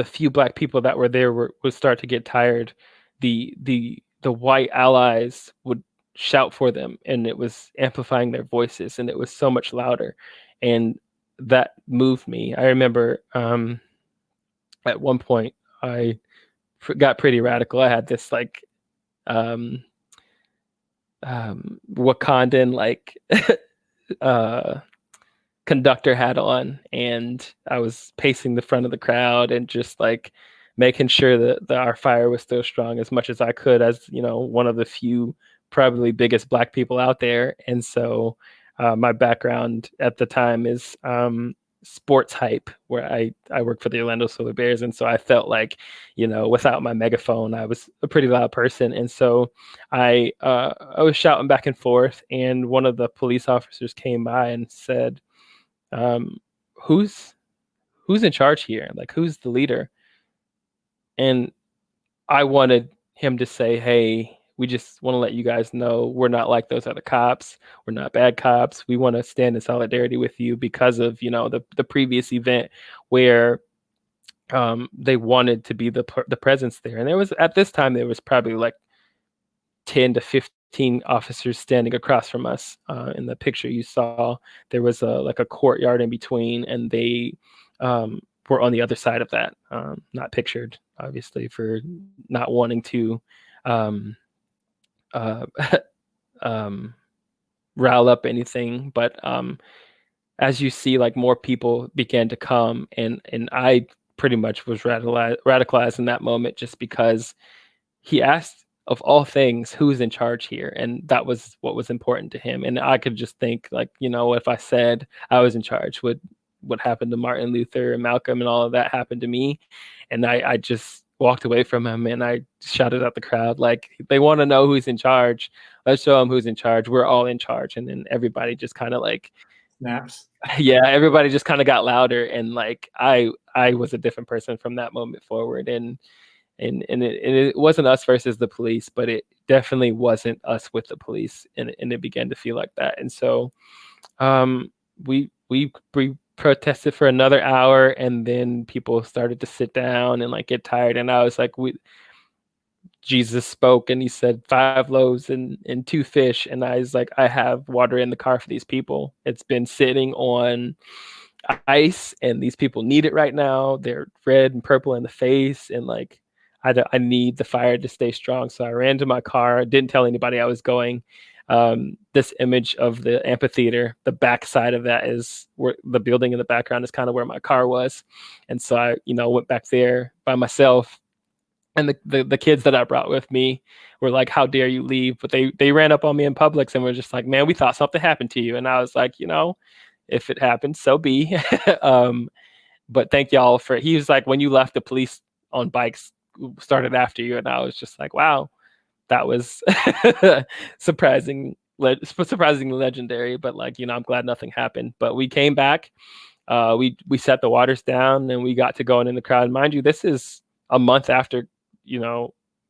few black people that were there would start to get tired, the white allies would shout for them, and it was amplifying their voices, and it was so much louder. And that moved me. I remember at one point I got pretty radical. I had this like Wakandan like conductor hat on, and I was pacing the front of the crowd and just like making sure that our fire was still strong as much as I could, as one of the few probably biggest black people out there. And so my background at the time is sports hype, where I work for the Orlando Solar Bears. And so I felt like, without my megaphone, I was a pretty loud person. And so I was shouting back and forth, and one of the police officers came by and said, who's in charge here? Like, who's the leader? And I wanted him to say, hey, we just want to let you guys know we're not like those other cops. We're not bad cops. We want to stand in solidarity with you because of, the previous event where they wanted to be the presence there. And at this time, there was probably like 10 to 15 officers standing across from us. In the picture you saw, there was a courtyard in between, and they were on the other side of that. Not pictured, obviously, for not wanting to rile up anything. But as you see, like, more people began to come, and I pretty much was radicalized in that moment, just because he asked, of all things, who's in charge here? And that was what was important to him. And I could just think, like, if I said I was in charge, would what happened to Martin Luther and Malcolm and all of that happened to me? And I just walked away from him, and I shouted at the crowd, like, they want to know who's in charge. Let's show them who's in charge. We're all in charge. And then everybody just kind of like Snaps. Yeah, everybody just kind of got louder, and like I was a different person from that moment forward. And it wasn't us versus the police, but it definitely wasn't us with the police, and it began to feel like that. And so we protested for another hour, and then people started to sit down and like get tired. And I was like, Jesus spoke, and he said 5 loaves and 2 fish. And I was like, I have water in the car for these people. It's been sitting on ice, and these people need it right now. They're red and purple in the face, and like I need the fire to stay strong. So I ran to my car, didn't tell anybody I was going. This image of the amphitheater, the back side of that is where the building in the background is kind of where my car was. And so I, went back there by myself, and the kids that I brought with me were like, how dare you leave? But they ran up on me in Publix and were just like, man, we thought something happened to you. And I was like, if it happened, so be. But thank y'all he was like, when you left, the police on bikes started after you. And I was just like, wow, that was surprisingly legendary. But like, I'm glad nothing happened. But we came back, we set the waters down, and we got to going in the crowd. Mind you, this is a month after,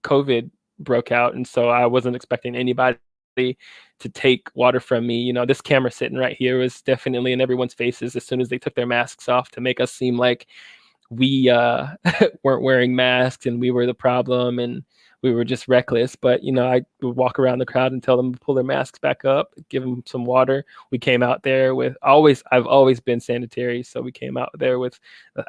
COVID broke out. And so I wasn't expecting anybody to take water from me. This camera sitting right here was definitely in everyone's faces as soon as they took their masks off, to make us seem like we weren't wearing masks and we were the problem. And we were just reckless. But I would walk around the crowd and tell them to pull their masks back up, give them some water. We came out there with I've always been sanitary, so we came out there with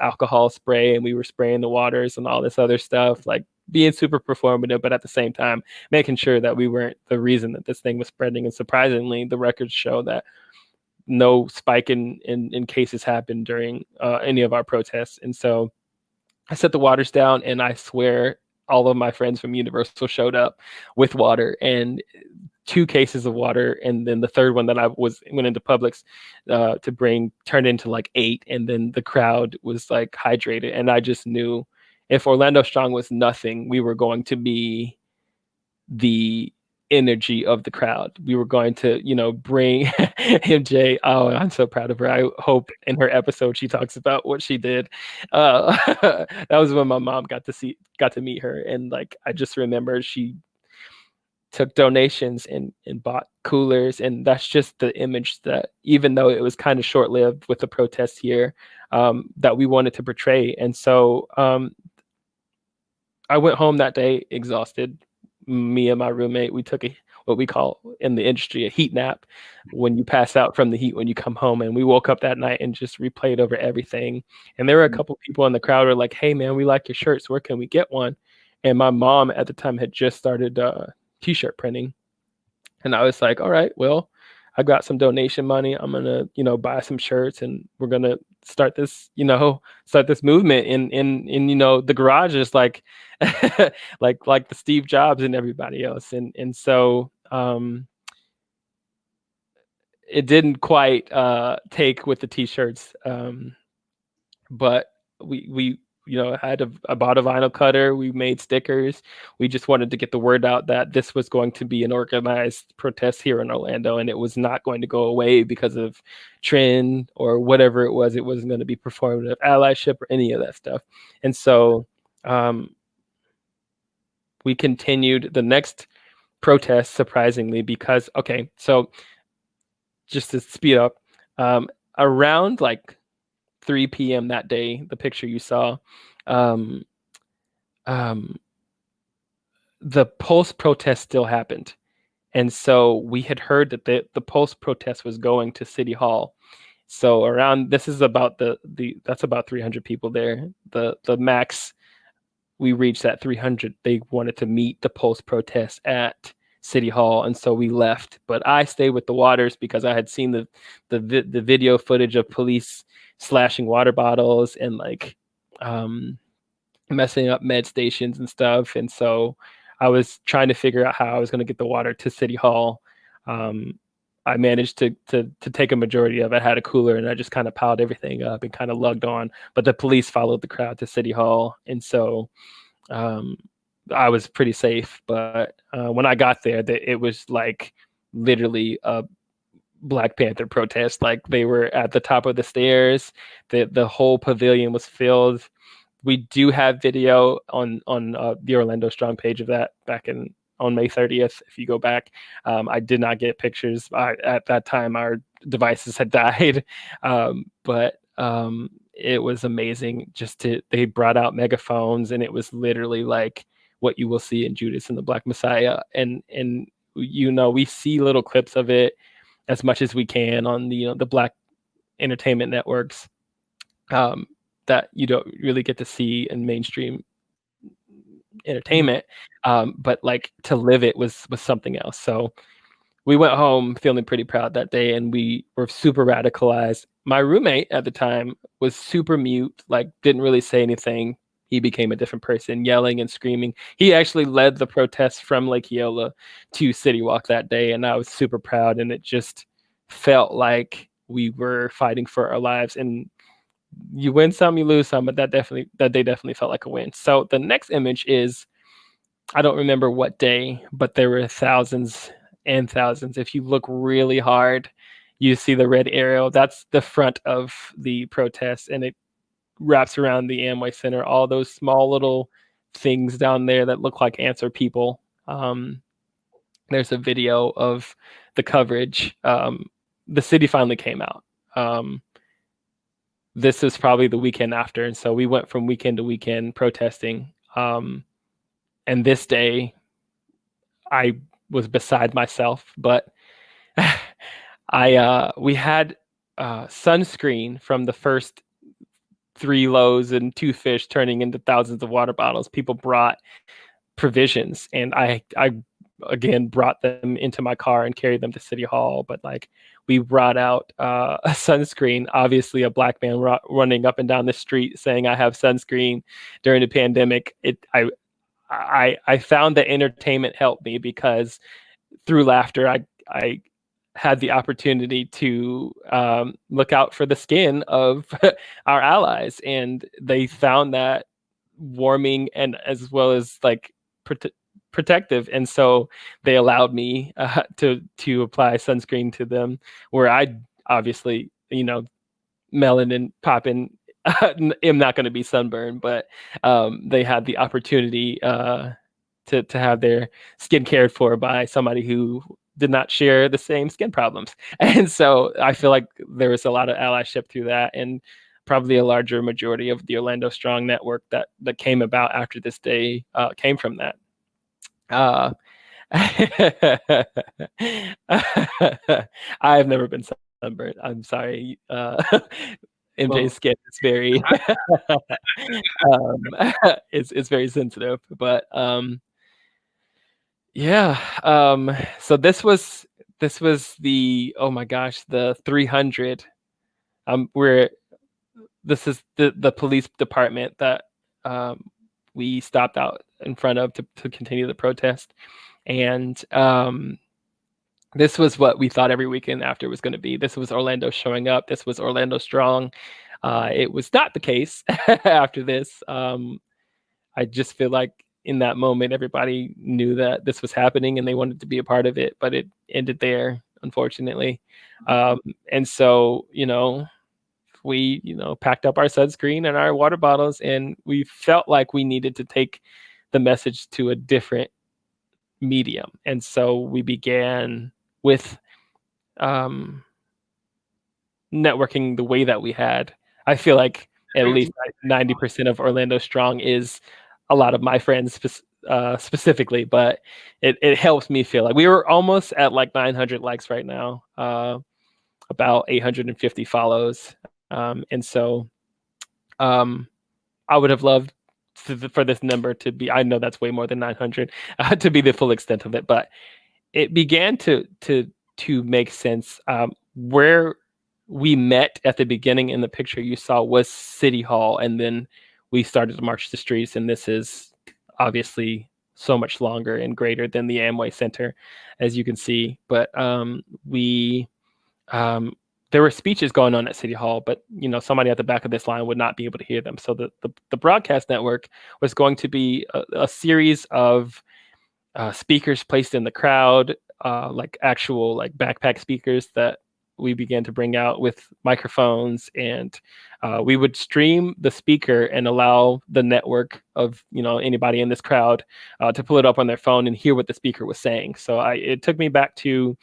alcohol spray, and we were spraying the waters and all this other stuff, like being super performative, but at the same time making sure that we weren't the reason that this thing was spreading. And surprisingly, the records show that no spike in cases happened during any of our protests. And so I set the waters down, and I swear all of my friends from Universal showed up with water, and 2 cases of water. And then the third one that I went into Publix to bring turned into like 8. And then the crowd was like hydrated. And I just knew if Orlando Strong was nothing, we were going to be the energy of the crowd. We were going to, bring MJ. Oh, I'm so proud of her. I hope in her episode she talks about what she did. That was when my mom got to meet her, and like I just remember she took donations and bought coolers, and that's just the image that, even though it was kind of short-lived with the protests here, that we wanted to portray. And so I went home that day exhausted. Me and my roommate, we took what we call in the industry a heat nap, when you pass out from the heat when you come home. And we woke up that night and just replayed over everything. And there were a couple people in the crowd who were like, "Hey man, we like your shirts. Where can we get one?" And my mom at the time had just started t-shirt printing. And I was like, all right, well, I got some donation money. I'm gonna, buy some shirts, and we're gonna start this movement in the garage, is like like the Steve Jobs and everybody else. And so it didn't quite take with the t-shirts, but we I bought a vinyl cutter. We made stickers. We just wanted to get the word out that this was going to be an organized protest here in Orlando, and it was not going to go away because of trend or whatever it was. It wasn't going to be performative allyship or any of that stuff. And so we continued the next protest, surprisingly, because, okay, so just to speed up, around like 3 p.m. that day, the picture you saw, the Pulse protest still happened. And so we had heard that the Pulse protest was going to City Hall. So this is about that's about 300 people there. The max we reached at 300. They wanted to meet the Pulse protest at City Hall, and so we left. But I stayed with the waters because I had seen the video footage of police slashing water bottles and like messing up med stations and stuff. And so I was trying to figure out how I was going to get the water to City Hall. I managed to take a majority of it. I had a cooler, and I just kind of piled everything up and kind of lugged on. But the police followed the crowd to City Hall, and so I was pretty safe. But when I got there, it was like literally a Black Panther protest. Like they were at the top of the stairs. The whole pavilion was filled. We do have video on the Orlando Strong page of that back on May 30th. If you go back, I did not get pictures. At that time, our devices had died, but it was amazing. They brought out megaphones, and it was literally like what you will see in Judas and the Black Messiah. And we see little clips of it as much as we can on the Black entertainment networks that you don't really get to see in mainstream entertainment. But like to live it was something else. So we went home feeling pretty proud that day, and we were super radicalized. My roommate at the time was super mute, like didn't really say anything. He became a different person, yelling and screaming. He actually led the protests from Lake Eola to City Walk that day, and I was super proud. And it just felt like we were fighting for our lives. And you win some, you lose some, but that day definitely felt like a win. So the next image is, I don't remember what day, but there were thousands and thousands. If you look really hard, you see the red arrow. That's the front of the protest, and it wraps around the Amway Center. All those small little things down there that look like ants or people. There's a video of the coverage. The city finally came out. This is probably the weekend after, and so we went from weekend to weekend protesting. And and this day, I was beside myself. But we had sunscreen from the first 3 loaves and 2 fish turning into thousands of water bottles. People brought provisions, and I again brought them into my car and carried them to City Hall. But like, we brought out a sunscreen. Obviously, a black man running up and down the street saying, "I have sunscreen" during the pandemic. I found that entertainment helped me, because through laughter, I had the opportunity to look out for the skin of our allies, and they found that warming and as well as like protective, and so they allowed me to apply sunscreen to them, where I obviously, melanin popping, am not going to be sunburned, but they had the opportunity to have their skin cared for by somebody who did not share the same skin problems. And so I feel like there was a lot of allyship through that, and probably a larger majority of the Orlando Strong network that came about after this day came from that. I've never been sunburned. I'm sorry. MJ's skin is very it's very sensitive, but so this was the, oh my gosh, the 300. This is the police department that we stopped out in front of to continue the protest, and this was what we thought every weekend after was going to be. This was Orlando showing up. This was Orlando Strong. It was not the case after this. I just feel like in that moment, everybody knew that this was happening and they wanted to be a part of it, but it ended there, unfortunately. And so, we, packed up our sunscreen and our water bottles, and we felt like we needed to take the message to a different medium. And so we began with networking the way that we had. I feel like at least 90% of Orlando Strong is a lot of my friends specifically, but it helps me feel like we were almost at like 900 likes right now, about 850 follows. And so I would have loved for this number to be, I know that's way more than 900, to be the full extent of it, but it began to make sense. Where we met at the beginning in the picture you saw was City Hall, and then we started to march the streets, and this is obviously so much longer and greater than the Amway Center, as you can see. But there were speeches going on at City Hall, but somebody at the back of this line would not be able to hear them. So the broadcast network was going to be a series of speakers placed in the crowd, like actual like backpack speakers that we began to bring out with microphones, and we would stream the speaker and allow the network of anybody in this crowd to pull it up on their phone and hear what the speaker was saying. So it took me back to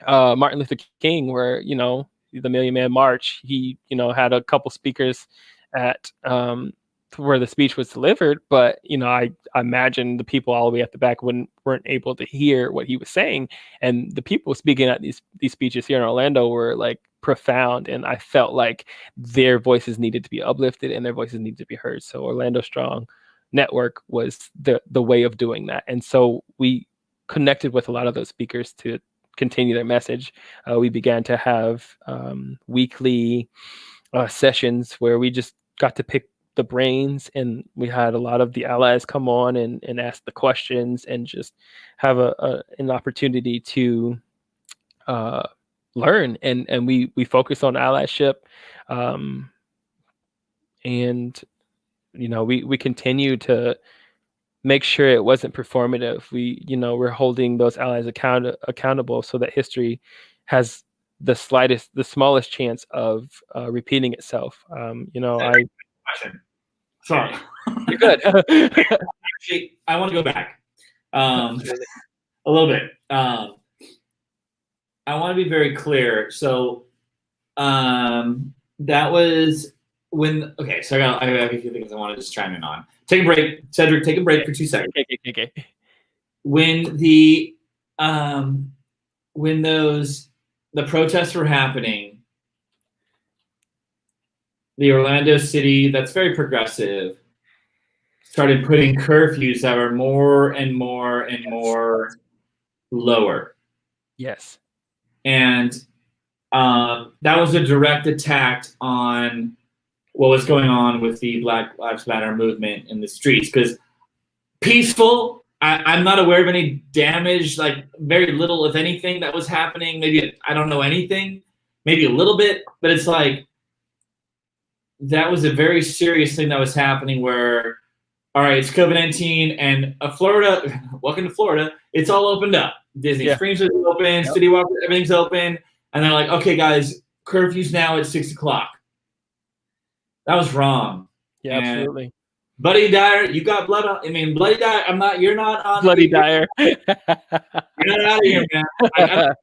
Martin Luther King, where the Million Man March, he had a couple speakers at where the speech was delivered, but I imagine the people all the way at the back weren't able to hear what he was saying, and the people speaking at these speeches here in Orlando were like profound, and I felt like their voices needed to be uplifted and their voices needed to be heard. So Orlando Strong Network was the way of doing that, and so we connected with a lot of those speakers to continue their message. We began to have weekly sessions where we just got to pick the brains, and we had a lot of the allies come on and ask the questions and just have an opportunity to learn, and we focus on allyship, and we continue to make sure it wasn't performative. We're holding those allies accountable so that history has the smallest chance of repeating itself. Question. Sorry. You're good. Actually, I want to go back a little bit. I want to be very clear. So that was So I got a few things I want to just chime in on. Take a break, Cedric. Take a break for 2 seconds. Okay. When the protests were happening, the Orlando city, that's very progressive, started putting curfews that were more and more and more lower. Yes. And that was a direct attack on what was going on with the Black Lives Matter movement in the streets. Because peaceful, I'm not aware of any damage, like very little, if anything, that was happening. Maybe I don't know anything, maybe a little bit, but it's like that was a very serious thing that was happening where, all right, it's COVID-19 and Florida, welcome to Florida, it's all opened up. Disney Springs is open, City Walk, everything's open. And they're like, okay, guys, curfew's now at 6 o'clock. That was wrong. Yeah, and absolutely. Bloody Dyer, you got blood on. I mean, Bloody Dyer, you're not on. Bloody Dyer. You're not out of here, man. I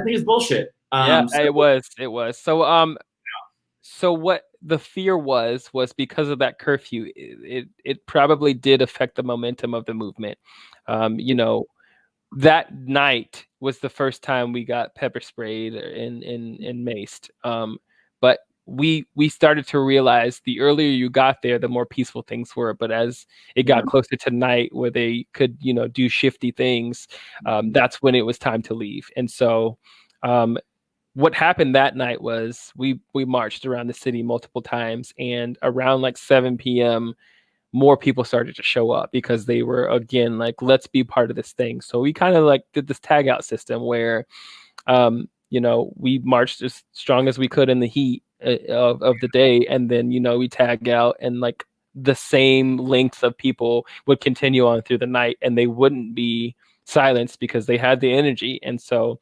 think it's bullshit. It was. So what the fear was because of that curfew, it probably did affect the momentum of the movement. That night was the first time we got pepper sprayed and maced. But we started to realize the earlier you got there, the more peaceful things were. But as it got closer to night where they could, do shifty things, that's when it was time to leave. And so what happened that night was we marched around the city multiple times, and around like 7 p.m., more people started to show up because they were, again, like, let's be part of this thing. So we kind of like did this tag out system where, we marched as strong as we could in the heat of the day. And then, we tag out, and like the same length of people would continue on through the night, and they wouldn't be silenced because they had the energy. And so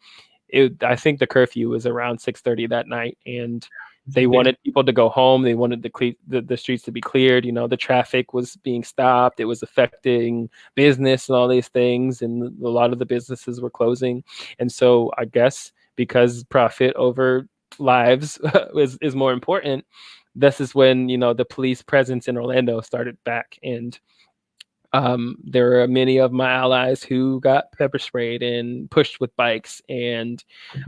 I think the curfew was around 6:30 that night, and they wanted people to go home. They wanted the streets to be cleared. The traffic was being stopped. It was affecting business and all these things. And a lot of the businesses were closing. And so I guess because profit over lives is more important, this is when, the police presence in Orlando started back. And there were many of my allies who got pepper sprayed and pushed with bikes. And,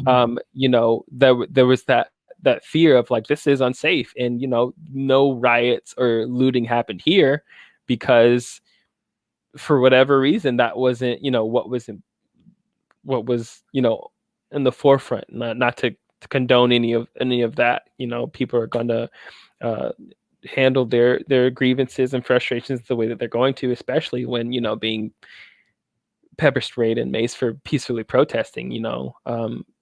there was that fear of like, this is unsafe, and no riots or looting happened here because for whatever reason that wasn't what was in the forefront. Not to condone any of that. People are going to handle their grievances and frustrations the way that they're going to, especially when being pepper sprayed and maced for peacefully protesting,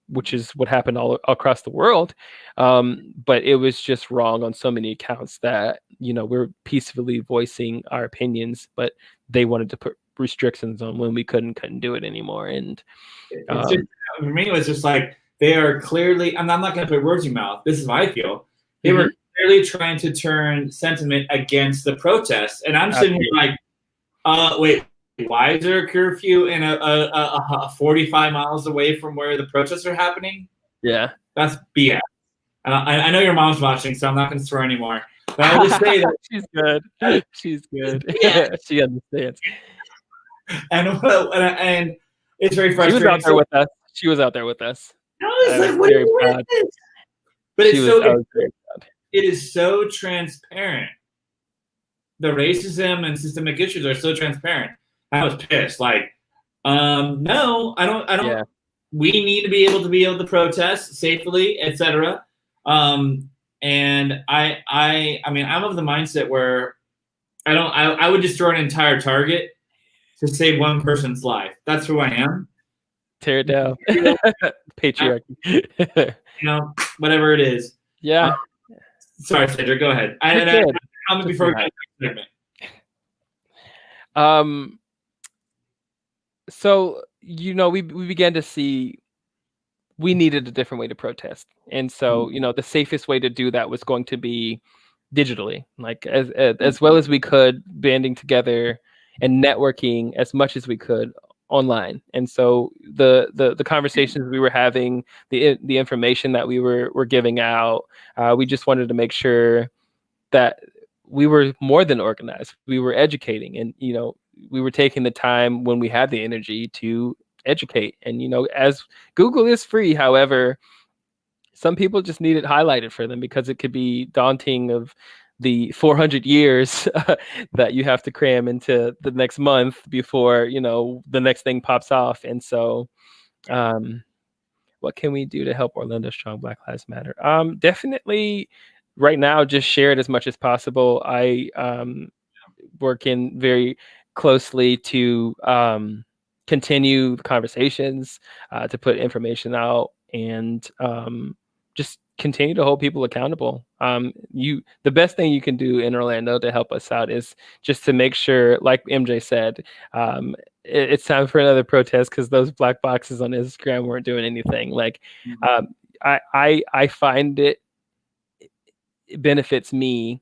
which is what happened all across the world. But it was just wrong on so many accounts that, we're peacefully voicing our opinions, but they wanted to put restrictions on when we couldn't do it anymore. And for me, it was just like, they are clearly, I'm not going to put words in your mouth. This is how I feel. They were clearly trying to turn sentiment against the protests. And I'm sitting here like, wait, why is there a curfew in a 45 miles away from where the protests are happening? Yeah. That's BS. And I know your mom's watching, so I'm not going to swear anymore. But I will just say that she's good. She's good. Yeah. She understands. And it's very frustrating. She was out there with us. She was out there with us. I was like, what is this? But it is so transparent. The racism and systemic issues are so transparent. I was pissed. Like, no, I don't. Yeah. We need to be able to protest safely, etc. And I mean, I'm of the mindset where I would destroy an entire Target to save one person's life. That's who I am. Tear it down. Patriarchy. Whatever it is. Yeah. Sorry, Cedric. Go ahead. I'm before we get to the segment. So, we began to see we needed a different way to protest. And so, the safest way to do that was going to be digitally, like as well as we could, banding together and networking as much as we could online. And so the conversations we were having, the information that we were giving out, we just wanted to make sure that we were more than organized. We were educating, and we were taking the time when we had the energy to educate. And as Google is free, however, some people just need it highlighted for them because it could be daunting of the 400 years that you have to cram into the next month before the next thing pops off. And so what can we do to help Orlando strong? Black Lives Matter? Definitely right now, just share it as much as possible. I working very closely to continue the conversations, to put information out, and just continue to hold people accountable. The best thing you can do in Orlando to help us out is just to make sure, like MJ said, it's time for another protest because those black boxes on Instagram weren't doing anything. Like, I find it benefits me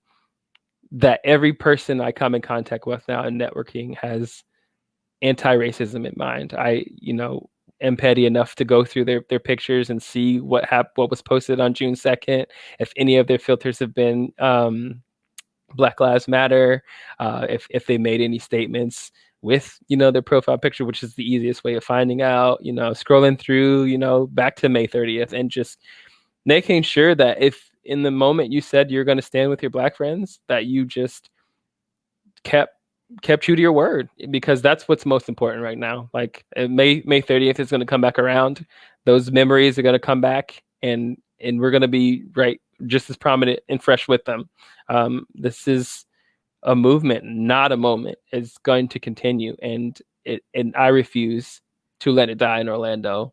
that every person I come in contact with now in networking has anti-racism in mind. I, am petty enough to go through their pictures and see what was posted on June 2nd. If any of their filters have been Black Lives Matter, if they made any statements with, their profile picture, which is the easiest way of finding out, scrolling through, back to May 30th and just making sure that if in the moment you said you're going to stand with your Black friends, that you just kept true to your word, because that's what's most important right now. Like May 30th is going to come back around. Those memories are going to come back, and we're going to be just as prominent and fresh with them. This is a movement, not a moment. It's going to continue, and I refuse to let it die in Orlando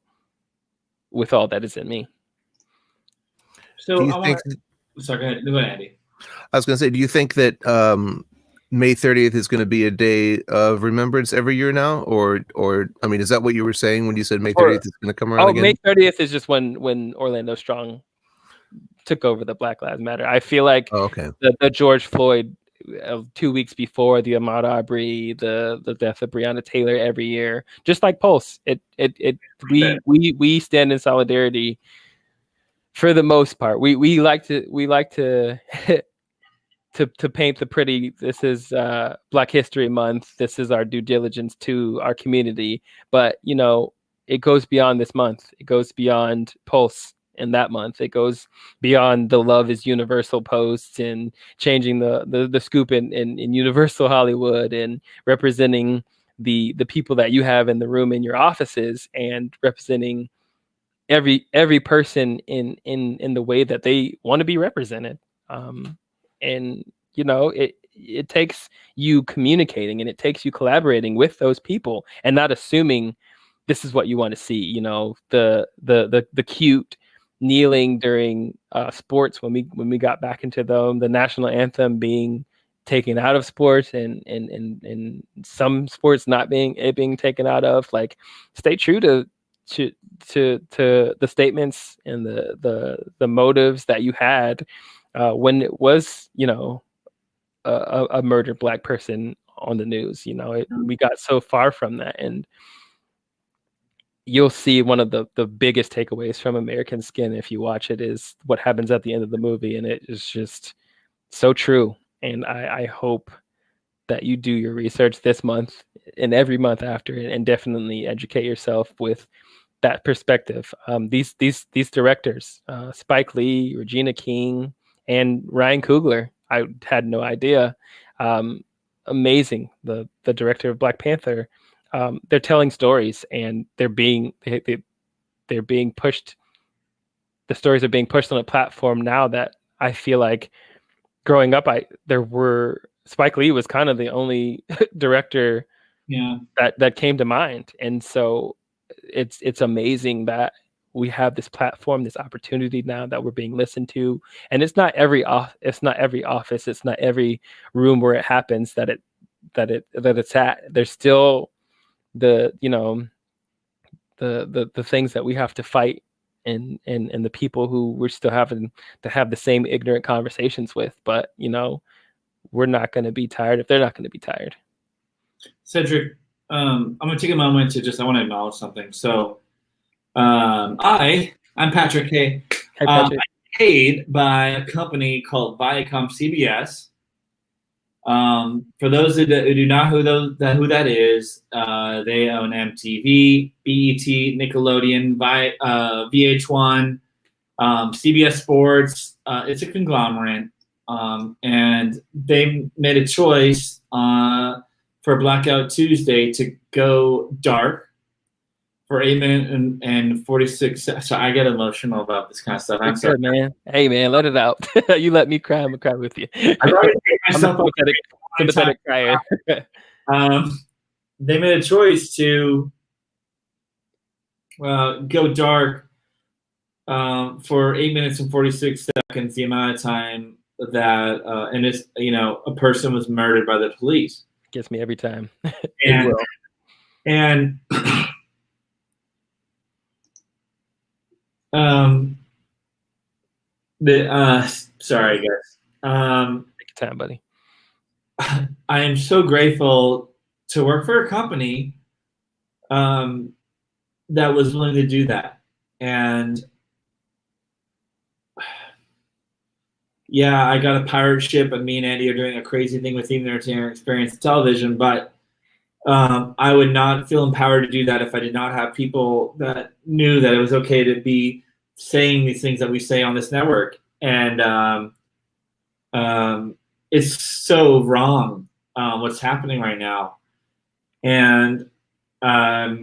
with all that is in me. So sorry, go ahead, Andy. I was going to say, do you think that May 30th is going to be a day of remembrance every year now, or I mean, is that what you were saying when you said May 30th is going to come around again? May 30th is just when Orlando Strong took over the Black Lives Matter. I feel like the George Floyd 2 weeks before, the Ahmaud Arbery, the death of Breonna Taylor every year, just like Pulse. We stand in solidarity for the most part. We like to to paint the pretty. This is Black History Month. This is our due diligence to our community. But it goes beyond this month. It goes beyond Pulse in that month. It goes beyond the Love is Universal posts and changing the scoop in Universal Hollywood and representing the people that you have in the room in your offices and representing every person in the way that they want to be represented. And it takes you communicating, and it takes you collaborating with those people and not assuming this is what you want to see. The cute kneeling during sports when we got back into the national anthem being taken out of sports and some sports not being taken out of. Like, stay true to the statements and the motives that you had when it was a murdered Black person on the news. We got so far from that, and you'll see one of the biggest takeaways from American Skin, if you watch it, is what happens at the end of the movie, and it is just so true. And I hope that you do your research this month and every month after, and definitely educate yourself with that perspective. These directors, Spike Lee, Regina King, and Ryan Coogler, I had no idea. Amazing. The director of Black Panther. They're telling stories, and they're being pushed. The stories are being pushed on a platform now that I feel like growing up, Spike Lee was kind of the only director that came to mind. And so it's amazing that we have this platform, this opportunity now that we're being listened to. And it's not every office, it's not every room where it happens that it's at. There's still the things that we have to fight, and the people who we're still having to have the same ignorant conversations with. But we're not going to be tired if they're not going to be tired. Cedric, I'm gonna take a moment to I want to acknowledge something. So, I'm Patrick. Hey, Hey, Patrick. I'm paid by a company called Viacom CBS. For those who do not know who that is, they own MTV, BET, Nickelodeon, VH1, CBS Sports. It's a conglomerate, and they made a choice for Blackout Tuesday to go dark for 8 minutes and 46 seconds. So I get emotional about this kind of stuff. I'm Good, sorry. man. Hey, man, let it out. You let me cry. I'm gonna cry with you. I've already taken I'm a myself up sympathetic crier. They made a choice to go dark for 8 minutes and 46 seconds, the amount of time that and it's a person was murdered by the police. Gets me every time. And and sorry guys. Take your time, buddy. I am so grateful to work for a company that was willing to do that. And yeah, I got a pirate ship, and me and Andy are doing a crazy thing with Theme Entertainment Experience Television, but I would not feel empowered to do that if I did not have people that knew that it was okay to be saying these things that we say on this network. And it's so wrong what's happening right now. And I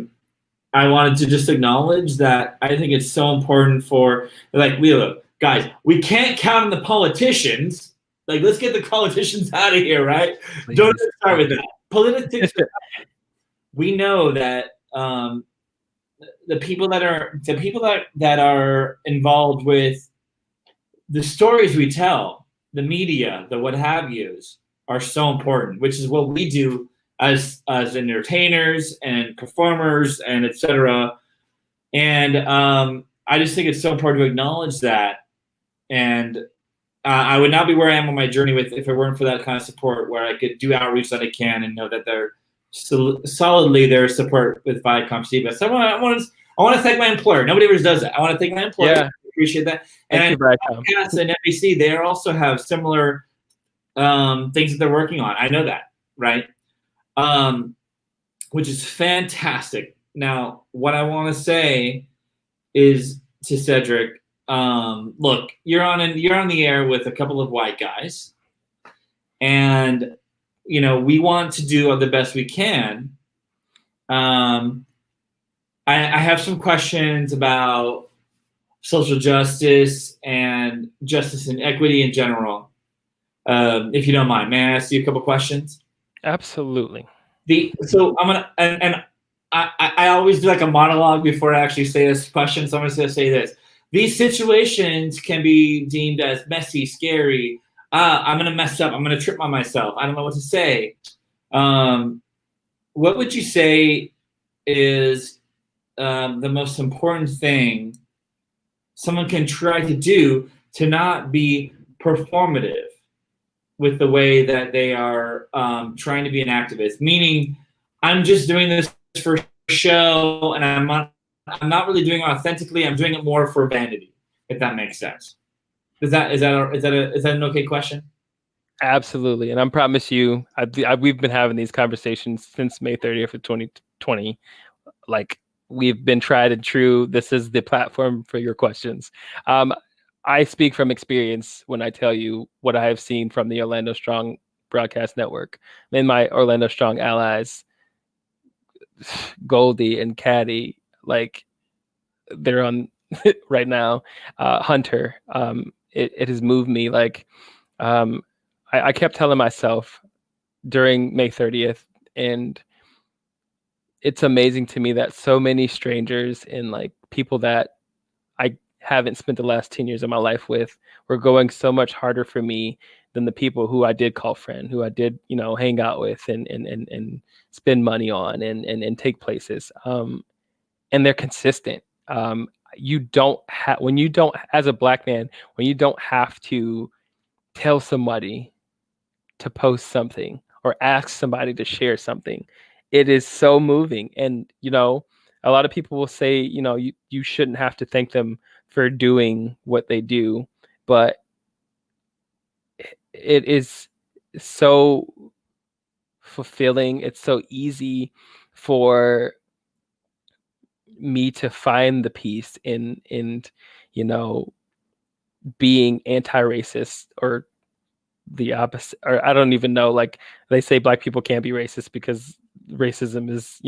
wanted to just acknowledge that I think it's so important for, like, guys, we can't count on the politicians. Like, let's get the politicians out of here, right? Please. Don't start with that. Politics. We know that the people that are involved with the stories we tell, the media, the what have yous, are so important, which is what we do as entertainers and performers and etc. And I just think it's so important to acknowledge that. And I would not be where I am on my journey if it weren't for that kind of support, where I could do outreach that I can and know that they're solidly their support with Viacom CBS. So I want to thank my employer. Nobody ever does that. I want to thank my employer. Yeah. Appreciate that. Thank you, Viacom. Podcasts and NBC, they also have similar things that they're working on. I know that, right? Which is fantastic. Now, what I want to say is to Cedric, look, you're on the air with a couple of white guys, and we want to do the best we can. I have some questions about social justice and justice and equity in general. If you don't mind, may I ask you a couple questions? Absolutely. So I'm gonna and I always do like a monologue before I actually say this question. So I'm just gonna say this: these situations can be deemed as messy, scary. I'm gonna mess up. I'm gonna trip on myself. I don't know what to say. What would you say is the most important thing someone can try to do to not be performative with the way that they are trying to be an activist? Meaning, I'm just doing this for show, and I'm not really doing it authentically. I'm doing it more for vanity, if that makes sense. Is that an okay question? Absolutely, and I promise you, we've been having these conversations since May 30th of 2020. Like, we've been tried and true. This is the platform for your questions. I speak from experience when I tell you what I have seen from the Orlando Strong Broadcast Network and my Orlando Strong allies, Goldie and Caddy, like, they're on right now. Hunter, it has moved me. Like, I kept telling myself during May 30th, and it's amazing to me that so many strangers and like people that I haven't spent the last 10 years of my life with were going so much harder for me than the people who I did call friend, who I did, hang out with and spend money on and take places. And they're consistent. You don't have, as a Black man, when you don't have to tell somebody to post something or ask somebody to share something, it is so moving. And, a lot of people will say, you shouldn't have to thank them for doing what they do, but it is so fulfilling. It's so easy for me to find the peace in being anti-racist, or the opposite, or I don't even know, like they say black people can't be racist because racism is,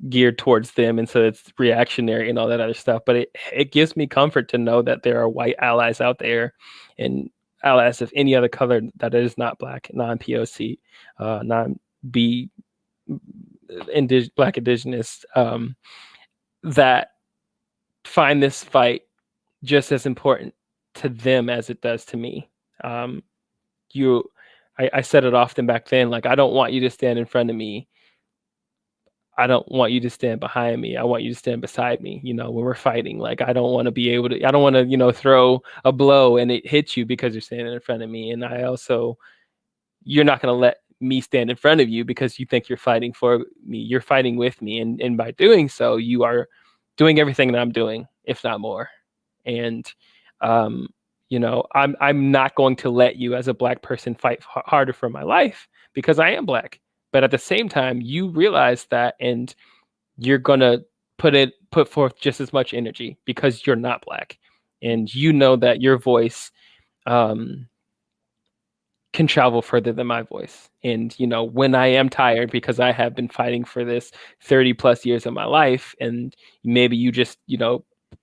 geared towards them, and so it's reactionary and all that other stuff. But it gives me comfort to know that there are white allies out there, and allies of any other color that is not black, non-POC, non-B, black, indigenous, that find this fight just as important to them as it does to me. I said it often back then, like, I don't want you to stand in front of me. I don't want you to stand behind me. I want you to stand beside me, when we're fighting. Like, I don't want to throw a blow and it hits you because you're standing in front of me. And you're not going to let me stand in front of you because you think you're fighting for me. You're fighting with me. And by doing so, you are doing everything that I'm doing, if not more. And, I'm not going to let you, as a black person, fight harder for my life because I am black. But at the same time, you realize that, and you're gonna put forth just as much energy because you're not black, and you know that your voice can travel further than my voice. And when I am tired, because I have been fighting for this 30 plus years of my life, and maybe you just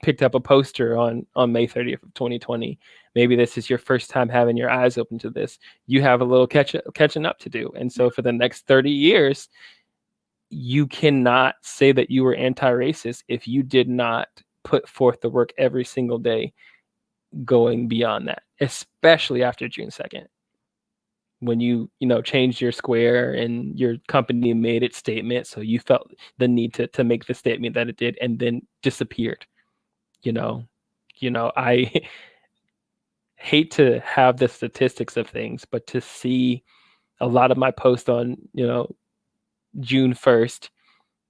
picked up a poster on May 30th of 2020. Maybe this is your first time having your eyes open to this. You have a little catching up to do. And so for the next 30 years, you cannot say that you were anti-racist if you did not put forth the work every single day going beyond that, especially after June 2nd. When you changed your square and your company made its statement, so you felt the need to make the statement that it did, and then disappeared. I hate to have the statistics of things, but to see a lot of my posts on, June 1st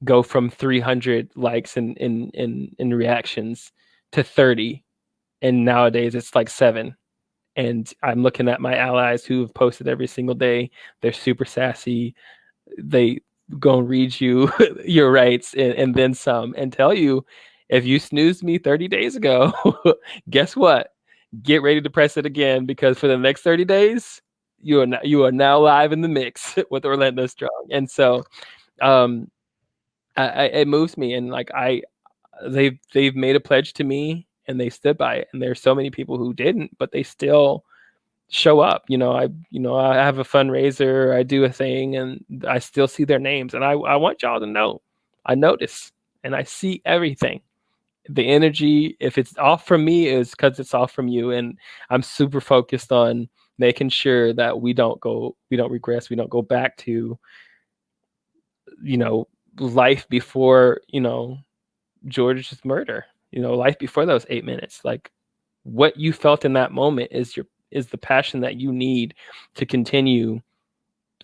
go from 300 likes and reactions to 30. And nowadays it's like 7. And I'm looking at my allies who have posted every single day. They're super sassy. They go and read you your rights and then some, and tell you, if you snoozed me 30 days ago, guess what? Get ready to press it again, because for the next 30 days, you are now live in the mix with Orlando Strong. And so it moves me, and like they've made a pledge to me, and they stood by it. And there's so many people who didn't, but they still show up. I have a fundraiser, I do a thing, and I still see their names. And I want y'all to know, I notice and I see everything. The energy, if it's off from me, is because it's off from you. And I'm super focused on making sure that we don't regress, we don't go back to, life before, George's murder, life before those 8 minutes. Like, what you felt in that moment is the passion that you need to continue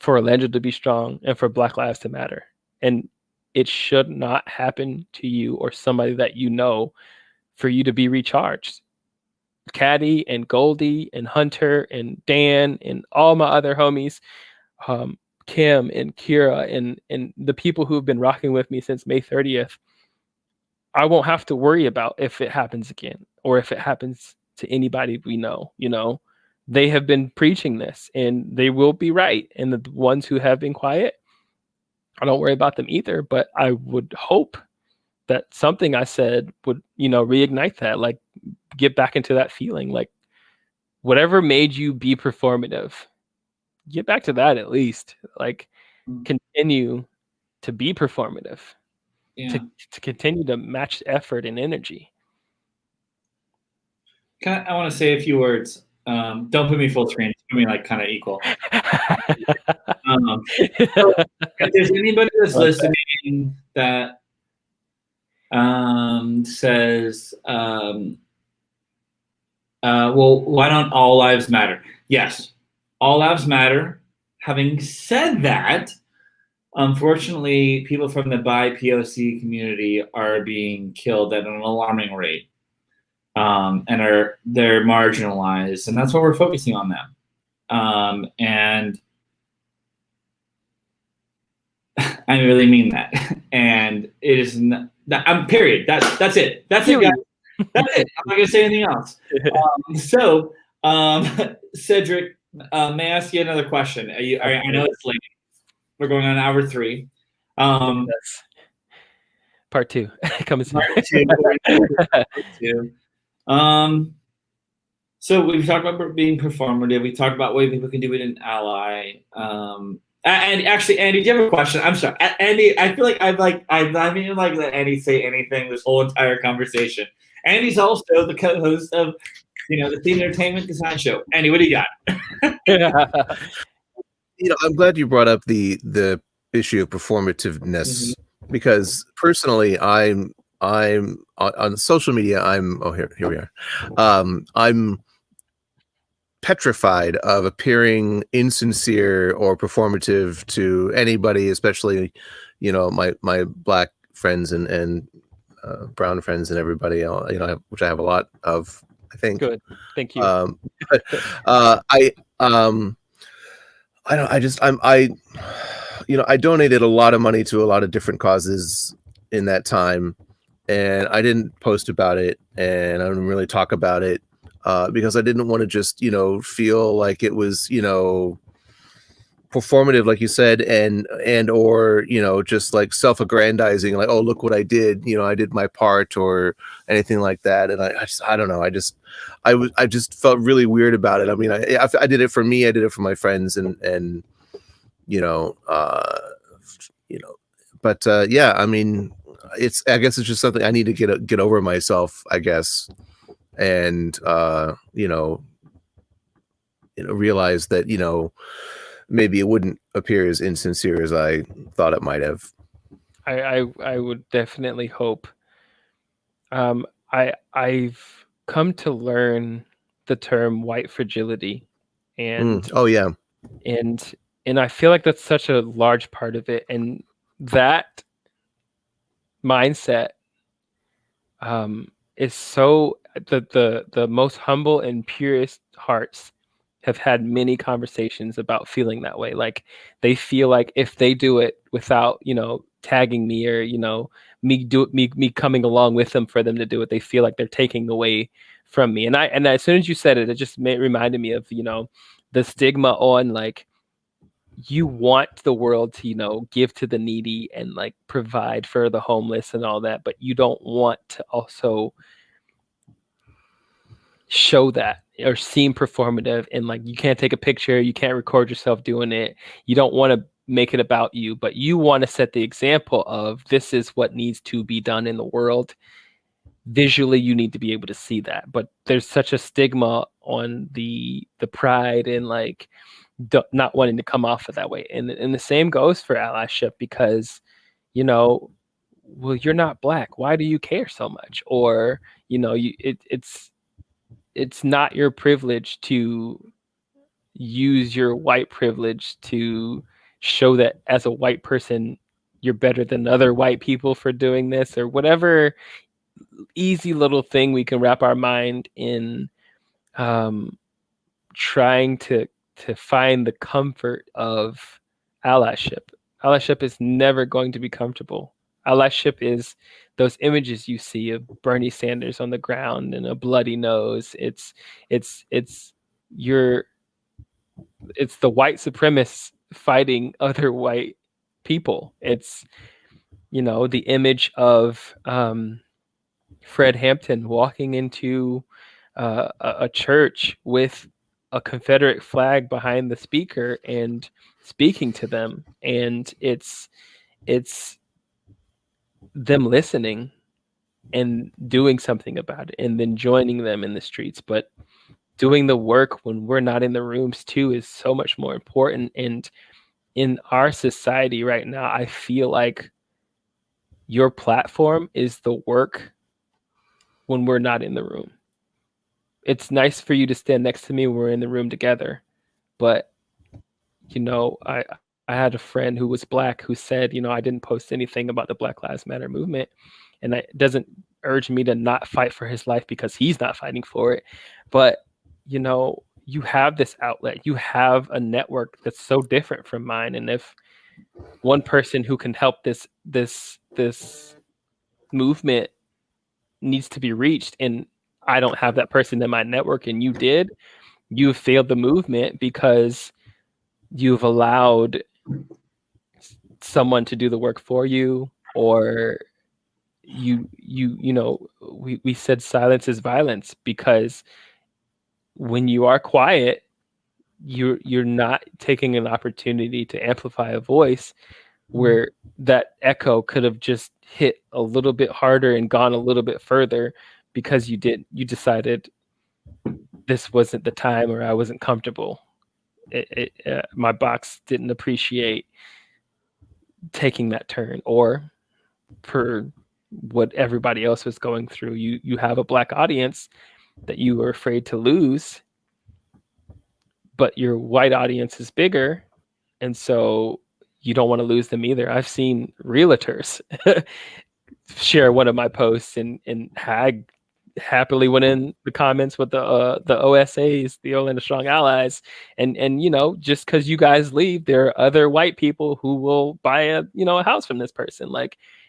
for Orlando to be strong and for Black Lives to matter. And it should not happen to you or somebody that for you to be recharged. Caddy and Goldie and Hunter and Dan and all my other homies, Kim and Kira and the people who have been rocking with me since May 30th, I won't have to worry about if it happens again or if it happens to anybody we know. They have been preaching this, and they will be right. And the ones who have been quiet, I don't worry about them either. But I would hope that something I said would, reignite that, like, get back into that feeling. Like, whatever made you be performative, get back to that at least. Like, continue to be performative, to continue to match effort and energy. I want to say a few words. Don't put me full screen. Put me like kind of equal. So if there's anybody that's listening that says, well, why don't all lives matter? Yes, all lives matter. Having said that, unfortunately, people from the BIPOC community are being killed at an alarming rate, and they're marginalized, and that's why we're focusing on them. And I really mean that. And it is not, period. That's it. That's it, guys. That's it. I'm not gonna say anything else. Cedric, may I ask you another question? I know it's late. We're going on hour 3. Part 2 comes. Part 2. So we've talked about being performative. We talked about ways people can do it in Ally. And actually, Andy, do you have a question? I'm sorry, Andy. I feel like I've not even let Andy say anything this whole entire conversation. Andy's also the co-host of, the Teen Entertainment Design Show. Andy, what do you got? I'm glad you brought up the issue of performativeness, because personally, I'm on social media. Here we are. I'm petrified of appearing insincere or performative to anybody, especially, my Black friends and brown friends and everybody else, which I have a lot of, I think. Good, thank you. I donated a lot of money to a lot of different causes in that time, and I didn't post about it, and I didn't really talk about it, because I didn't want to just, feel like it was, performative, like you said, or just like self-aggrandizing, like, oh, look what I did, I did my part, or anything like that. And I don't know, I just felt really weird about it. I mean, I did it for me, I did it for my friends, and but yeah, I mean, I guess it's just something I need to get over myself, I guess, and realize that maybe it wouldn't appear as insincere as I thought it might have. I would definitely hope. I've come to learn the term white fragility, and oh yeah, and I feel like that's such a large part of it, and that mindset is so the most humble and purest hearts have had many conversations about feeling that way. Like, they feel like if they do it without, tagging me, or, me coming along with them for them to do it, they feel like they're taking away from me. And as soon as you said it, it just reminded me of, the stigma on, like, you want the world to, give to the needy and, like, provide for the homeless and all that, but you don't want to also show that or seem performative, and, like, you can't take a picture, you can't record yourself doing it, you don't want to make it about you, but you want to set the example of, this is what needs to be done in the world. Visually, you need to be able to see that, but there's such a stigma on the pride and, like, not wanting to come off of that way, and the same goes for allyship, because well, you're not Black, why do you care so much? Or it's not your privilege to use your white privilege to show that as a white person you're better than other white people for doing this, or whatever easy little thing we can wrap our mind in, trying to find the comfort of allyship. Allyship is never going to be comfortable. Allyship is those images you see of Bernie Sanders on the ground and a bloody nose. It's the white supremacists fighting other white people. It's the image of Fred Hampton walking into a church with a Confederate flag behind the speaker and speaking to them, and it's them listening and doing something about it, and then joining them in the streets. But doing the work when we're not in the rooms too is so much more important. And in our society right now, I feel like your platform is the work when we're not in the room. It's nice for you to stand next to me when we're in the room together, but I had a friend who was Black who said, I didn't post anything about the Black Lives Matter movement, and it doesn't urge me to not fight for his life because he's not fighting for it. But, you have this outlet, you have a network that's so different from mine. And if one person who can help this movement needs to be reached, and I don't have that person in my network, and you did, you have failed the movement because you've allowed someone to do the work for you, or we said silence is violence, because when you are quiet, you're not taking an opportunity to amplify a voice where that echo could have just hit a little bit harder and gone a little bit further, because you decided this wasn't the time, or I wasn't comfortable. My box didn't appreciate taking that turn, or for what everybody else was going through. You have a Black audience that you were afraid to lose, but your white audience is bigger, and so you don't want to lose them either. I've seen realtors share one of my posts, and happily went in the comments with the OSAs, the Orlando Strong Allies, and just because you guys leave, there are other white people who will buy a house from this person,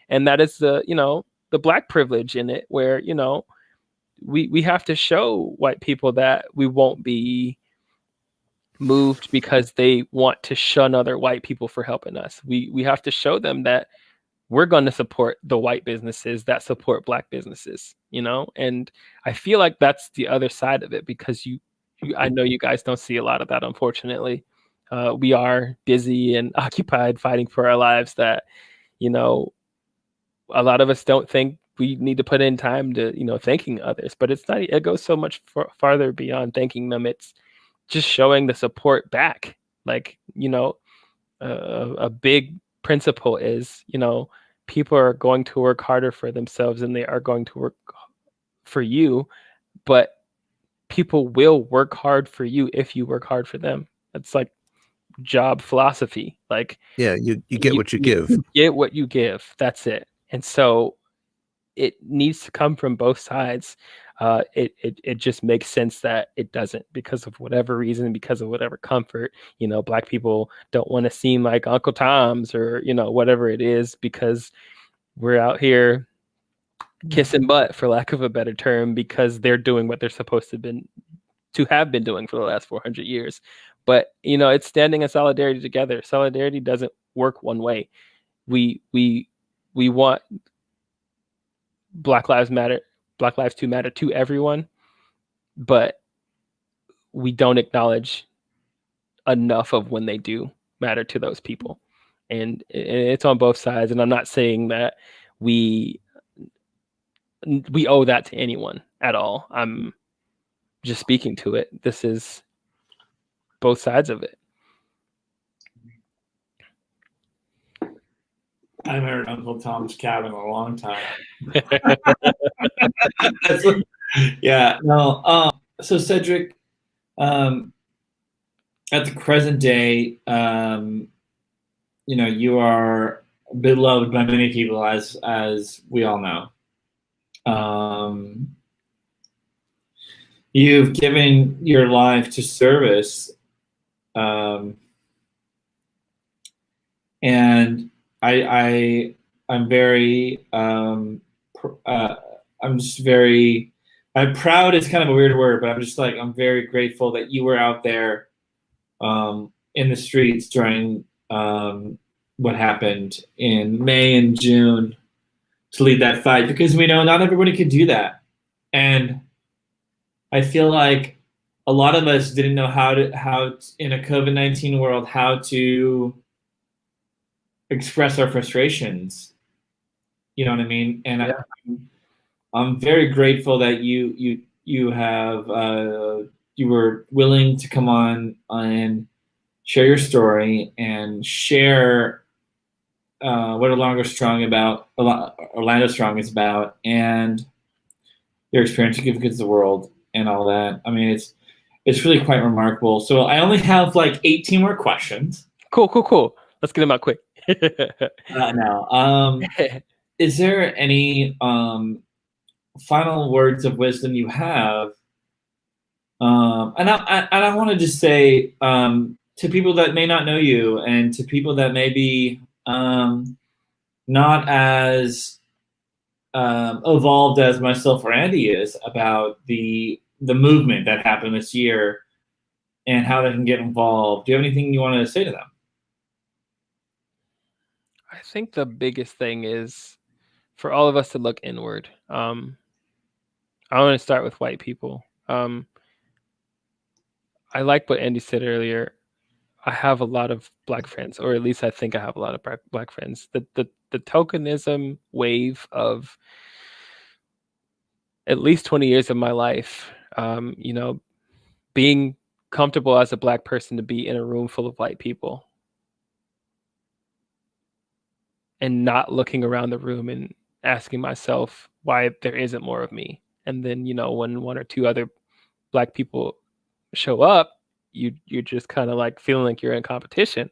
and that is the Black privilege in it, where we have to show white people that we won't be moved because they want to shun other white people for helping us. We have to show them that we're going to support the white businesses that support Black businesses, and I feel like that's the other side of it, because I know you guys don't see a lot of that, unfortunately. We are busy and occupied fighting for our lives that, a lot of us don't think we need to put in time to, thanking others, but it goes so much farther beyond thanking them. It's just showing the support back. A big principle is, people are going to work harder for themselves than they are going to work for you, but people will work hard for you if you work hard for them. That's like job philosophy. You get what you give. You get what you give. That's it. And so it needs to come from both sides. It just makes sense that it doesn't, because of whatever reason, because of whatever comfort. Black people don't want to seem like Uncle Tom's, or whatever it is, because we're out here kissing butt, for lack of a better term, because they're doing what they're supposed to have been doing for the last 400 years. But it's standing in solidarity together. Solidarity doesn't work one way. We want Black Lives to matter to everyone, but we don't acknowledge enough of when they do matter to those people. And it's on both sides. And I'm not saying that we owe that to anyone at all. I'm just speaking to it. This is both sides of it. I haven't heard Uncle Tom's Cabin in a long time. So Cedric, at the present day, you are beloved by many people, as we all know. You've given your life to service, and I'm very I'm proud is kind of a weird word, but I'm very grateful that you were out there in the streets during what happened in May and June to lead that fight, because we know not everybody could do that. And I feel like a lot of us didn't know how in a COVID-19 world, how to express our frustrations. You know what I mean? And yeah. I'm very grateful that you were willing to come on and share your story and share what Orlando Strong is about, and your experience to give kids the world and all that. I mean, it's really quite remarkable. So I only have like 18 more questions. Cool. Let's get them out quick. No. Is there any final words of wisdom you have? And I want to just say to people that may not know you, and to people that may be not as evolved as myself or Andy is about the movement that happened this year and how they can get involved. Do you have anything you want to say to them? I think the biggest thing is for all of us to look inward. I want to start with white people. I like what Andy said earlier. I have a lot of Black friends, or at least I think I have a lot of Black friends. The tokenism wave of at least 20 years of my life, being comfortable as a Black person to be in a room full of white people and not looking around the room and asking myself why there isn't more of me. And then, when one or two other Black people show up, you're just kind of like feeling like you're in competition.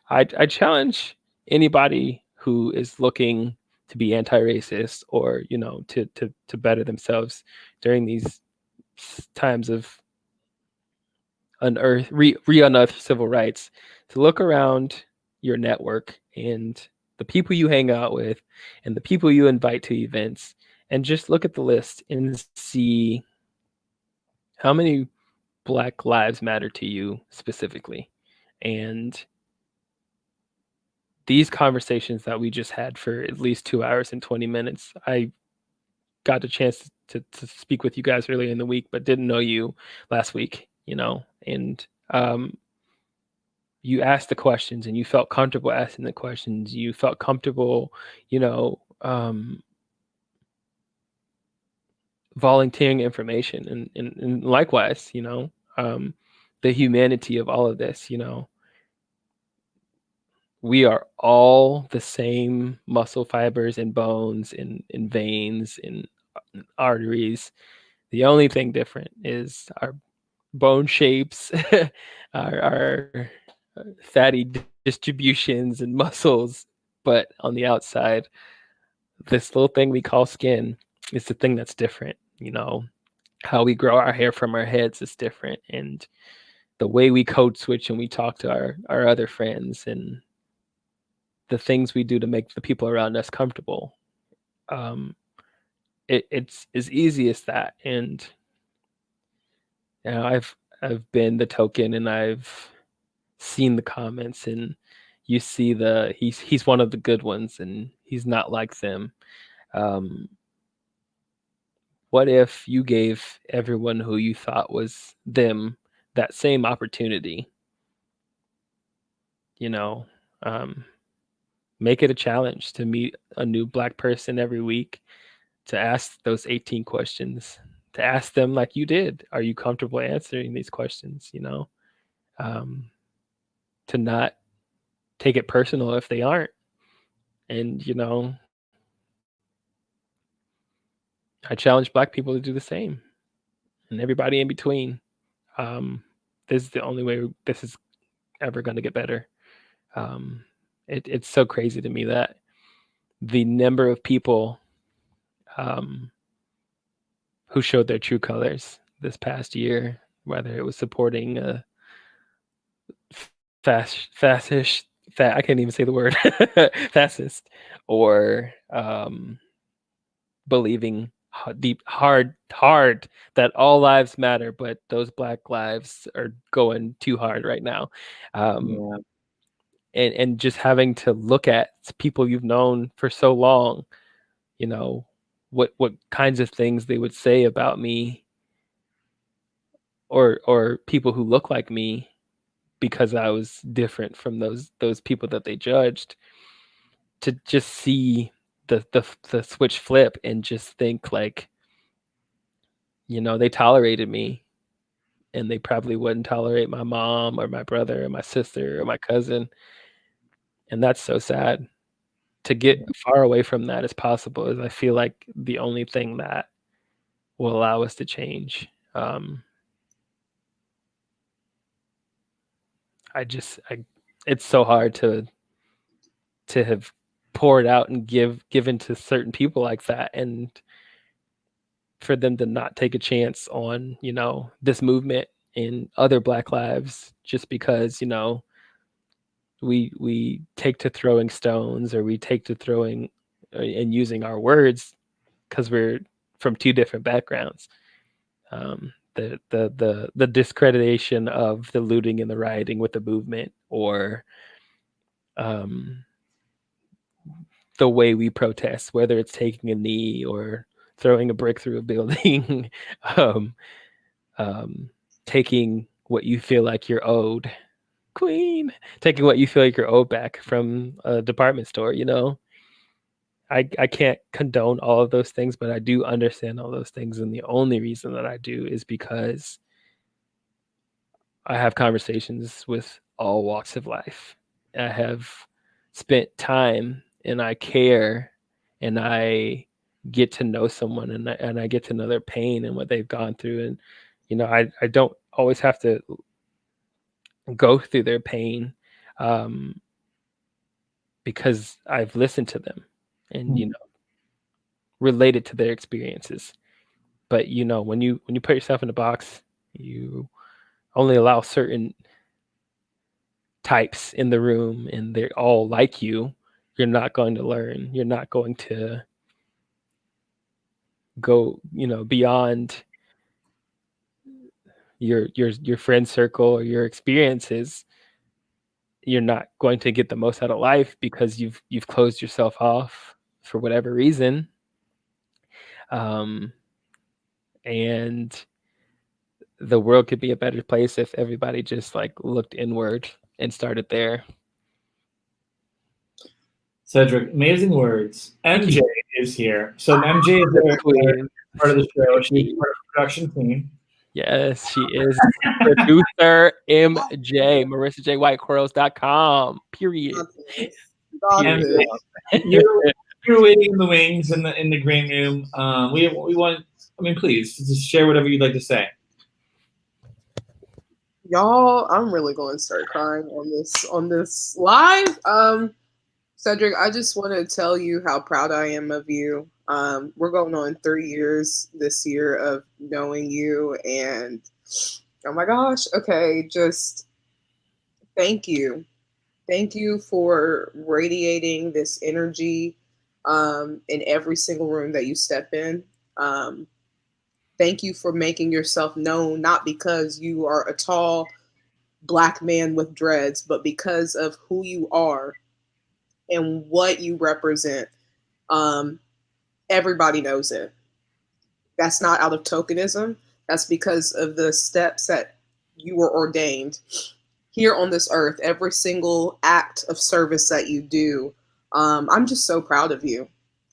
I challenge anybody who is looking to be anti-racist or, to better themselves during these times of re-unearth civil rights, to look around your network and the people you hang out with and the people you invite to events, and just look at the list and see how many Black lives matter to you specifically. And these conversations that we just had for at least 2 hours and 20 minutes, I got a chance to speak with you guys earlier in the week, but didn't know you last week, and you asked the questions and you felt comfortable asking the questions. You felt comfortable, volunteering information, and likewise, the humanity of all of this, we are all the same muscle fibers and bones and veins and arteries. The only thing different is our bone shapes, our fatty distributions and muscles. But on the outside, this little thing we call skin is the thing that's different. How we grow our hair from our heads is different. And the way we code switch and we talk to our other friends, and the things we do to make the people around us comfortable. It's as easy as that. And I've been the token, and I've seen the comments, and you see he's one of the good ones, and he's not like them. What if you gave everyone who you thought was them that same opportunity? Make it a challenge to meet a new Black person every week, to ask those 18 questions, to ask them like you did, are you comfortable answering these questions? To not take it personal if they aren't. And, I challenge Black people to do the same, and everybody in between. This is the only way this is ever going to get better. It's so crazy to me that the number of people who showed their true colors this past year, whether it was supporting fascist, I can't even say the word, fascist, or believing hard that all lives matter, but those Black lives are going too hard right now. And just having to look at people you've known for so long, what kinds of things they would say about me, or people who look like me, because I was different from those people that they judged, to just see the switch flip and just think like, they tolerated me, and they probably wouldn't tolerate my mom or my brother or my sister or my cousin. And that's so sad. To get far away from that as possible is, I feel like, the only thing that will allow us to change. It's so hard to to have poured out and given to certain people like that, and for them to not take a chance on, you know, this movement and other Black lives just because, you know, we take to throwing stones, or we take to throwing and using our words because we're from two different backgrounds. The discreditation of the looting and the rioting with the movement, or the way we protest, whether it's taking a knee or throwing a brick through a building, taking what you feel like you're owed, queen, taking what you feel like you're owed back from a department store, you know. I can't condone all of those things, but I do understand all those things. And the only reason that I do is because I have conversations with all walks of life. I have spent time and I care, and I get to know someone, and I get to know their pain and what they've gone through. And, you know, I don't always have to go through their pain because I've listened to them and, you know, related to their experiences. But, you know, when you put yourself in a box, you only allow certain types in the room, and they're all like you. You're not going to learn. You're not going to go, you know, beyond your friend circle or your experiences. You're not going to get the most out of life because you've closed yourself off for whatever reason. And the world could be a better place if everybody just like looked inward and started there. Cedric, amazing words. MJ is here. So MJ is part of the show. She's part of the production team. Yes, she is. Producer MJ, Marissa Jay White-Quarles.com. Period. You're waiting in the wings in the green room. We want. I mean, please just share whatever you'd like to say. Y'all, I'm really going to start crying on this live. Cedric, I just want to tell you how proud I am of you. We're going on 3 years this year of knowing you, and oh my gosh, okay, just thank you. Thank you for radiating this energy in every single room that you step in. Thank you for making yourself known, not because you are a tall Black man with dreads, but because of who you are and what you represent. Everybody knows it. That's not out of tokenism. That's because of the steps that you were ordained here on this earth. Every single act of service that you do. I'm just so proud of you.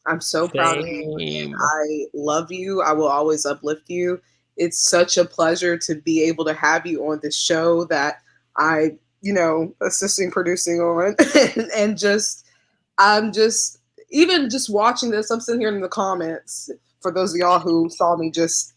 I'm so proud of you. And I love you. I will always uplift you. It's such a pleasure to be able to have you on this show that I, you know, assisting producing on. And just, I'm just, even just watching this, I'm sitting here in the comments for those of y'all who saw me just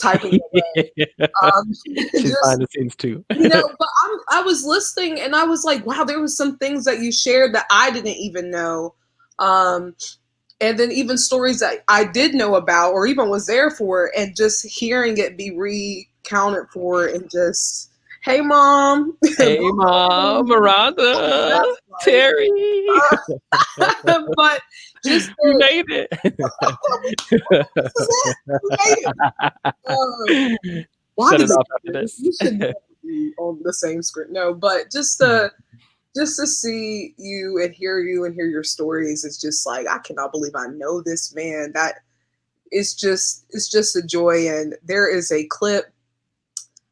typing away. She's behind the scenes too. You know, but I was listening and I was like, wow, there was some things that you shared that I didn't even know. And then even stories that I did know about or even was there for, and just hearing it be recounted for, and just, hey, Mom. Hey, Mom, Miranda, Terry. But just you made it. Why Set did it off after this. You should be on the same script. No, but just to see you and hear your stories, it's just like, I cannot believe I know this man. That it's just a joy. And there is a clip.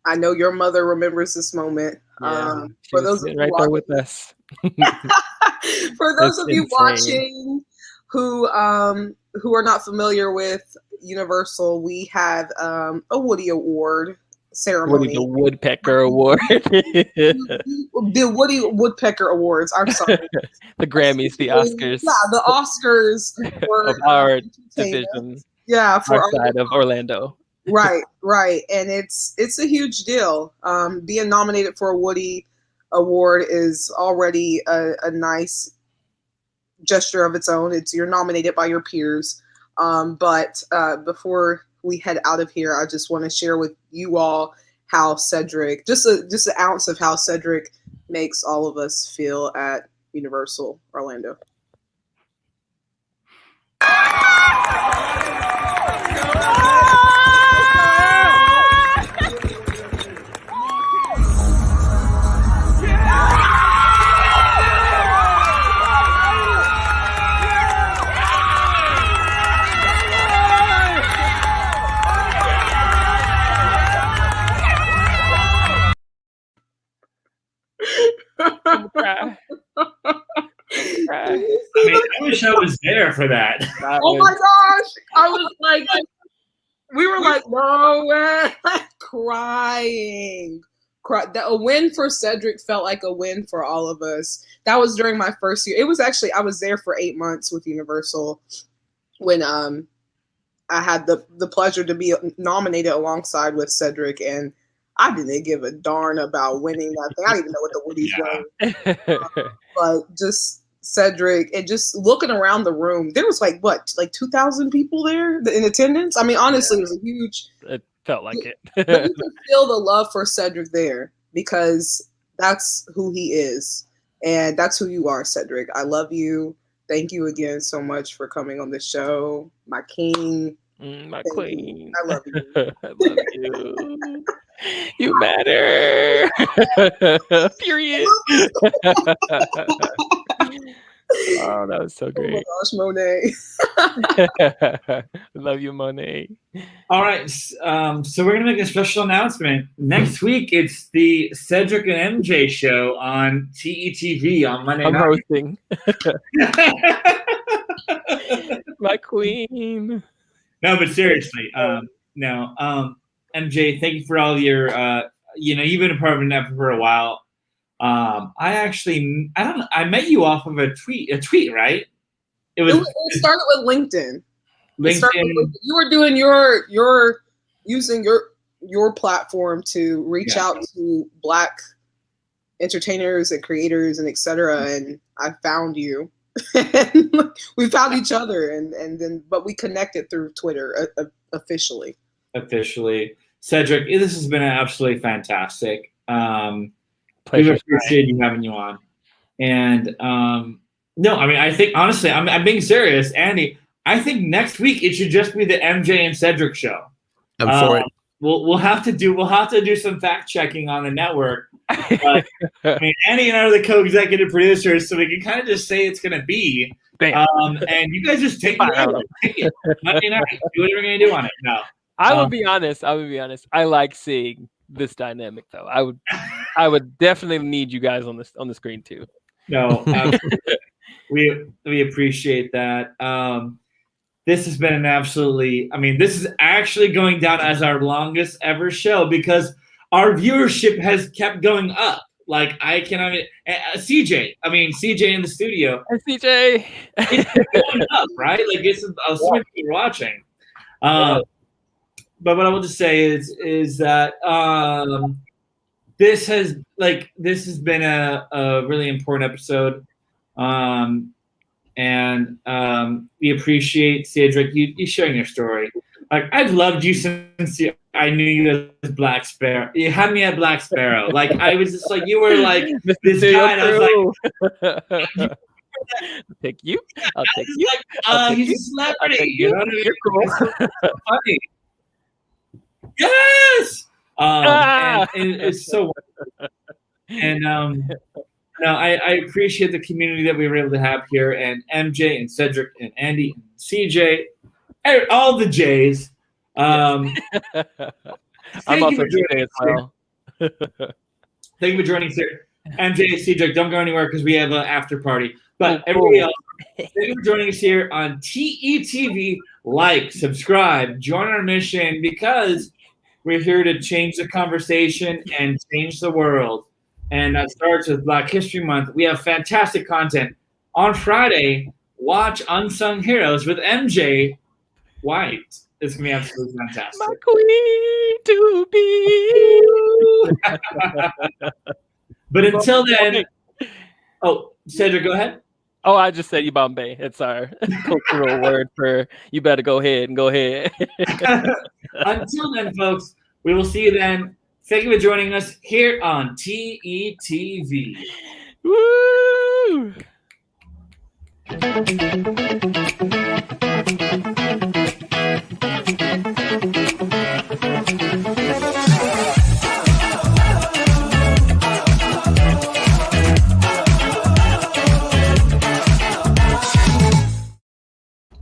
I know your mother remembers this moment. Yeah, for those of right there with us. For those of you watching who are not familiar with Universal, we have a Woody Award ceremony. Woody the Woodpecker Award. The Woody Woodpecker Awards. I'm sorry. The Grammys, the Oscars. Yeah, the Oscars for of our division. Yeah, for our side of Orlando. Right. And it's a huge deal. Being nominated for a Woody Award is already a nice gesture of its own. You're nominated by your peers. But before we head out of here, I just want to share with you all how Cedric, just an ounce of how Cedric makes all of us feel at Universal Orlando. Cry. I mean, I wish I was there for that. Oh my gosh! I was like, we were like, no way, crying. A win for Cedric felt like a win for all of us. That was during my first year. It was actually, I was there for 8 months with Universal when I had the pleasure to be nominated alongside with Cedric, and I didn't give a darn about winning that thing. I didn't even know what the Woodies were. But just Cedric, and just looking around the room, there was like 2,000 people there in attendance. I mean, honestly, it was a huge. It felt like it. But you can feel the love for Cedric there because that's who he is, and that's who you are, Cedric. I love you. Thank you again so much for coming on the show, my king, my queen. I love you. I love you. You matter. Period. Oh, that was so great. Oh my gosh, Monet. Love you, Monet. All right. So we're going to make a special announcement. Next week, it's the Cedric and MJ show on TETV on Monday I'm night. hosting. My queen. No, but seriously, MJ, thank you for all your, you've been a part of an effort for a while. I met you off of a tweet, right? It started with LinkedIn. LinkedIn. You were doing using your platform to reach out to Black entertainers and creators and etc. And I found you. We found each other, but we connected through Twitter officially. Cedric, this has been absolutely fantastic. Pleasure. We appreciate you having you on. And no, I mean, I think honestly, I'm being serious, Andy. I think next week it should just be the MJ and Cedric show. I'm for it. We'll have to do some fact checking on the network. But, I mean, Andy and I are the co-executive producers, so we can kind of just say it's going to be. And you guys just take it. Monday night. Do whatever you're going to do on it. No. I will be honest. I like seeing this dynamic, though. I would definitely need you guys on the screen too. No, we appreciate that. This has been this is actually going down as our longest ever show because our viewership has kept going up. Like CJ in the studio. Hey, CJ. It's going up, right? Like so many people watching. But what I will just say is that this has been a really important episode, and we appreciate Cedric you sharing your story. Like I've loved you since I knew you as Black Sparrow. You had me at Black Sparrow. Like I was just like you were like this guy. And I was like, I'll take you. I'll take you. Like, he's a celebrity. You know what I mean? You're cool. It's so funny. Yes. And it's so wonderful. And no, I appreciate the community that we were able to have here, and MJ and Cedric and Andy and CJ, all the J's. I'm also Jay as well. Thank you for joining us here. MJ and Cedric, don't go anywhere because we have an after party. But everybody else, thank you for joining us here on TETV. Like, subscribe, join our mission because we're here to change the conversation and change the world. And that starts with Black History Month. We have fantastic content. On Friday, watch Unsung Heroes with MJ White. It's going to be absolutely fantastic. My queen to be. But until then, Cedric, go ahead. Oh, I just said Bombay. It's our cultural word for you better go ahead and go ahead. Until then, folks, we will see you then. Thank you for joining us here on TETV. Woo!